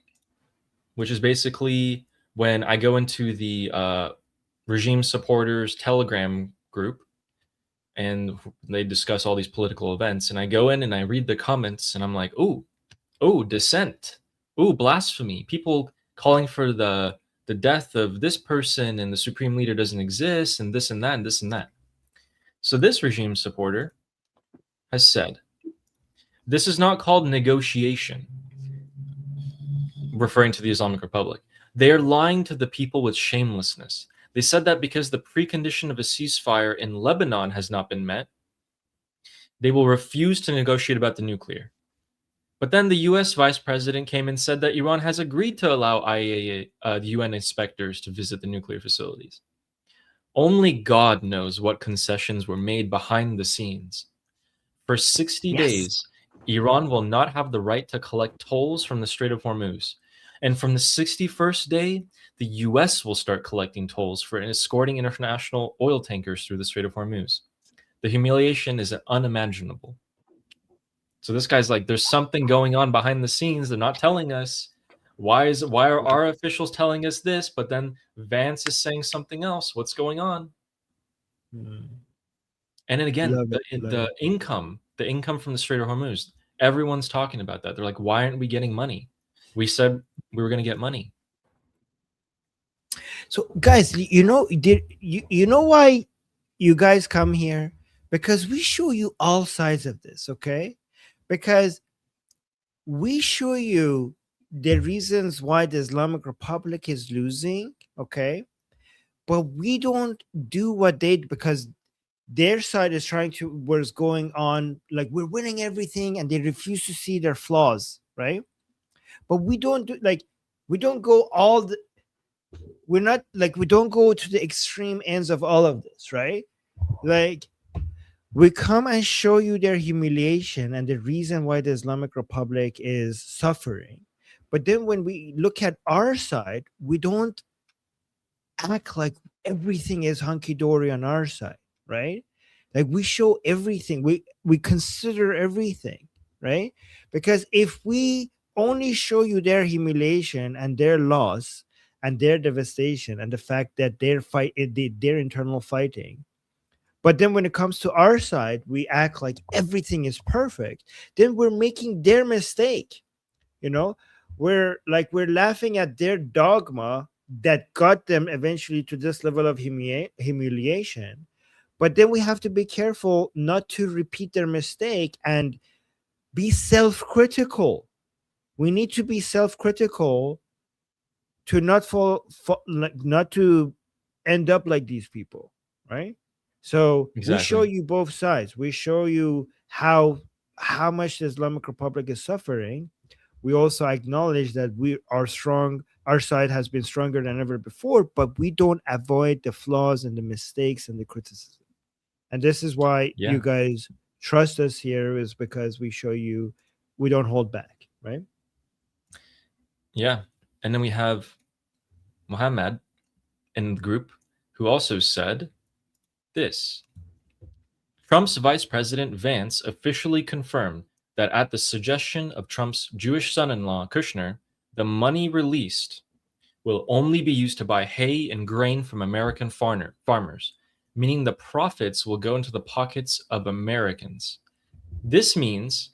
which is basically when I go into the regime supporters Telegram group, and they discuss all these political events. And I go in and I read the comments, and I'm like, oh, dissent, blasphemy, people calling for the death of this person, and the supreme leader doesn't exist, and this and that and this and that. So this regime supporter has said, this is not called negotiation, referring to the Islamic Republic. They are lying to the people with shamelessness. They said that because the precondition of a ceasefire in Lebanon has not been met, they will refuse to negotiate about the nuclear. But then the US vice president came and said that Iran has agreed to allow IAEA, the UN inspectors, to visit the nuclear facilities. Only God knows what concessions were made behind the scenes. For 60 days, Iran will not have the right to collect tolls from the Strait of Hormuz. And from the 61st day, the US will start collecting tolls for escorting international oil tankers through the Strait of Hormuz. The humiliation is unimaginable. So this guy's like, there's something going on behind the scenes. They're not telling us. Why are our officials telling us this, but then Vance is saying something else? What's going on? And then again, the income from the Strait of Hormuz, everyone's talking about that. They're like, why aren't we getting money? We said we were going to get money. So, guys, you know why you guys come here? Because we show you all sides of this, okay? Because we show you the reasons why the Islamic Republic is losing, okay? But we don't do what they, because their side is trying to, what's going on, like we're winning everything, and they refuse to see their flaws, right? But we don't do, like, we don't go all the, we're not like, we don't go to the extreme ends of all of this, right? Like, we come and show you their humiliation and the reason why the Islamic Republic is suffering. But then when we look at our side, we don't act like everything is hunky-dory on our side, right? Like, we show everything, we consider everything, right? Because if we only show you their humiliation and their loss and their devastation and the fact that their internal fighting, but then when it comes to our side, we act like everything is perfect, then we're making their mistake. You know, we're laughing at their dogma that got them eventually to this level of humiliation. But then we have to be careful not to repeat their mistake and be self-critical. We need to be self-critical to not not to end up like these people, right? So we show you both sides. We show you how much the Islamic Republic is suffering. We also acknowledge that we are strong. Our side has been stronger than ever before, but we don't avoid the flaws and the mistakes and the criticism. And this is why you guys trust us here, is because we show you we don't hold back, right? Yeah. And then we have Muhammad in the group who also said this. Trump's Vice President Vance officially confirmed that at the suggestion of Trump's Jewish son-in-law, Kushner, the money released will only be used to buy hay and grain from American farmers, meaning the profits will go into the pockets of Americans. This means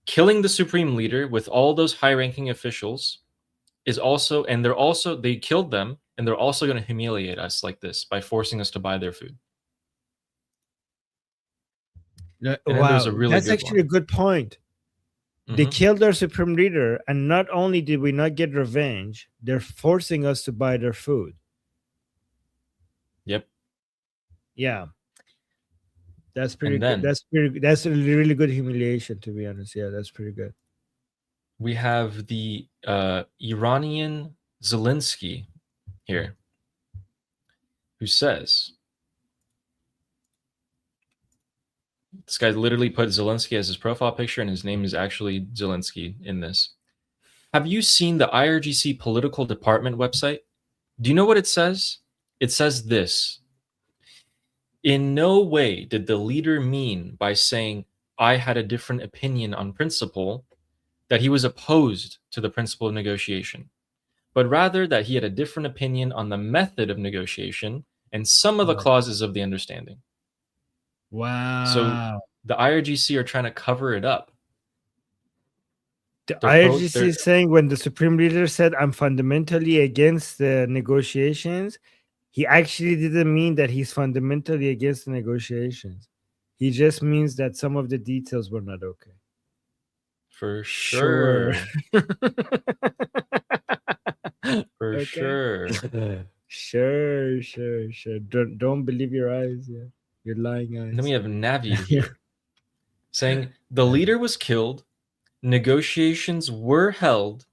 killing the supreme leader with all those high-ranking officials is also, and they killed them, and they're also going to humiliate us like this by forcing us to buy their food. Wow, that's actually a good point. They killed our supreme leader, and not only did we not get revenge, they're forcing us to buy their food. Yep. Yeah. That's pretty good. That's a really good humiliation, to be honest. Yeah, that's pretty good. We have the Iranian Zelensky here, who says, this guy literally put Zelensky as his profile picture, and his name is actually Zelensky in this. Have you seen the IRGC political department website? Do you know what it says? It says this. In no way did the leader mean by saying, I had a different opinion on principle, that he was opposed to the principle of negotiation, but rather that he had a different opinion on the method of negotiation and some of the clauses of the understanding. Wow. So the IRGC are trying to cover it up. The IRGC is saying when the Supreme Leader said, I'm fundamentally against the negotiations, he actually didn't mean that he's fundamentally against the negotiations. He just means that some of the details were not okay. For sure. For Okay. sure. Sure. Don't believe your eyes. Yeah, your lying eyes. And then we have Navi here saying the leader was killed, negotiations were held,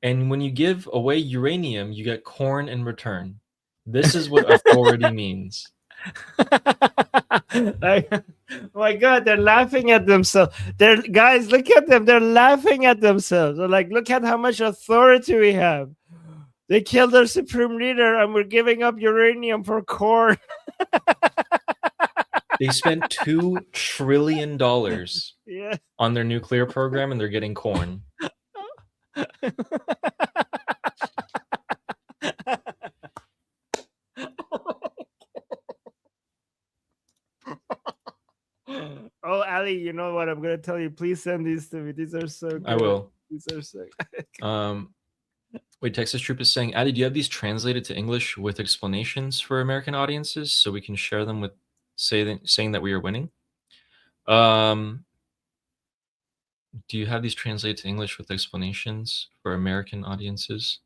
and when you give away uranium, you get corn in return. This is what authority means. Like, oh my God, they're laughing at themselves. Guys, look at them. They're laughing at themselves. They're like, look at how much authority we have. They killed our supreme leader, and we're giving up uranium for corn. They spent $2 trillion on their nuclear program, and they're getting corn. Oh, Ali, you know what? I'm going to tell you. Please send these to me. These are so good. I will. These are so Wait, Texas Troop is saying, Addy, do you have these translated to English with explanations for American audiences so we can share them with saying that we are winning? Do you have these translated to English with explanations for American audiences?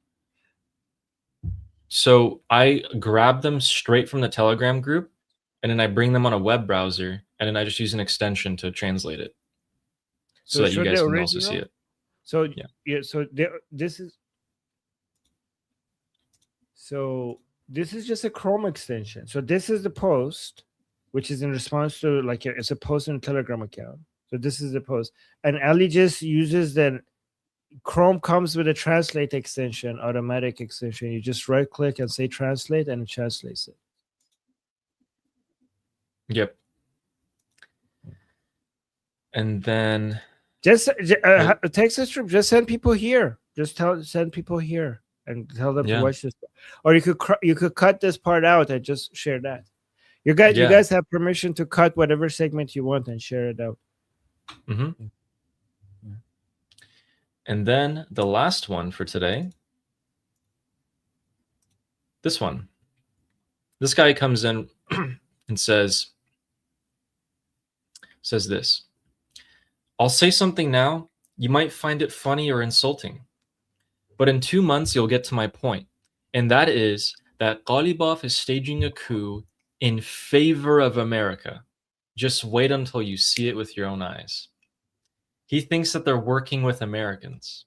So I grab them straight from the Telegram group, and then I bring them on a web browser, and then I just use an extension to translate it so that you guys can also see it. So yeah, so this is just a Chrome extension. So this is the post, which is in response to it's a post in a Telegram account. So this is the post, and Ali just uses the Chrome comes with a translate extension, automatic extension. You just right click and say translate, and it translates it. Yep. And then just Texas Troop, just send people here. Send people here and tell them to watch this. Or you could cut this part out and just share that. You guys have permission to cut whatever segment you want and share it out. Mm-hmm. And then the last one for today. This one. This guy comes in and says this. I'll say something now. You might find it funny or insulting. But in 2 months, you'll get to my point. And that is that Ghalibaf is staging a coup in favor of America. Just wait until you see it with your own eyes. He thinks that they're working with Americans.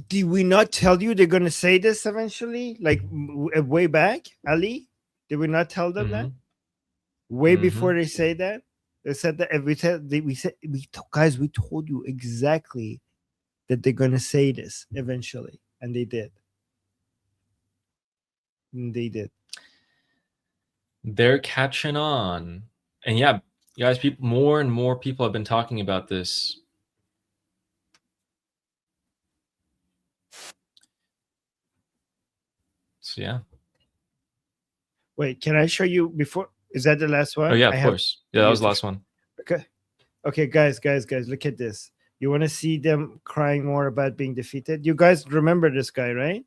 Did we not tell you they're going to say this eventually? Like way back, Ali? Did we not tell them that? Way before they say that? They said that guys, we told you exactly that they're going to say this eventually. And they did. They're catching on. And yeah, guys, more and more people have been talking about this. So yeah. Wait, can I show you before? Is that the last one? Oh yeah, of course. Yeah, that was the last one. Okay, guys, look at this. You want to see them crying more about being defeated? You guys remember this guy, right?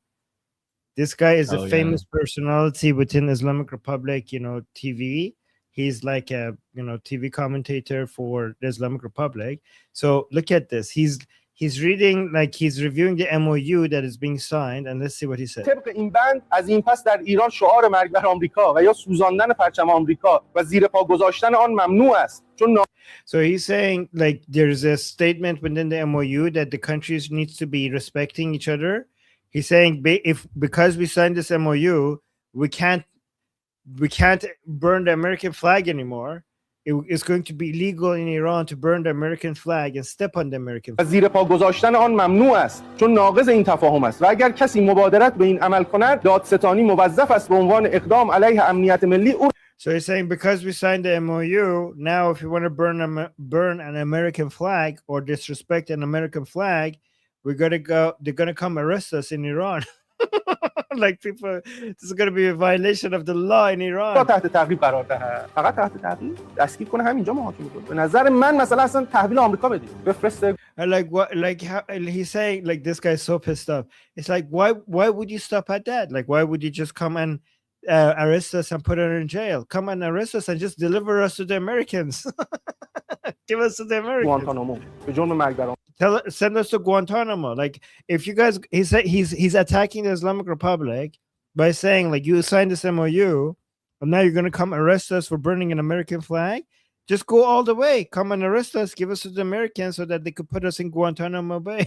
This guy is a famous personality within Islamic Republic, TV. He's like a, TV commentator for the Islamic Republic. So look at this. He's reading, he's reviewing the MOU that is being signed, and let's see what he said. طبق این بند از این پس در ایران شعار مرگ بر آمریکا و یا سوزاندن پرچم آمریکا و زیر پا گذاشتن آن ممنوع است. So he's saying there's a statement within the MOU that the countries needs to be respecting each other. He's saying because we signed this MOU, we can't burn the American flag anymore. It's going to be illegal in Iran to burn the American flag and step on the American flag. زیر پا گذاشتن آن ممنوع است چون ناقض این تفاهم است و اگر کسی مبادرت به این عمل کند دادستانی موظف است به عنوان اقدام علیه امنیت ملی او. So he's saying because we signed the MOU, now if you want to burn an American flag or disrespect an American flag, they're going to come arrest us in Iran. Like people, this is going to be a violation of the law in Iran. تحت تعقیب قرار دهد. فقط تحت تعقیب دستگیر کنه همینجا محاکمه کنه. به نظر من مثلا اصلا تحویل آمریکا بدید. بفرسته. Like what? Like how he's saying? Like this guy's so pissed off. It's like why would you stop at that? Like why would you just come and arrest us and put us in jail? Come and arrest us and just deliver us to the Americans. Give us to the Americans. Guantanamo. به جرم مرگ در Send us to Guantanamo. Like if you guys, he's attacking the Islamic Republic by saying like you signed this MOU and now you're gonna come arrest us for burning an American flag. Just go all the way. Come and arrest us. Give us to the Americans so that they could put us in Guantanamo Bay.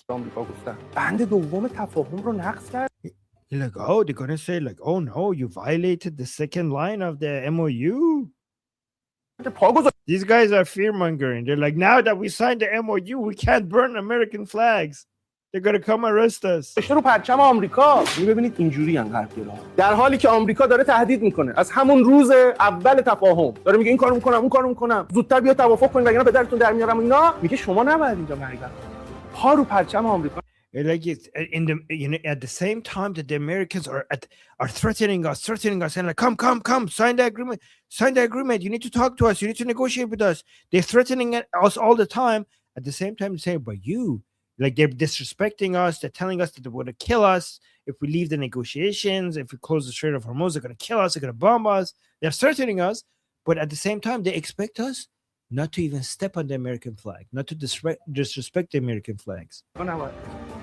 آمریکا گفتن. بند دوم تفاهم رو نقض کرد. You're like, oh, they're gonna say like, oh no, you violated the second line of the MOU. These guys are fear mongering. They're like, now that we signed the MOU, we can't burn American flags. They're gonna come arrest us. رو پرچم آمریکا. ببینید اینجوری ان غربی‌ها. در حالی که آمریکا داره تهدید میکنه از همون روز اول تفاهم. داره میگه این کارو میکنم، اون کارو میکنم. زودتر بیا توافق کنید وگرنه پدرتون در میارم اینا. میگه شما نباید اینجا مرگ بخورید. پا رو پرچم آمریکا. Like it's in the at the same time that the Americans are threatening us and like come sign the agreement. You need to talk to us. You need to negotiate with us. They're threatening us all the time. At the same time, saying, but you, like they're disrespecting us. They're telling us that they're going to kill us if we leave the negotiations. If we close the Strait of Hormuz, they're going to kill us. They're going to bomb us. They're threatening us, but at the same time, they expect us not to even step on the American flag, not to disrespect the American flags.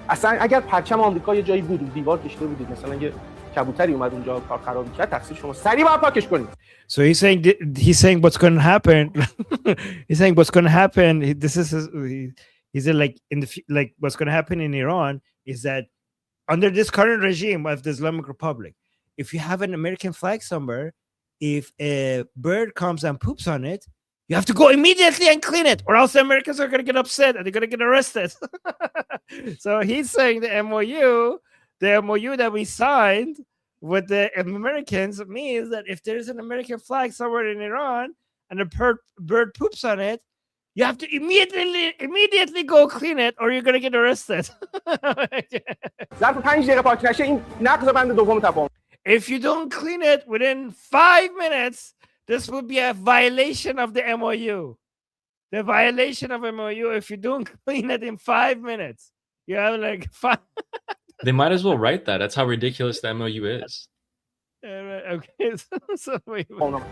اصلا اگر پرچم آمریکا یه جایی بود دیوار کشیده بودید مثلا یه کبوتری اومد اونجا کار خراب می‌کرد تقصیر شما سریع باید پاکش کنید. So he's saying what's going to happen. He's saying what's going to happen. This is he said like what's going to happen in Iran is that under this current regime of the Islamic Republic, if you have an American flag somewhere, if a bird comes and poops on it, you have to go immediately and clean it, or else the Americans are going to get upset and they're going to get arrested. So he's saying the MOU that we signed with the Americans means that if there's an American flag somewhere in Iran and a bird poops on it, you have to immediately go clean it, or you're going to get arrested. If you don't clean it within 5 minutes, this would be a violation of the MOU. The violation of MOU, if you don't clean it in 5 minutes, you have like 5. They might as well write that. That's how ridiculous the MOU is. Okay, so wait. You're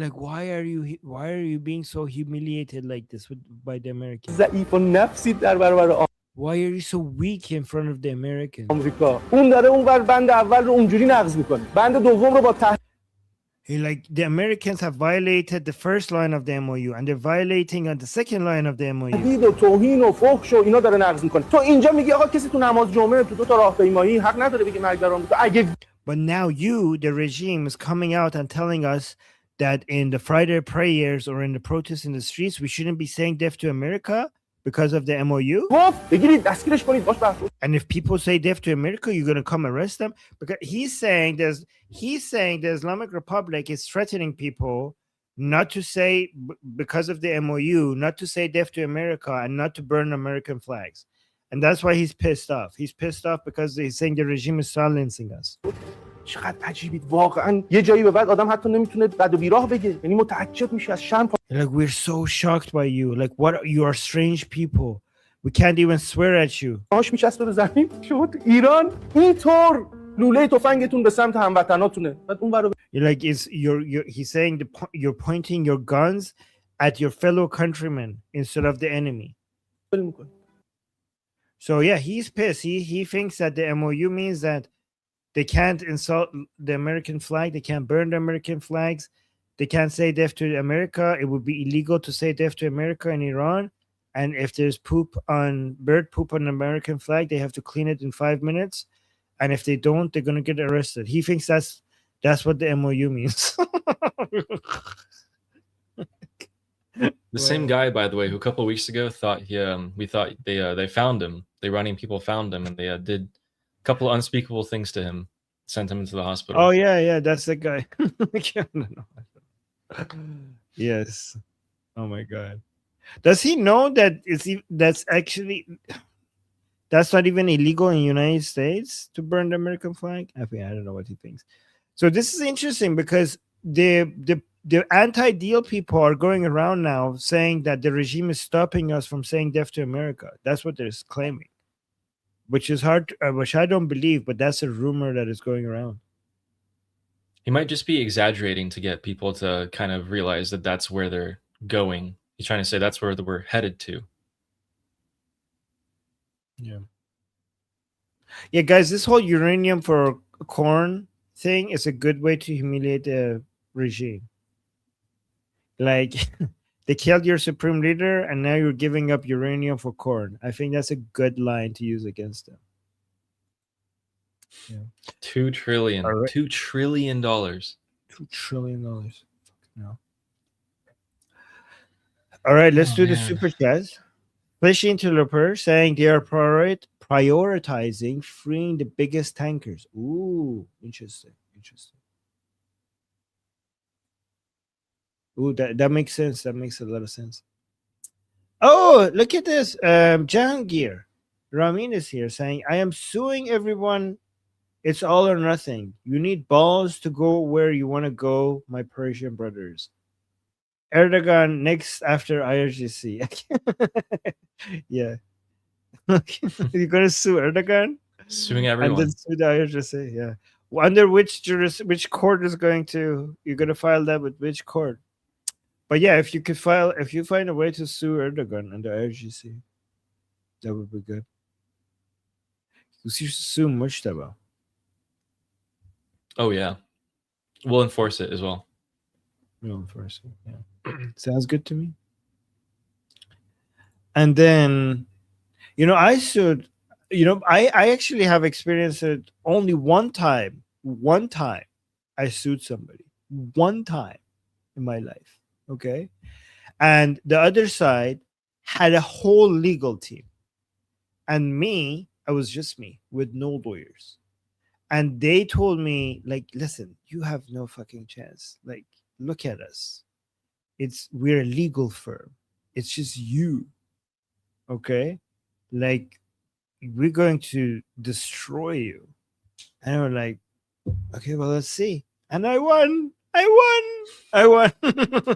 like, why are you being so humiliated like this by the Americans? Why are you so weak in front of the Americans? Like the Americans have violated the first line of the MOU and they're violating on the second line of the MOU. But now you, the regime, is coming out and telling us that in the Friday prayers or in the protests in the streets, we shouldn't be saying death to America because of the MOU. And if people say death to America, you're going to come arrest them? Because he's saying the Islamic Republic is threatening people not to say, because of the MOU, not to say death to America and not to burn American flags. And that's why he's pissed off. He's pissed off because he's saying the regime is silencing us. چقدر عجیبید واقعا یه جایی به بعد آدم حتی نمیتونه بد و بیراه بگه یعنی متعجب میشه از شرم. Like we're so shocked by you. Like what you are strange people. We can't even swear at you. آش میچسبه به زمین شما تو ایران اینطور لوله تفنگتون به سمت هموطناتونه بعد اون برو like he's saying you're pointing your guns at your fellow countrymen instead of the enemy. So yeah, he's pissed. He thinks that the MOU means that they can't insult the American flag. They can't burn the American flags. They can't say death to America. It would be illegal to say death to America in Iran. And if there's bird poop on an American flag, they have to clean it in 5 minutes. And if they don't, they're going to get arrested. He thinks that's what the MOU means. The same guy, by the way, who a couple of weeks ago thought we thought they found him. The Iranian people found him, and they did a couple of unspeakable things to him, sent him into the hospital. Oh yeah, that's the guy. Yes. Oh my God. Does he know that that's actually that's not even illegal in the United States to burn the American flag? I mean, I don't know what he thinks. So this is interesting because the anti-deal people are going around now saying that the regime is stopping us from saying death to America. That's what they're claiming, which is hard, which I don't believe, but that's a rumor that is going around. He might just be exaggerating to get people to kind of realize that that's where they're going. He's trying to say that's where we're headed to. Yeah. Yeah, guys, this whole uranium for corn thing is a good way to humiliate the regime. Like, they killed your supreme leader, and now you're giving up uranium for corn. I think that's a good line to use against them. Yeah. $2 trillion. All right. $2 trillion. $2 trillion. No. All right, let's do the super chats. Fish interloper saying they are prioritizing freeing the biggest tankers. Ooh, interesting. Ooh, that makes sense. That makes a lot of sense. Oh, look at this. Jahangir Ramin is here saying, I am suing everyone. It's all or nothing. You need balls to go where you want to go, my Persian brothers. Erdogan next after IRGC. Yeah. You're going to sue Erdogan? Suing everyone. And then sue the IRGC, yeah. Under which court is going to, you're going to file that with which court? But yeah, if you find a way to sue Erdogan and the IRGC, that would be good. You should sue Mujtaba. Oh, yeah. We'll enforce it as well. We'll enforce it, yeah. Sounds good to me. And then, I sued, I actually have experienced it only one time. One time I sued somebody. One time in my life. Okay. And the other side had a whole legal team. And I was just me with no lawyers. And they told me, like, listen, you have no fucking chance. Like, look at us. We're a legal firm. It's just you. Okay? Like, we're going to destroy you. And we're like, okay, well, let's see. And I won.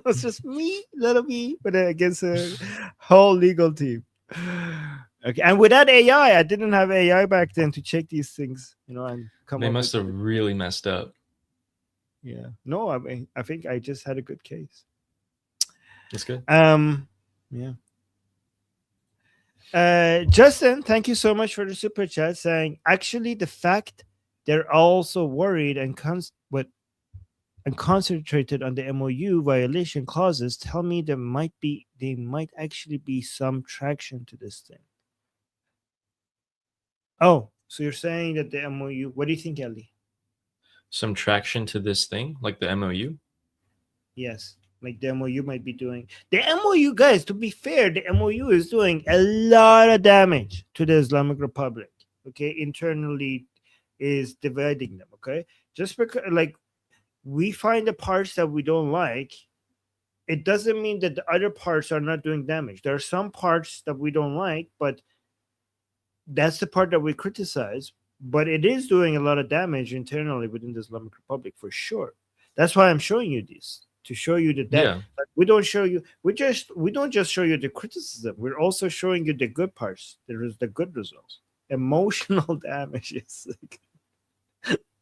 It's just me, little me, but against a whole legal team. Okay, and without AI, I didn't have AI back then to check these things, and come. They must have really messed up. Yeah. No, I mean, I think I just had a good case. That's good. Yeah. Justin, thank you so much for the super chat saying, actually, the fact they're also worried and concentrated on the MOU violation clauses tell me there might actually be some traction to this thing. Oh, so you're saying that the MOU, what do you think, Ellie? Some traction to this thing, like the MOU? Yes, like the MOU might be doing. The MOU, guys, to be fair, the MOU is doing a lot of damage to the Islamic Republic. Okay, internally is dividing them. Okay, just because, like, we find the parts that we don't like, it doesn't mean that the other parts are not doing damage. There are some parts that we don't like, but that's the part that we criticize. But it is doing a lot of damage internally within the Islamic Republic for sure. That's why I'm showing you this, to show you that. Yeah. Like, we don't show you. We don't just show you the criticism. We're also showing you the good parts. There is the good results. Emotional damages.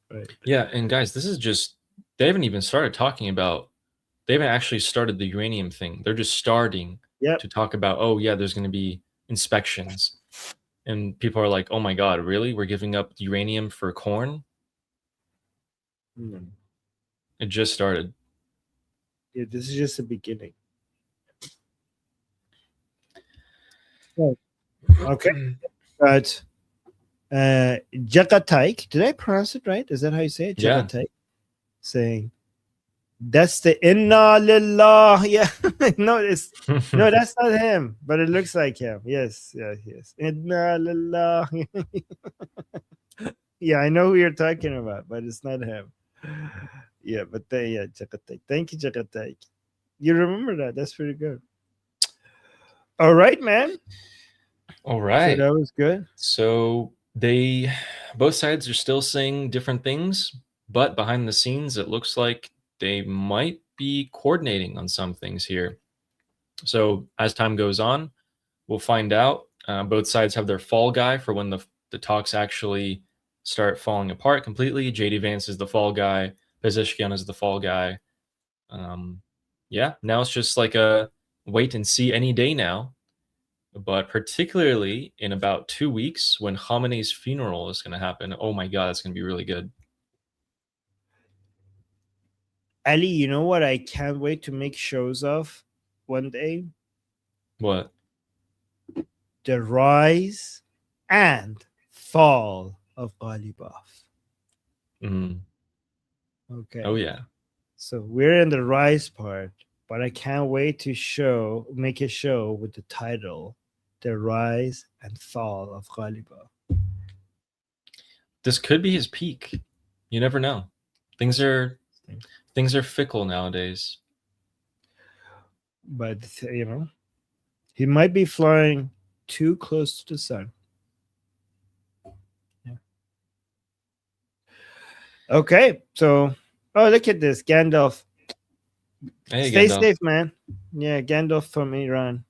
Right. Yeah, and guys, this is just, they haven't even started talking about, they haven't actually started the uranium thing. They're just starting to talk about, oh yeah, there's going to be inspections. And people are like, oh my God, really? We're giving up uranium for corn? It just started. Yeah, this is just the beginning. Okay. But Jagataik, did I pronounce it right? Is that how you say it? Yeah. Jagataik. Saying that's the Inna Lillah. Yeah. No, that's not him, but it looks like him. Yes. Inna Lillah. Yeah, I know who you're talking about, but it's not him. Yeah, but Jagataik. Thank you, Jagataik. You remember that? That's pretty good. All right, man. All right. So that was good. So both sides are still saying different things, but behind the scenes, it looks like they might be coordinating on some things here. So as time goes on, we'll find out. Both sides have their fall guy for when the talks actually start falling apart completely. JD Vance is the fall guy. Pezeshkian is the fall guy. Yeah, now it's just like a wait and see any day now. But particularly in about 2 weeks when Khamenei's funeral is going to happen. Oh my God, it's going to be really good. Ali, you know what I can't wait to make shows of one day? What? The rise and fall of Ghalibaf. Mm. Okay. Oh yeah. So we're in the rise part, but I can't wait to make a show with the title The Rise and Fall of Ghalibaf. This could be his peak. You never know. Things are fickle nowadays. But he might be flying too close to the sun. Yeah. Okay, so look at this, Gandalf. Hey, Stay Gandalf. safe, man. Yeah, Gandalf from Iran,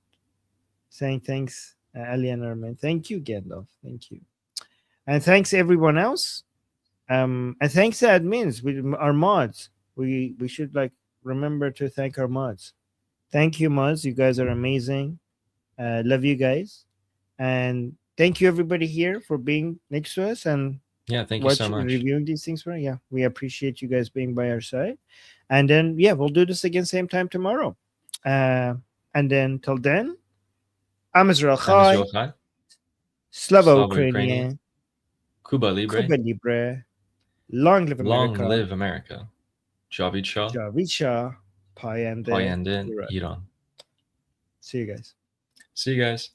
saying thanks, Ali and Armin. Thank you, Gandalf. Thank you, and thanks everyone else. And thanks to admins, our mods. We should remember to thank our mods. Thank you, mods. You guys are amazing. Love you guys, and thank you everybody here for being next to us and thank you so much. Reviewing these things for we appreciate you guys being by our side, and then we'll do this again same time tomorrow, and then till then, I'm Israel Chai, Slava Ukrainian, Cuba Libre, long live America, long live America, Javid Shah, Payande Iran. See you guys. See you guys.